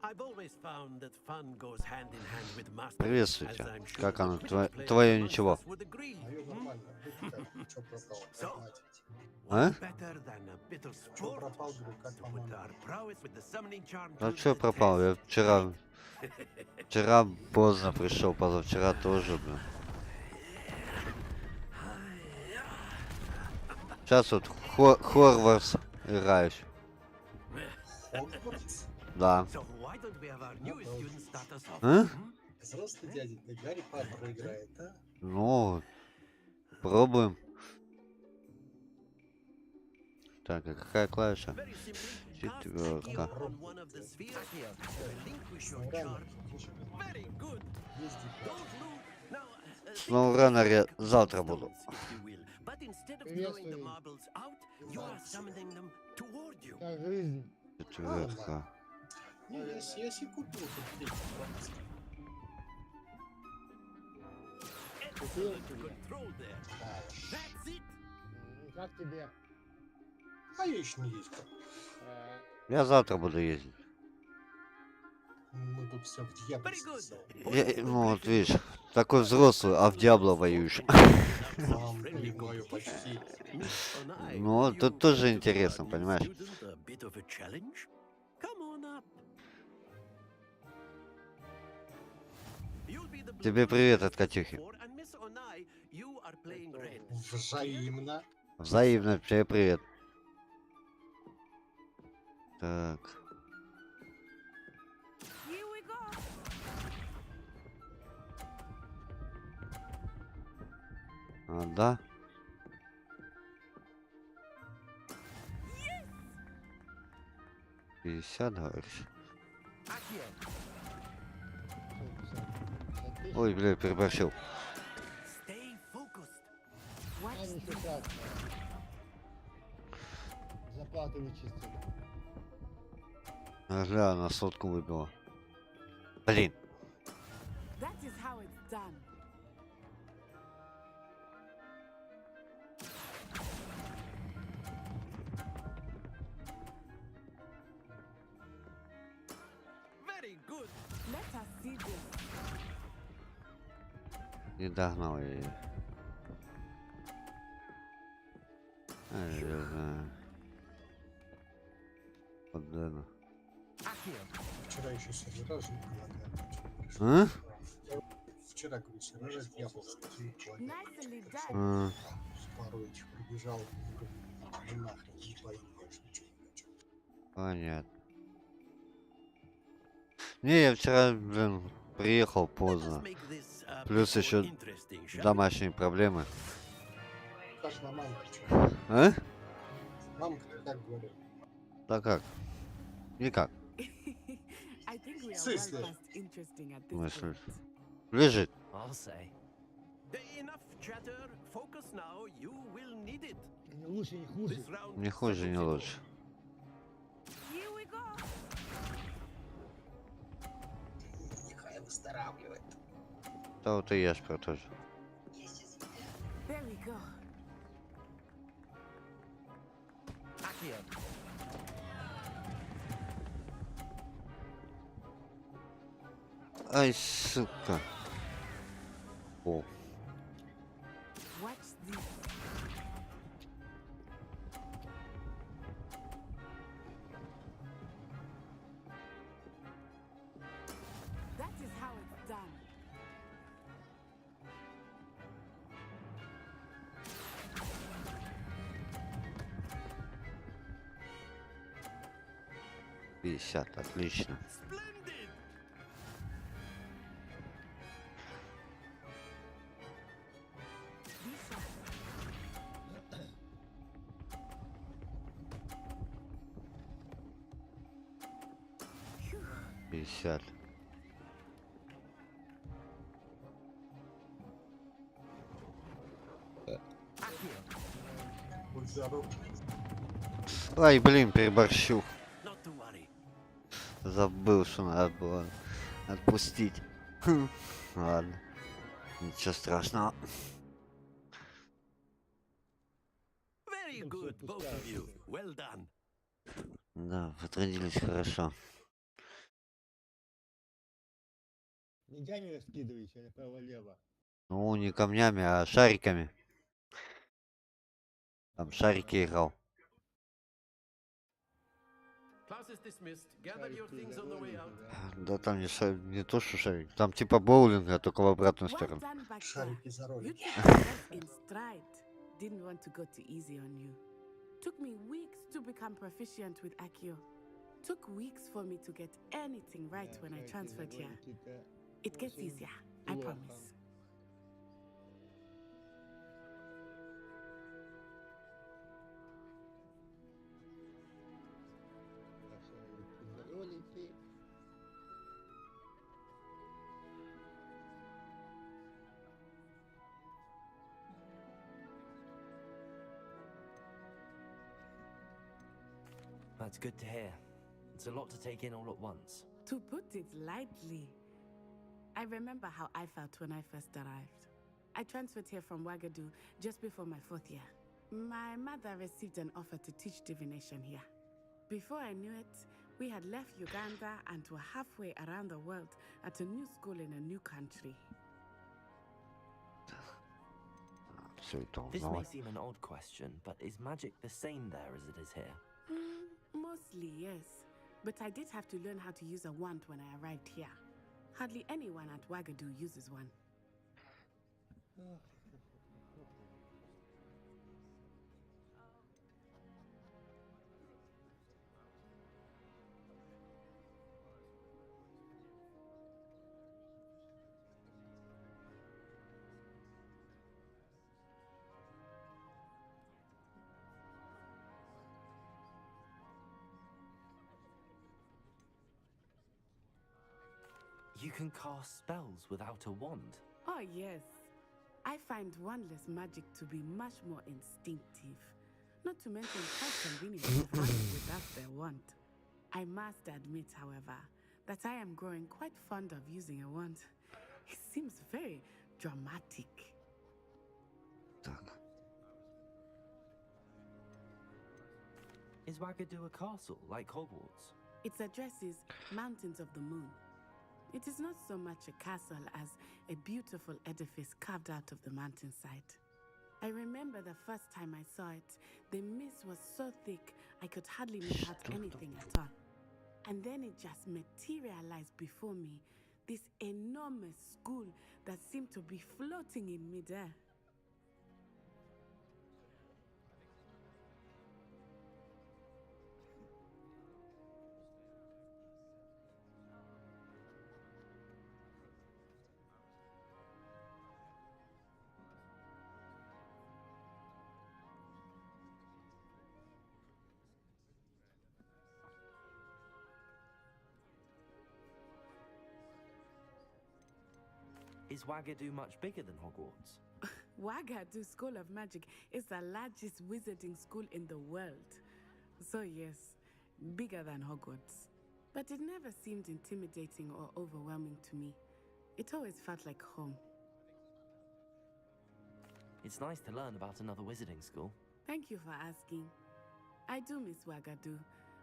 I've always found that fun goes hand in hand with mastery. Приветствую as тебя. I'm sure Как the оно? Quidditch players Твое amongst ничего. us would agree. Мое нормально. Вы как? Чё пропал? So, Как мать? А? what better than a bit of Чё sport пропал, говорю, как to put по-моему? our prowess with the summoning charm А to чё the пропал? Я test? вчера поздно пришел, позавчера тоже, блин. Сейчас вот Хогвартс играешь. Хогвартс? Да. So why don't we have our newest student start us off? А? Взрослый дяденька Гарри Поттер играет, а? Ну, пробуем. Так, а какая клавиша? Четверка. On one of the spheres here, relinquish your charm. Very good. Don't lose. Now, Ну, в раннере завтра буду. but instead of throwing the marbles out, you are summoning them toward you. Как жизнь. Четверка. Не, я себе купил тут третий класс. Excellent control there. That's it. Как тебе? А я еще не ездил. Я завтра буду ездить. Мы тут все в Дьябло. Ну, вот видишь, такой взрослый, а в Диабло воюешь. Понимаю почти. Ну, тут тоже интересно, понимаешь? A bit of a challenge? Come on up. Тебе привет от Катюхи. And Miss Onai, you are playing red. Взаимно. Взаимно, тебе привет. Так. Here we go. А, да? Yes! 50, говоришь? Ой, бля, переборщил. Stay focused. А, не сейчас. Заплату вычистил. Гля, на сотку выбила. Блин. That is how it's done. Very good. Let us see this. Не догнал я ее. Поддена. Вчера еще сервера жили, А? Вчера, говорю, сервера Дьябловские жили. Nicely А. done. С пару этих пробежал. Ну нахрен, не пойду, больше ничего не хочу. Понятно. Не, я вчера, блин, приехал поздно. Плюс еще домашние проблемы. Как на мамку? А? Мамка как говорит? Да как? Никак. I think we are Sis, well past interesting at this Мысль. point. Лежит. I'll say. Enough chatter. Focus now. You will need it. Не лучше, не хуже. This round Не хуже, не лучше. Here we go. Нехай выздоравливает. Да вот и я ж про то же. There we go. Accio. Ай, сука. О. Watch this. That is how it's done. Пятьдесят, отлично. Пятьдесят. Будь здоров. Ай, блин, переборщил. Not to worry. Забыл, что надо было отпустить. Ладно. Ничего страшного. Very good, both of you. Well done. Да, потрудились хорошо. Деньгами раскидываете направо-лево. Ну, не камнями, а шариками. Там шарики играл. Class is dismissed. Gather your things on the way out. Да там не то, что шарик. Там типа боулинг, а только в обратную Well сторону. done back there. Шарики за роль. You took yourself in stride. Didn't want to go too easy on you. Took me weeks to become proficient with Accio. Took weeks for me to get anything right when I transferred here. It gets easier, I promise. Ролики. That's good to hear. It's a lot to take in all at once. To put it lightly, I remember how I felt when I first arrived. I transferred here from Wagadu just before my 4th year. My mother received an offer to teach divination here. Before I knew it, we had left Uganda and were halfway around the world at a new school in a new country. This may seem an odd question, but is magic the same there as it is here? Mostly, yes. But I did have to learn how to use a wand when I arrived here. Hardly anyone at Wagadu uses one. You can cast spells without a wand. Oh, yes. I find wandless magic to be much more instinctive. Not to mention quite convenient to handle without their wand. I must admit, however, that I am growing quite fond of using a wand. It seems very dramatic. Is Wagadu a castle, like Hogwarts? Its address is Mountains of the Moon. It is not so much a castle as a beautiful edifice carved out of the mountainside. I remember the first time I saw it, the mist was so thick I could hardly make out anything at all. And then it just materialized before me, this enormous school that seemed to be floating in midair. Is Wagadu much bigger than Hogwarts? Wagadu School of Magic is the largest wizarding school in the world. So yes, bigger than Hogwarts. But it never seemed intimidating or overwhelming to me. It always felt like home. It's nice to learn about another wizarding school. Thank you for asking. I do miss Wagadu,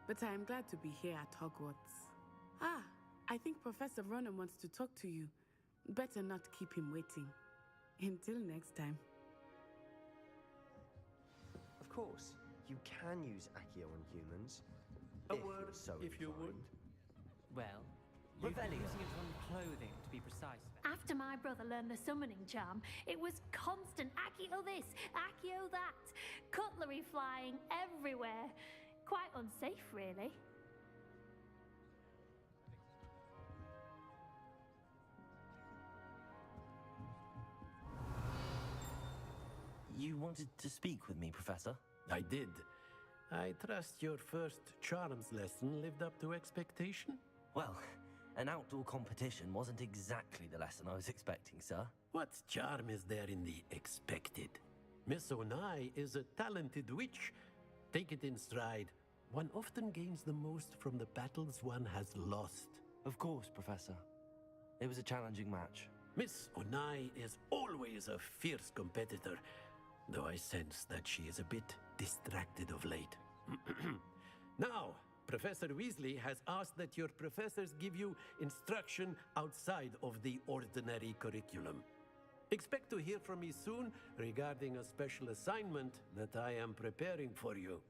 but I am glad to be here at Hogwarts. Ah, I think Professor Ronan wants to talk to you. Better not keep him waiting. Until next time. Of course, you can use Accio on humans. A word, if you would. Well, Revelio. using it on clothing, to be precise. After my brother learned the summoning charm, it was constant Accio this, Accio that, cutlery flying everywhere. Quite unsafe, really. You wanted to speak with me, Professor? I did. I trust your first charms lesson lived up to expectation? Well, an outdoor competition wasn't exactly the lesson I was expecting, sir. What charm is there in the expected? Miss Onai is a talented witch. Take it in stride. One often gains the most from the battles one has lost. Of course, Professor. It was a challenging match. Miss Onai is always a fierce competitor, though I sense that she is a bit distracted of late. Now, Professor Weasley has asked that your professors give you instruction outside of the ordinary curriculum. Expect to hear from me soon regarding a special assignment that I am preparing for you.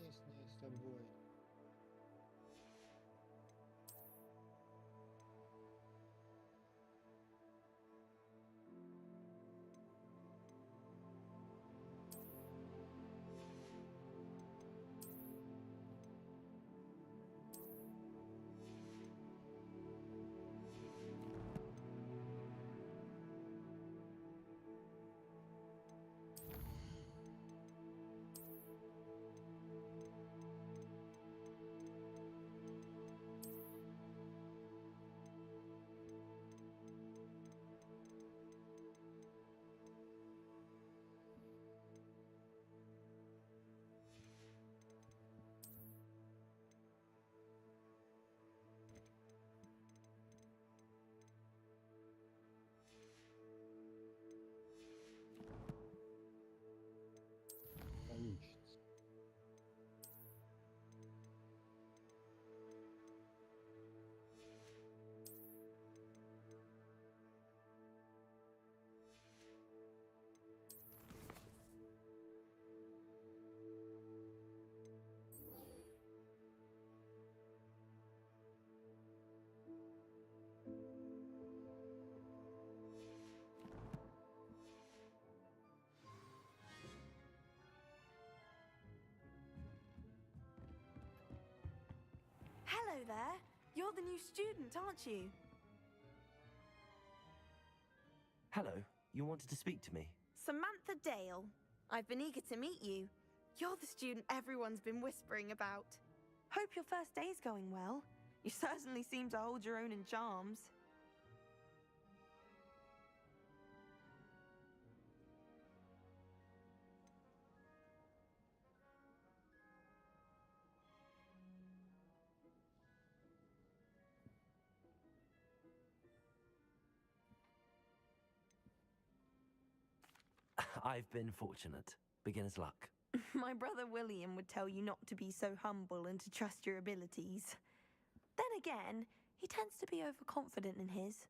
Песня с тобой. Получится. Hello there. You're the new student, aren't you? Hello, you wanted to speak to me? Samantha Dale. I've been eager to meet you. You're the student everyone's been whispering about. Hope your first day's going well. You certainly seem to hold your own in charms. I've been fortunate. Beginner's luck. My brother William would tell you not to be so humble and to trust your abilities. Then again, he tends to be overconfident in his.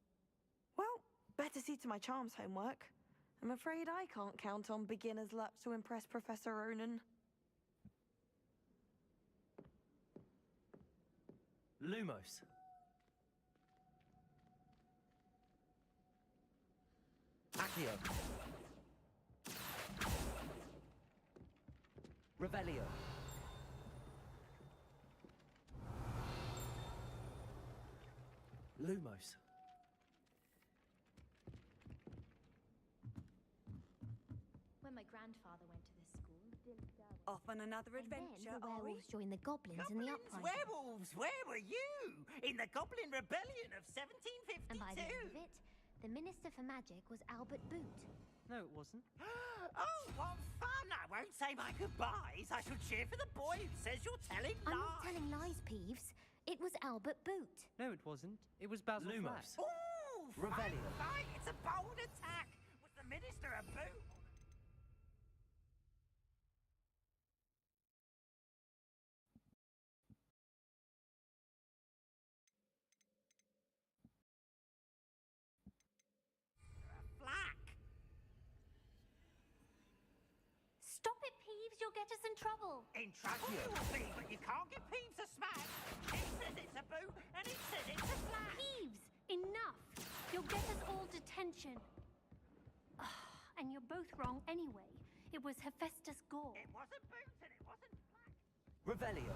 Well, better see to my charms homework. I'm afraid I can't count on beginner's luck to impress Professor Ronan. Lumos. Accio. Revelio. Lumos. When my grandfather went to this school, Off on another adventure, the are we? werewolves joined the goblins in the uprising. Werewolves, where were you? In the Goblin Rebellion of 1752. And by the end of it, the Minister for Magic was Albert Boot. No, it wasn't. Oh, what fun! I won't say my goodbyes. I shall cheer for the boy who says you're telling lies. I'm not telling lies, Peeves. It was Albert Boot. No, it wasn't. It was Basil Lumos. Flack. Ooh, Revelio. fight! It's a bold attack. Was the Minister a boot? Flack! Stop it, Peeves. You'll get us in trouble. In trouble you will be, but you can't give Peeves a smack. He says it's a boo, and he says it's a flack. Peeves, enough. You'll get us all detention. And you're both wrong anyway. It was Hephaestus Gore. It wasn't Boots and it wasn't Flack. Revelio.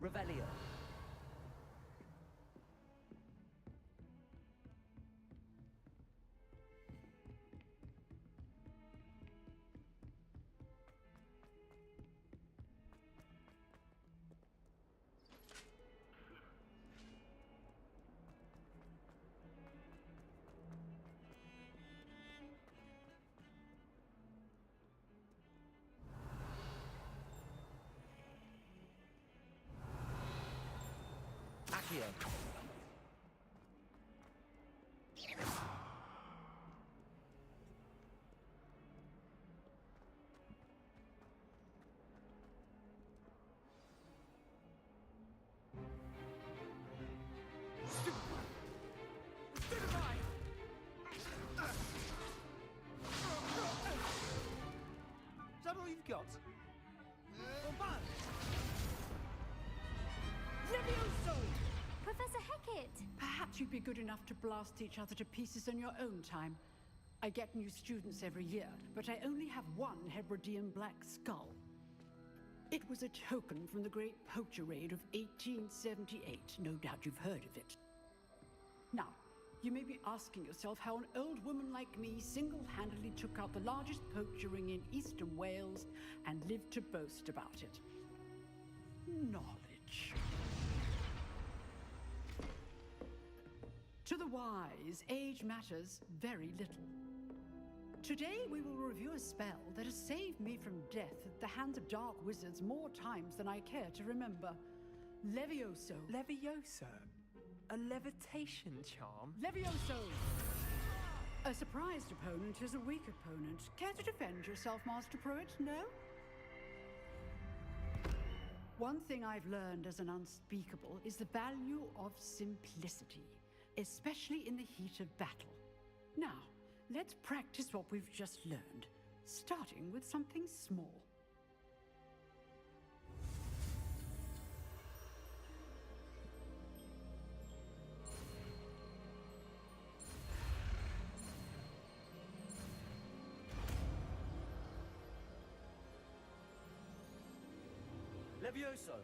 Revelio. Accio. Is that all you've got? Bombard! Levioso! Professor Hecat! Perhaps you'd be good enough to blast each other to pieces in your own time. I get new students every year, but I only have one Hebridean black skull. It was a token from the Great Poacher Raid of 1878. No doubt you've heard of it. Now, you may be asking yourself how an old woman like me single-handedly took out the largest poacher ring in eastern Wales and lived to boast about it. Knowledge. To the wise, age matters very little. Today we will review a spell that has saved me from death at the hands of dark wizards more times than I care to remember. Levioso. Levioso? A levitation charm? Levioso! A surprised opponent is a weak opponent. Care to defend yourself, Master Pruitt? No? One thing I've learned as an unspeakable is the value of simplicity, especially in the heat of battle. Now, let's practice what we've just learned, starting with something small. Levioso!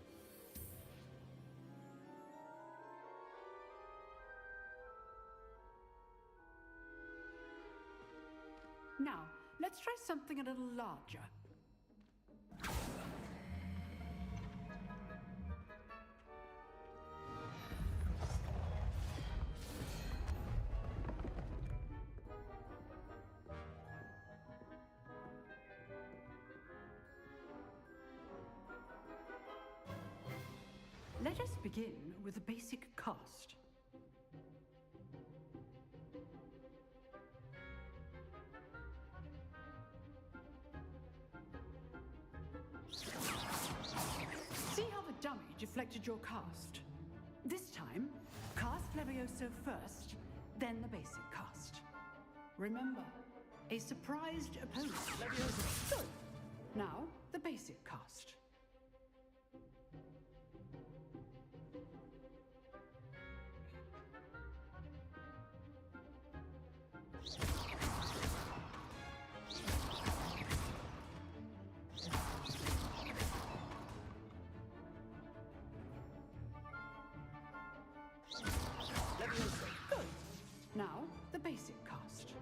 Now, let's try something a little larger. Let us begin with a basic cast. See how the dummy deflected your cast? This time, cast Levioso first, then the basic cast. Remember, a surprised opponent. Levioso. Good. Now, the basic cast. Good. Now, the basic cast.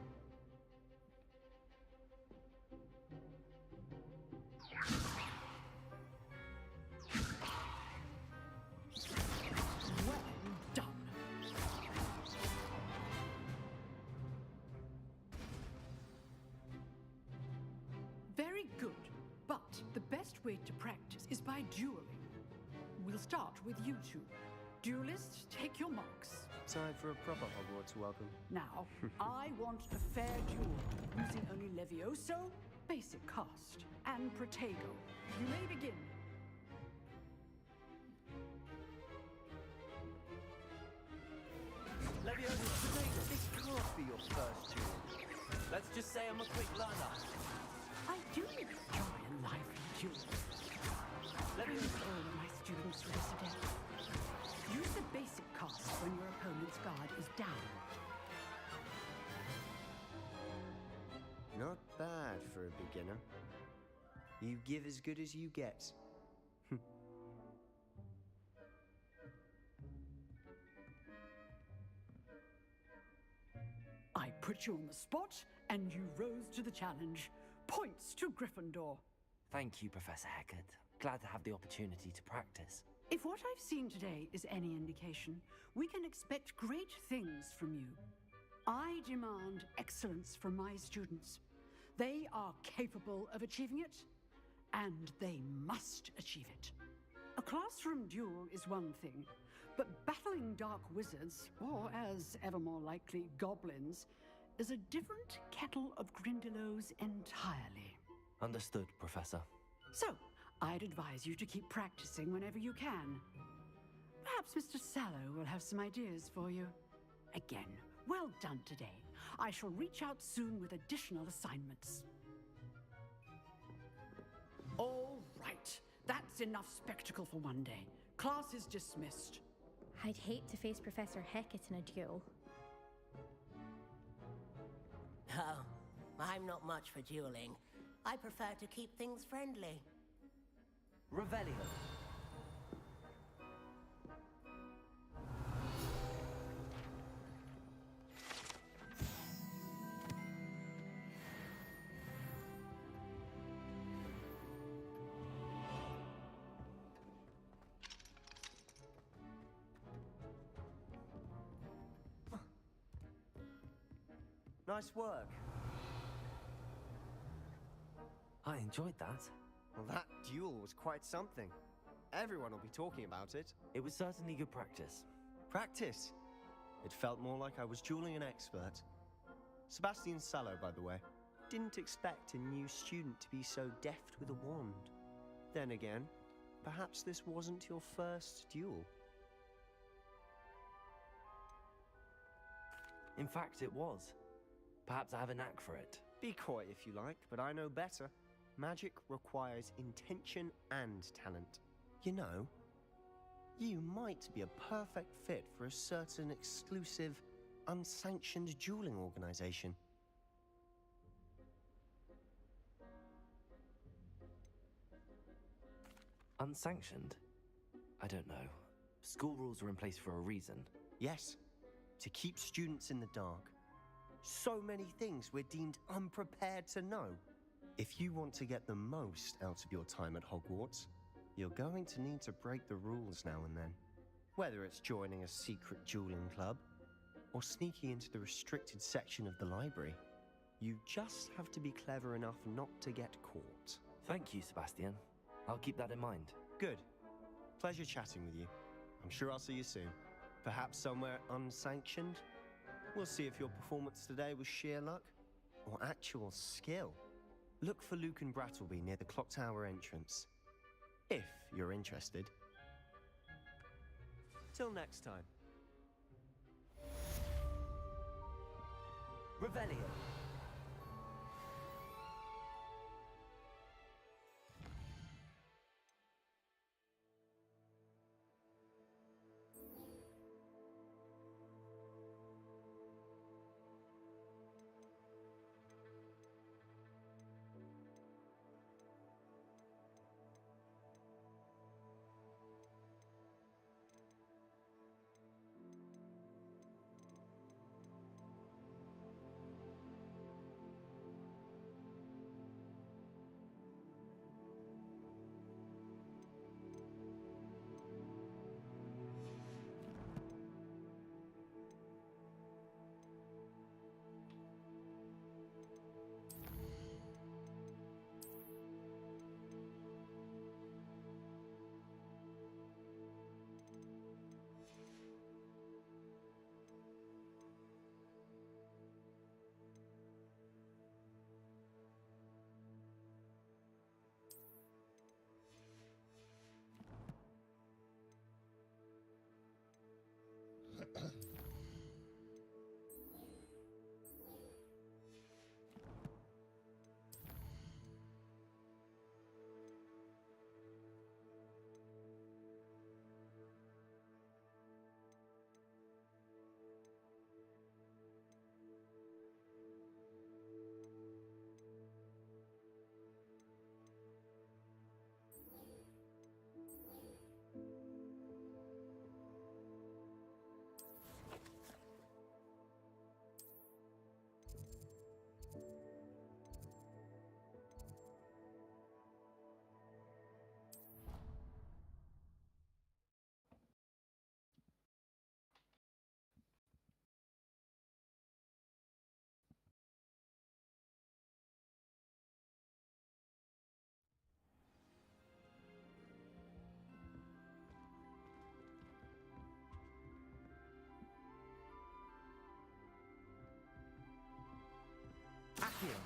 Well done. Very good, but the best way to practice is by dueling. We'll start with you two. Duelists, take your marks. Time for a proper Hogwarts welcome. Now, I want a fair duel, using only Levioso, basic cast, and Protego. You may begin. Levioso, Protego, this can't be your first duel. Let's just say I'm a quick learner. I do enjoy a lively duel. Levioso. All my students for this event. Use the basic cast when your opponent's guard is down. Not bad for a beginner. You give as good as you get. I put you on the spot, and you rose to the challenge. Points to Gryffindor. Thank you, Professor Hecat. Glad to have the opportunity to practice. If what I've seen today is any indication, we can expect great things from you. I demand excellence from my students. They are capable of achieving it, and they must achieve it. A classroom duel is one thing, but battling dark wizards, or as ever more likely, goblins, is a different kettle of Grindylows entirely. Understood, Professor. So, I'd advise you to keep practicing whenever you can. Perhaps Mr. Sallow will have some ideas for you. Again, well done today. I shall reach out soon with additional assignments. All right. That's enough spectacle for one day. Class is dismissed. I'd hate to face Professor Hecat in a duel. Oh, I'm not much for dueling. I prefer to keep things friendly. Revelio. Nice work. I enjoyed that. Well, that duel was quite something. Everyone will be talking about it. It was certainly good practice. Practice? It felt more like I was dueling an expert. Sebastian Sallow, by the way. Didn't expect a new student to be so deft with a wand. Then again, perhaps this wasn't your first duel. In fact, it was. Perhaps I have a knack for it. Be coy if you like, but I know better. Magic requires intention and talent. You know, you might be a perfect fit for a certain exclusive, unsanctioned dueling organization. Unsanctioned? I don't know. School rules are in place for a reason. Yes, to keep students in the dark. So many things we're deemed unprepared to know. If you want to get the most out of your time at Hogwarts, you're going to need to break the rules now and then. Whether it's joining a secret dueling club, or sneaking into the restricted section of the library, you just have to be clever enough not to get caught. Thank you, Sebastian. I'll keep that in mind. Good. Pleasure chatting with you. I'm sure I'll see you soon. Perhaps somewhere unsanctioned? We'll see if your performance today was sheer luck or actual skill. Look for Luke and Brattleby near the clock tower entrance, if you're interested. Till next time. Revelio. Accio.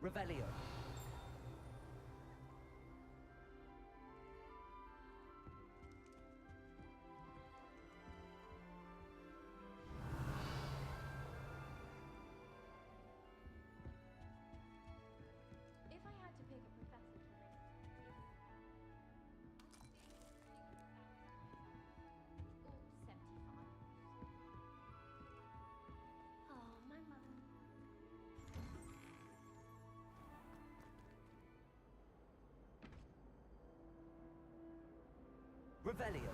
Revelio. If I had to pick a professor to raise or 75. Oh, my mother. Revelio.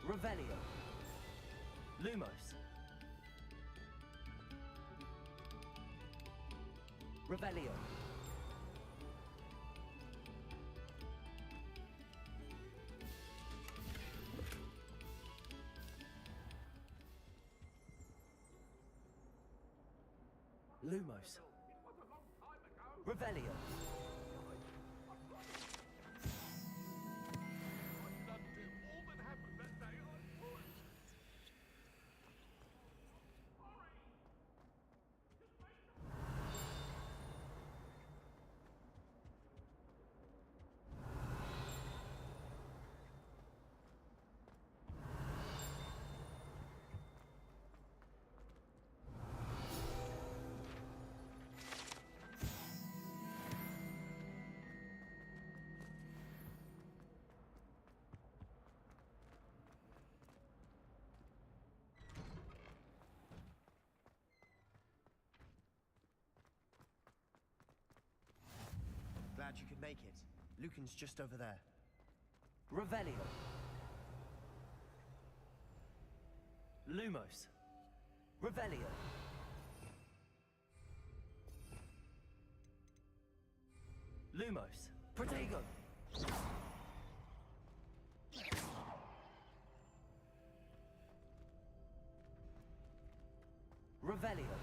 Revelio. Lumos. Revelio. Lumos. Revelio. Glad you could make it. Lucan's just over there. Revelio. Lumos. Revelio. Lumos. Protego. Revelio.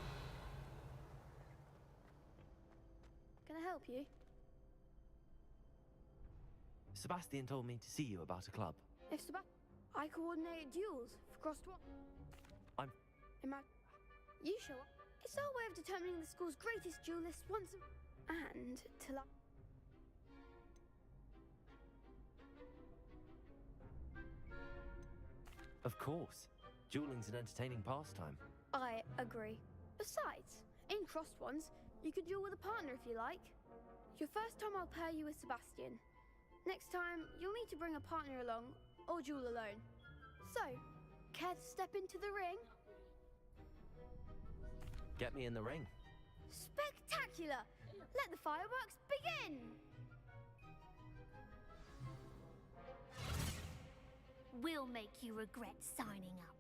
Can I help you? Sebastian told me to see you about a club. If I coordinate duels for cross-one. I'm... You show up. It's our way of determining the school's greatest duelists once and to Of course. Dueling's an entertaining pastime. I agree. Besides, in crossed ones, you could duel with a partner if you like. Your first time I'll pair you with Sebastian. Next time, you'll need to bring a partner along, or duel alone. So, care to step into the ring? Get me in the ring. Spectacular! Let the fireworks begin! We'll make you regret signing up.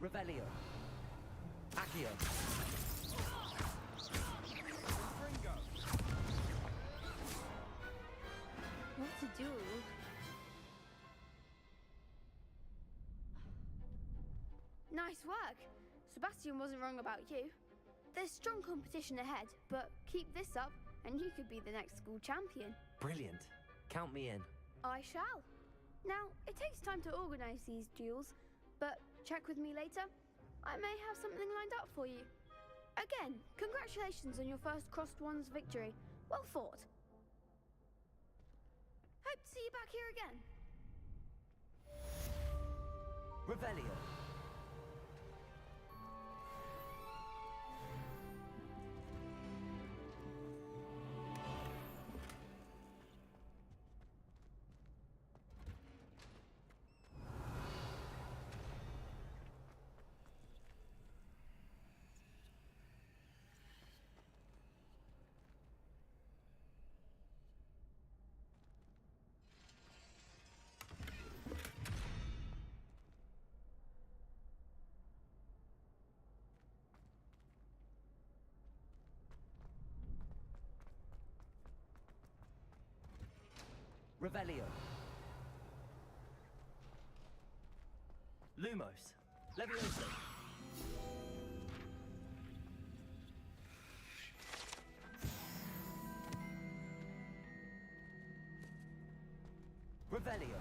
Revelio. Accio. What to do? Nice work. Sebastian wasn't wrong about you. There's strong competition ahead, but keep this up and you could be the next school champion. Brilliant. Count me in. I shall. Now, it takes time to organize these duels, but check with me later. I may have something lined up for you. Again, congratulations on your first Crossed Ones victory. Well fought. Hope to see you back here again. Revelio. Revelio. Lumos. Levioso. Revelio.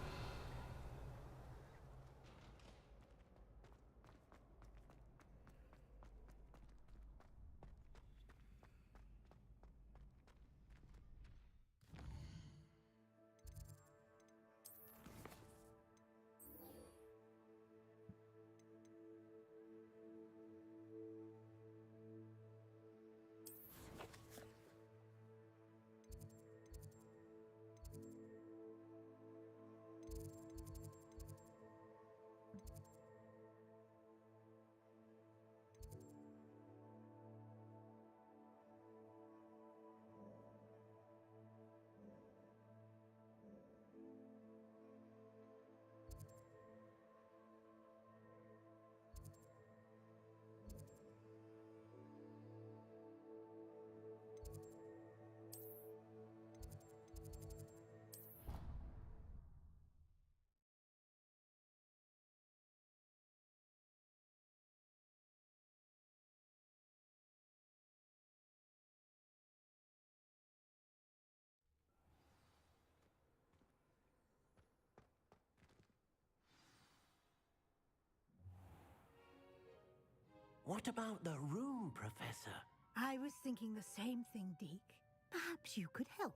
What about the room, Professor? I was thinking the same thing, Deke. Perhaps you could help.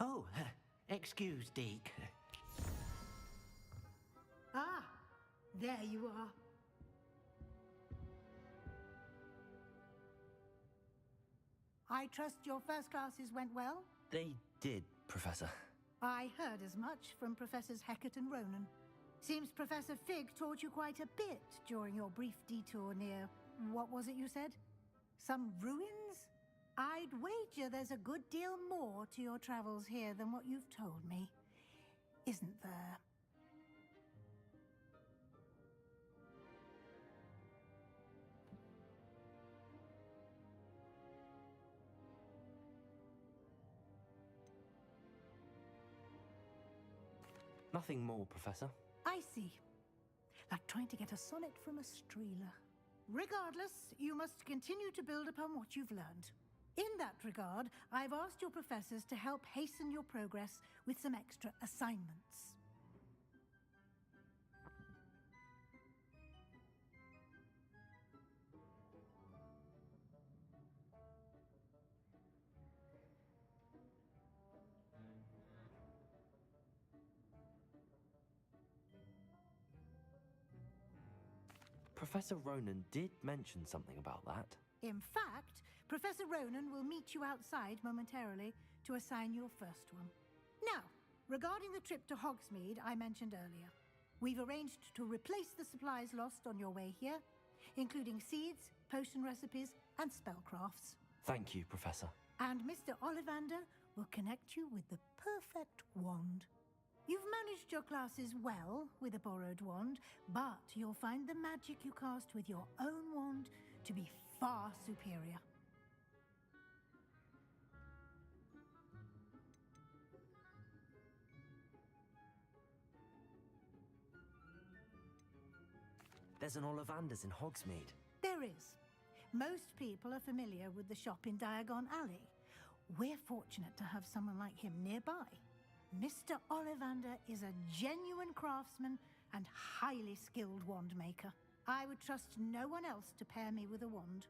Oh, excuse, Deke. Ah, there you are. I trust your first classes went well? They did, Professor. I heard as much from Professors Hecat and Ronan. Seems Professor Fig taught you quite a bit during your brief detour near... what was it you said? Some ruins? I'd wager there's a good deal more to your travels here than what you've told me. Isn't there? Nothing more, Professor. I see. Like trying to get a sonnet from a streeler. Regardless, you must continue to build upon what you've learned. In that regard, I've asked your professors to help hasten your progress with some extra assignments. Professor Ronan did mention something about that. In fact, Professor Ronan will meet you outside momentarily to assign your first one. Now, regarding the trip to Hogsmeade I mentioned earlier, we've arranged to replace the supplies lost on your way here, including seeds, potion recipes, and spellcrafts. Thank you, Professor. And Mr. Ollivander will connect you with the perfect wand. You've managed your classes well with a borrowed wand, but you'll find the magic you cast with your own wand to be far superior. There's an Ollivander's in Hogsmeade. There is. Most people are familiar with the shop in Diagon Alley. We're fortunate to have someone like him nearby. Mr. Ollivander is a genuine craftsman and highly skilled wand maker. I would trust no one else to pair me with a wand.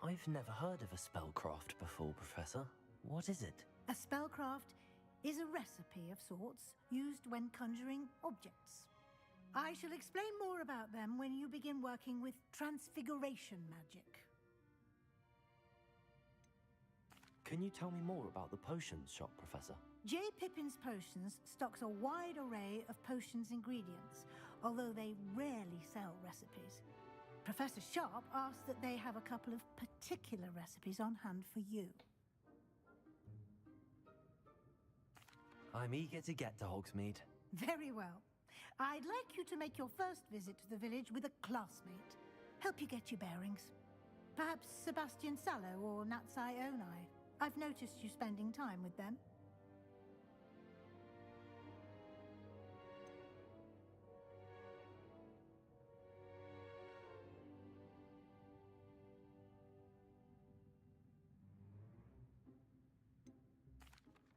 I've never heard of a spellcraft before, Professor. What is it? A spellcraft is a recipe of sorts used when conjuring objects. I shall explain more about them when you begin working with transfiguration magic. Can you tell me more about the potions shop, Professor? J. Pippin's Potions stocks a wide array of potions ingredients, although they rarely sell recipes. Professor Sharp asked that they have a couple of particular recipes on hand for you. I'm eager to get to Hogsmeade. Very well. I'd like you to make your first visit to the village with a classmate. Help you get your bearings. Perhaps Sebastian Sallow or Natsai Onai. I've noticed you spending time with them.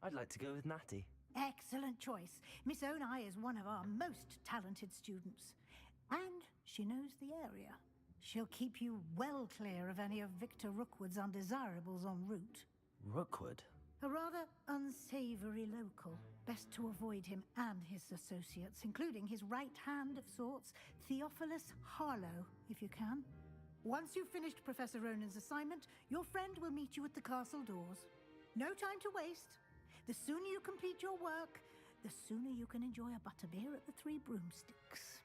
I'd like to go with Natty. Excellent choice. Miss Onai is one of our most talented students. And she knows the area. She'll keep you well clear of any of Victor Rookwood's undesirables en route. Rookwood? A rather unsavory local. Best to avoid him and his associates, including his right hand of sorts, Theophilus Harlow, if you can. Once you've finished Professor Ronan's assignment, your friend will meet you at the castle doors. No time to waste. The sooner you complete your work, the sooner you can enjoy a butterbeer at the Three Broomsticks.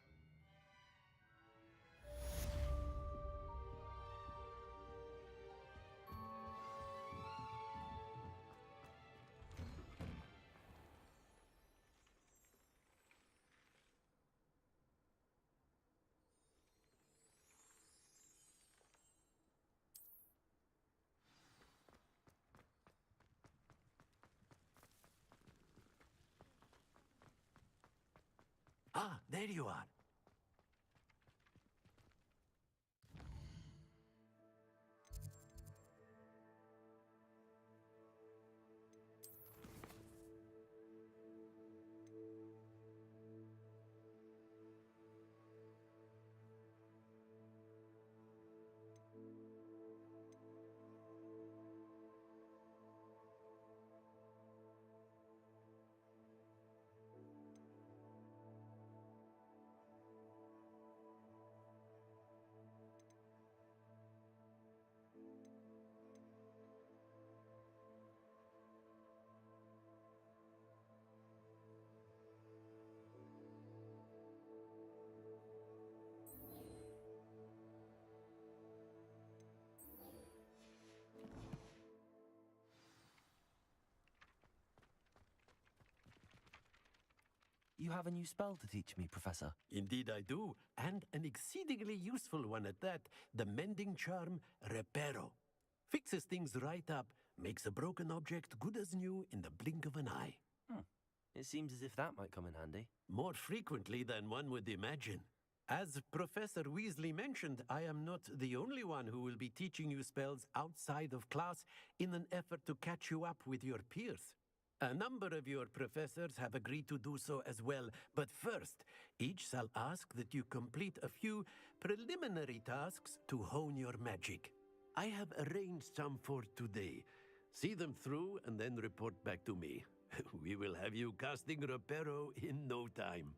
Ah, there you are. you have a new spell to teach me, Professor. Indeed I do, and an exceedingly useful one at that. The mending charm, Reparo. Fixes things right up, makes a broken object good as new in the blink of an eye. It seems as if that might come in handy. More frequently than one would imagine. As Professor Weasley mentioned, I am not the only one who will be teaching you spells outside of class in an effort to catch you up with your peers. A number of your professors have agreed to do so as well, but first, each shall ask that you complete a few preliminary tasks to hone your magic. I have arranged some for today. See them through and then report back to me. We will have you casting Reparo in no time.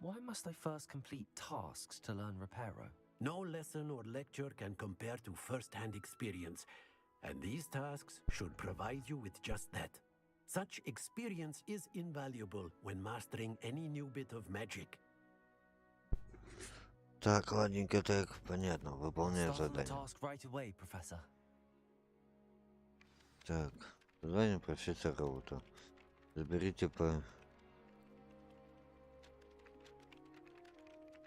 Why must I first complete tasks to learn Reparo? No lesson or lecture can compare to first-hand experience, and these tasks should provide you with just that. Such experience is invaluable when mastering any new bit of magic. Так, ладненько, так, понятно, выполняю задание. Так, задание профессора Роута. Заберите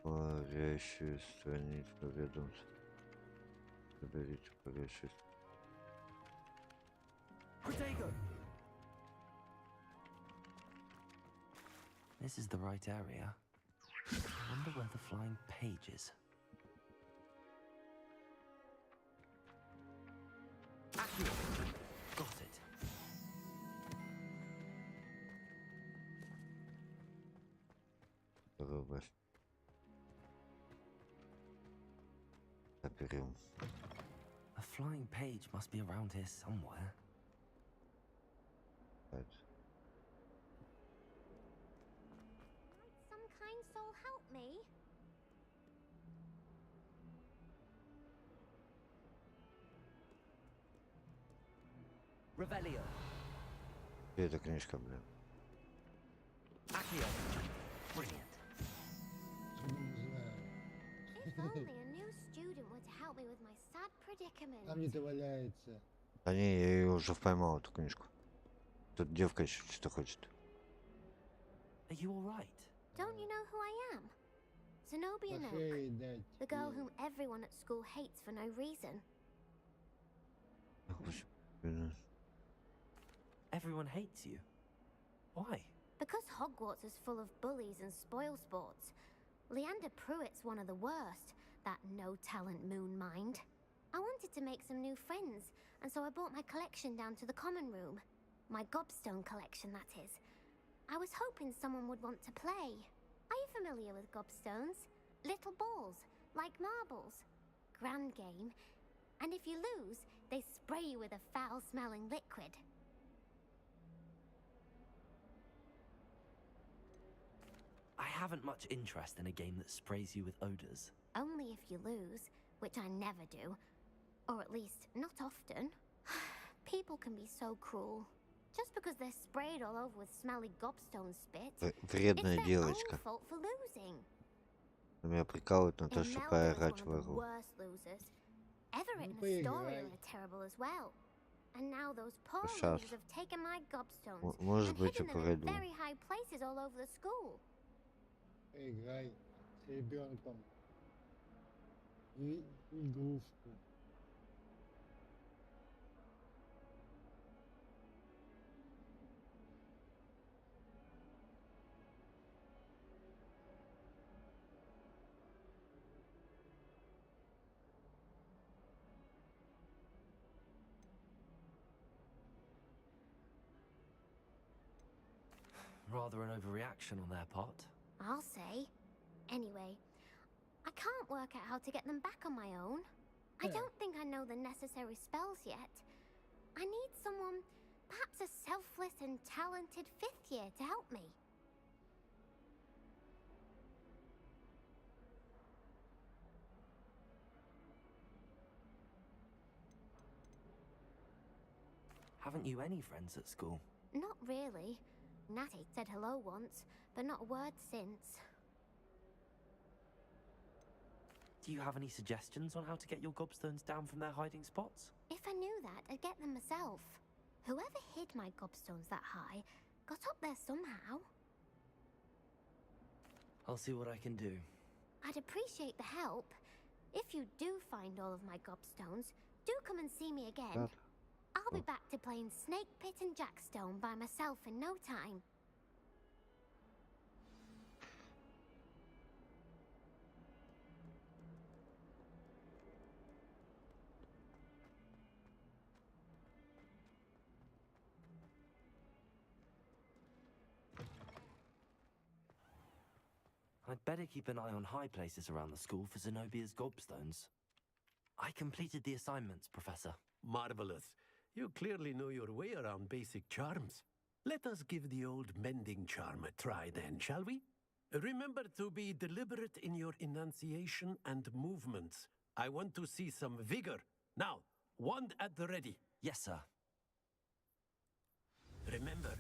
парящую страницу ведомства. Заберите парящую. This is the right area. I wonder where the flying page is. Got it. A flying page must be around here somewhere. Might some kind soul help me? Revelio. Где эта книжка, блин? Accio. Brilliant. If only a new student were to help me with my sad predicament. Там где-то валяется. Да не, я ее уже поймал, эту книжку. Тут девка еще что-то хочет. Are you all right? Don't you know who I am? Zenobia Noak, the girl whom everyone at school hates for no reason. Everyone hates you. Why? Because Hogwarts is full of bullies and spoilsports. Leander Pruitt's one of the worst, that no-talent moon mind. I wanted to make some new friends, and so I brought my collection down to the common room. My gobstone collection, that is. I was hoping someone would want to play. Are you familiar with gobstones? Little balls, like marbles. Grand game. And if you lose, they spray you with a foul-smelling liquid. I haven't much interest in a game that sprays you with odors. Only if you lose, which I never do. Or at least, not often. People can be so cruel. Just because they're sprayed all over with smelly gobstone spit, Вредная it's their девочка. own fault for losing. Меня прикалывает на то, что поиграть в игру. Worst losers. Everett and Astoria are terrible as well. And now those poor Сейчас. losers have taken my gobstones Может and быть, и hidden them in пройду. very high places all over the school. Играй с ребенком в игрушку. Rather an overreaction on their part. I'll say. Anyway, I can't work out how to get them back on my own. I don't think I know the necessary spells yet. I need someone, perhaps a selfless and talented fifth year to help me. Haven't you any friends at school? Not really. Natty said hello once, but not a word since. Do you have any suggestions on how to get your gobstones down from their hiding spots? If I knew that, I'd get them myself. Whoever hid my gobstones that high got up there somehow. I'll see what I can do. I'd appreciate the help. If you do find all of my gobstones, do come and see me again. I'll be back to playing Snake Pit and Jackstone by myself in no time. I'd better keep an eye on high places around the school for Zenobia's gobstones. I completed the assignments, Professor. Marvelous. You clearly know your way around basic charms. Let us give the old mending charm a try then, shall we? Remember to be deliberate in your enunciation and movements. I want to see some vigor. Now, wand at the ready. Yes, sir. Remember,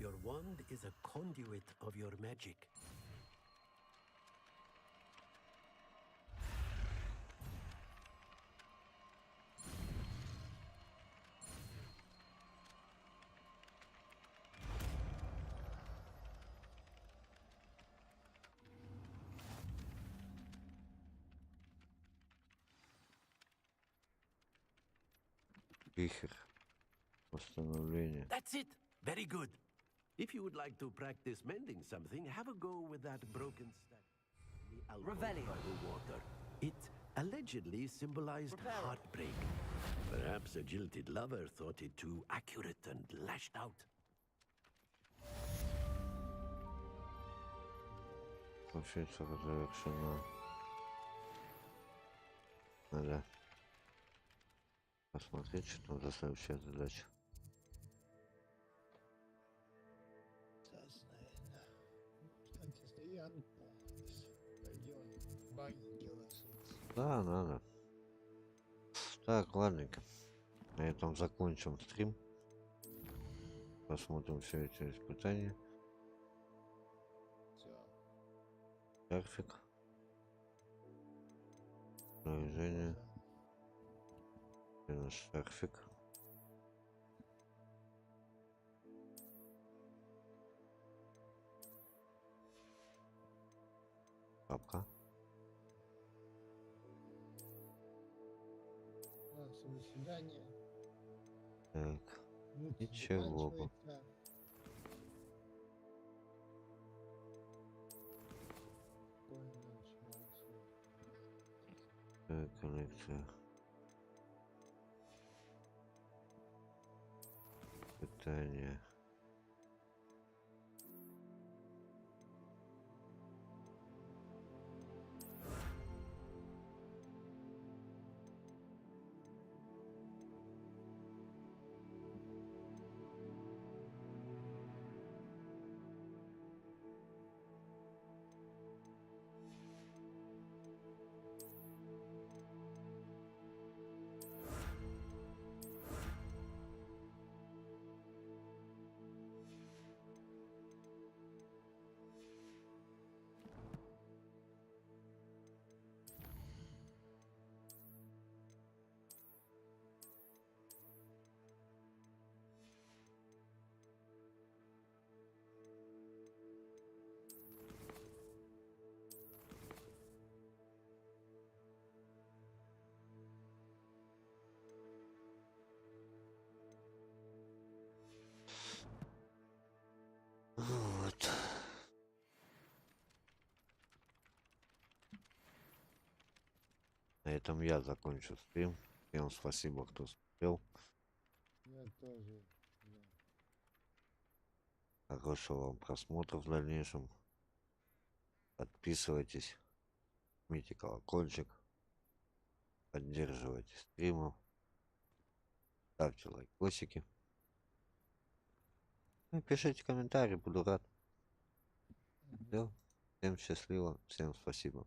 your wand is a conduit of your magic. Восстановление. That's it. Very good. If you would like to practice mending something, have a go with that broken staff. Revelio. By the water. It allegedly symbolized heartbreak. Perhaps a jilted lover thought it too accurate and lashed out. Получается, завершена. Надо посмотреть, что там за следующая задача. Да, надо. Так, ладненько. На этом закончим стрим. Посмотрим все эти испытания. График. Движение. Наш шарфик. Папка. Свидание. Так. Ничего. Так, коллекция. Питание. Вот. На этом я закончу стрим. Всем спасибо, кто смотрел. Я тоже. Хорошего вам просмотра в дальнейшем. Подписывайтесь. Жмите колокольчик. Поддерживайте стримы. Ставьте лайкосики. Ну, пишите комментарии, буду рад. Все. Всем счастливо. Всем спасибо.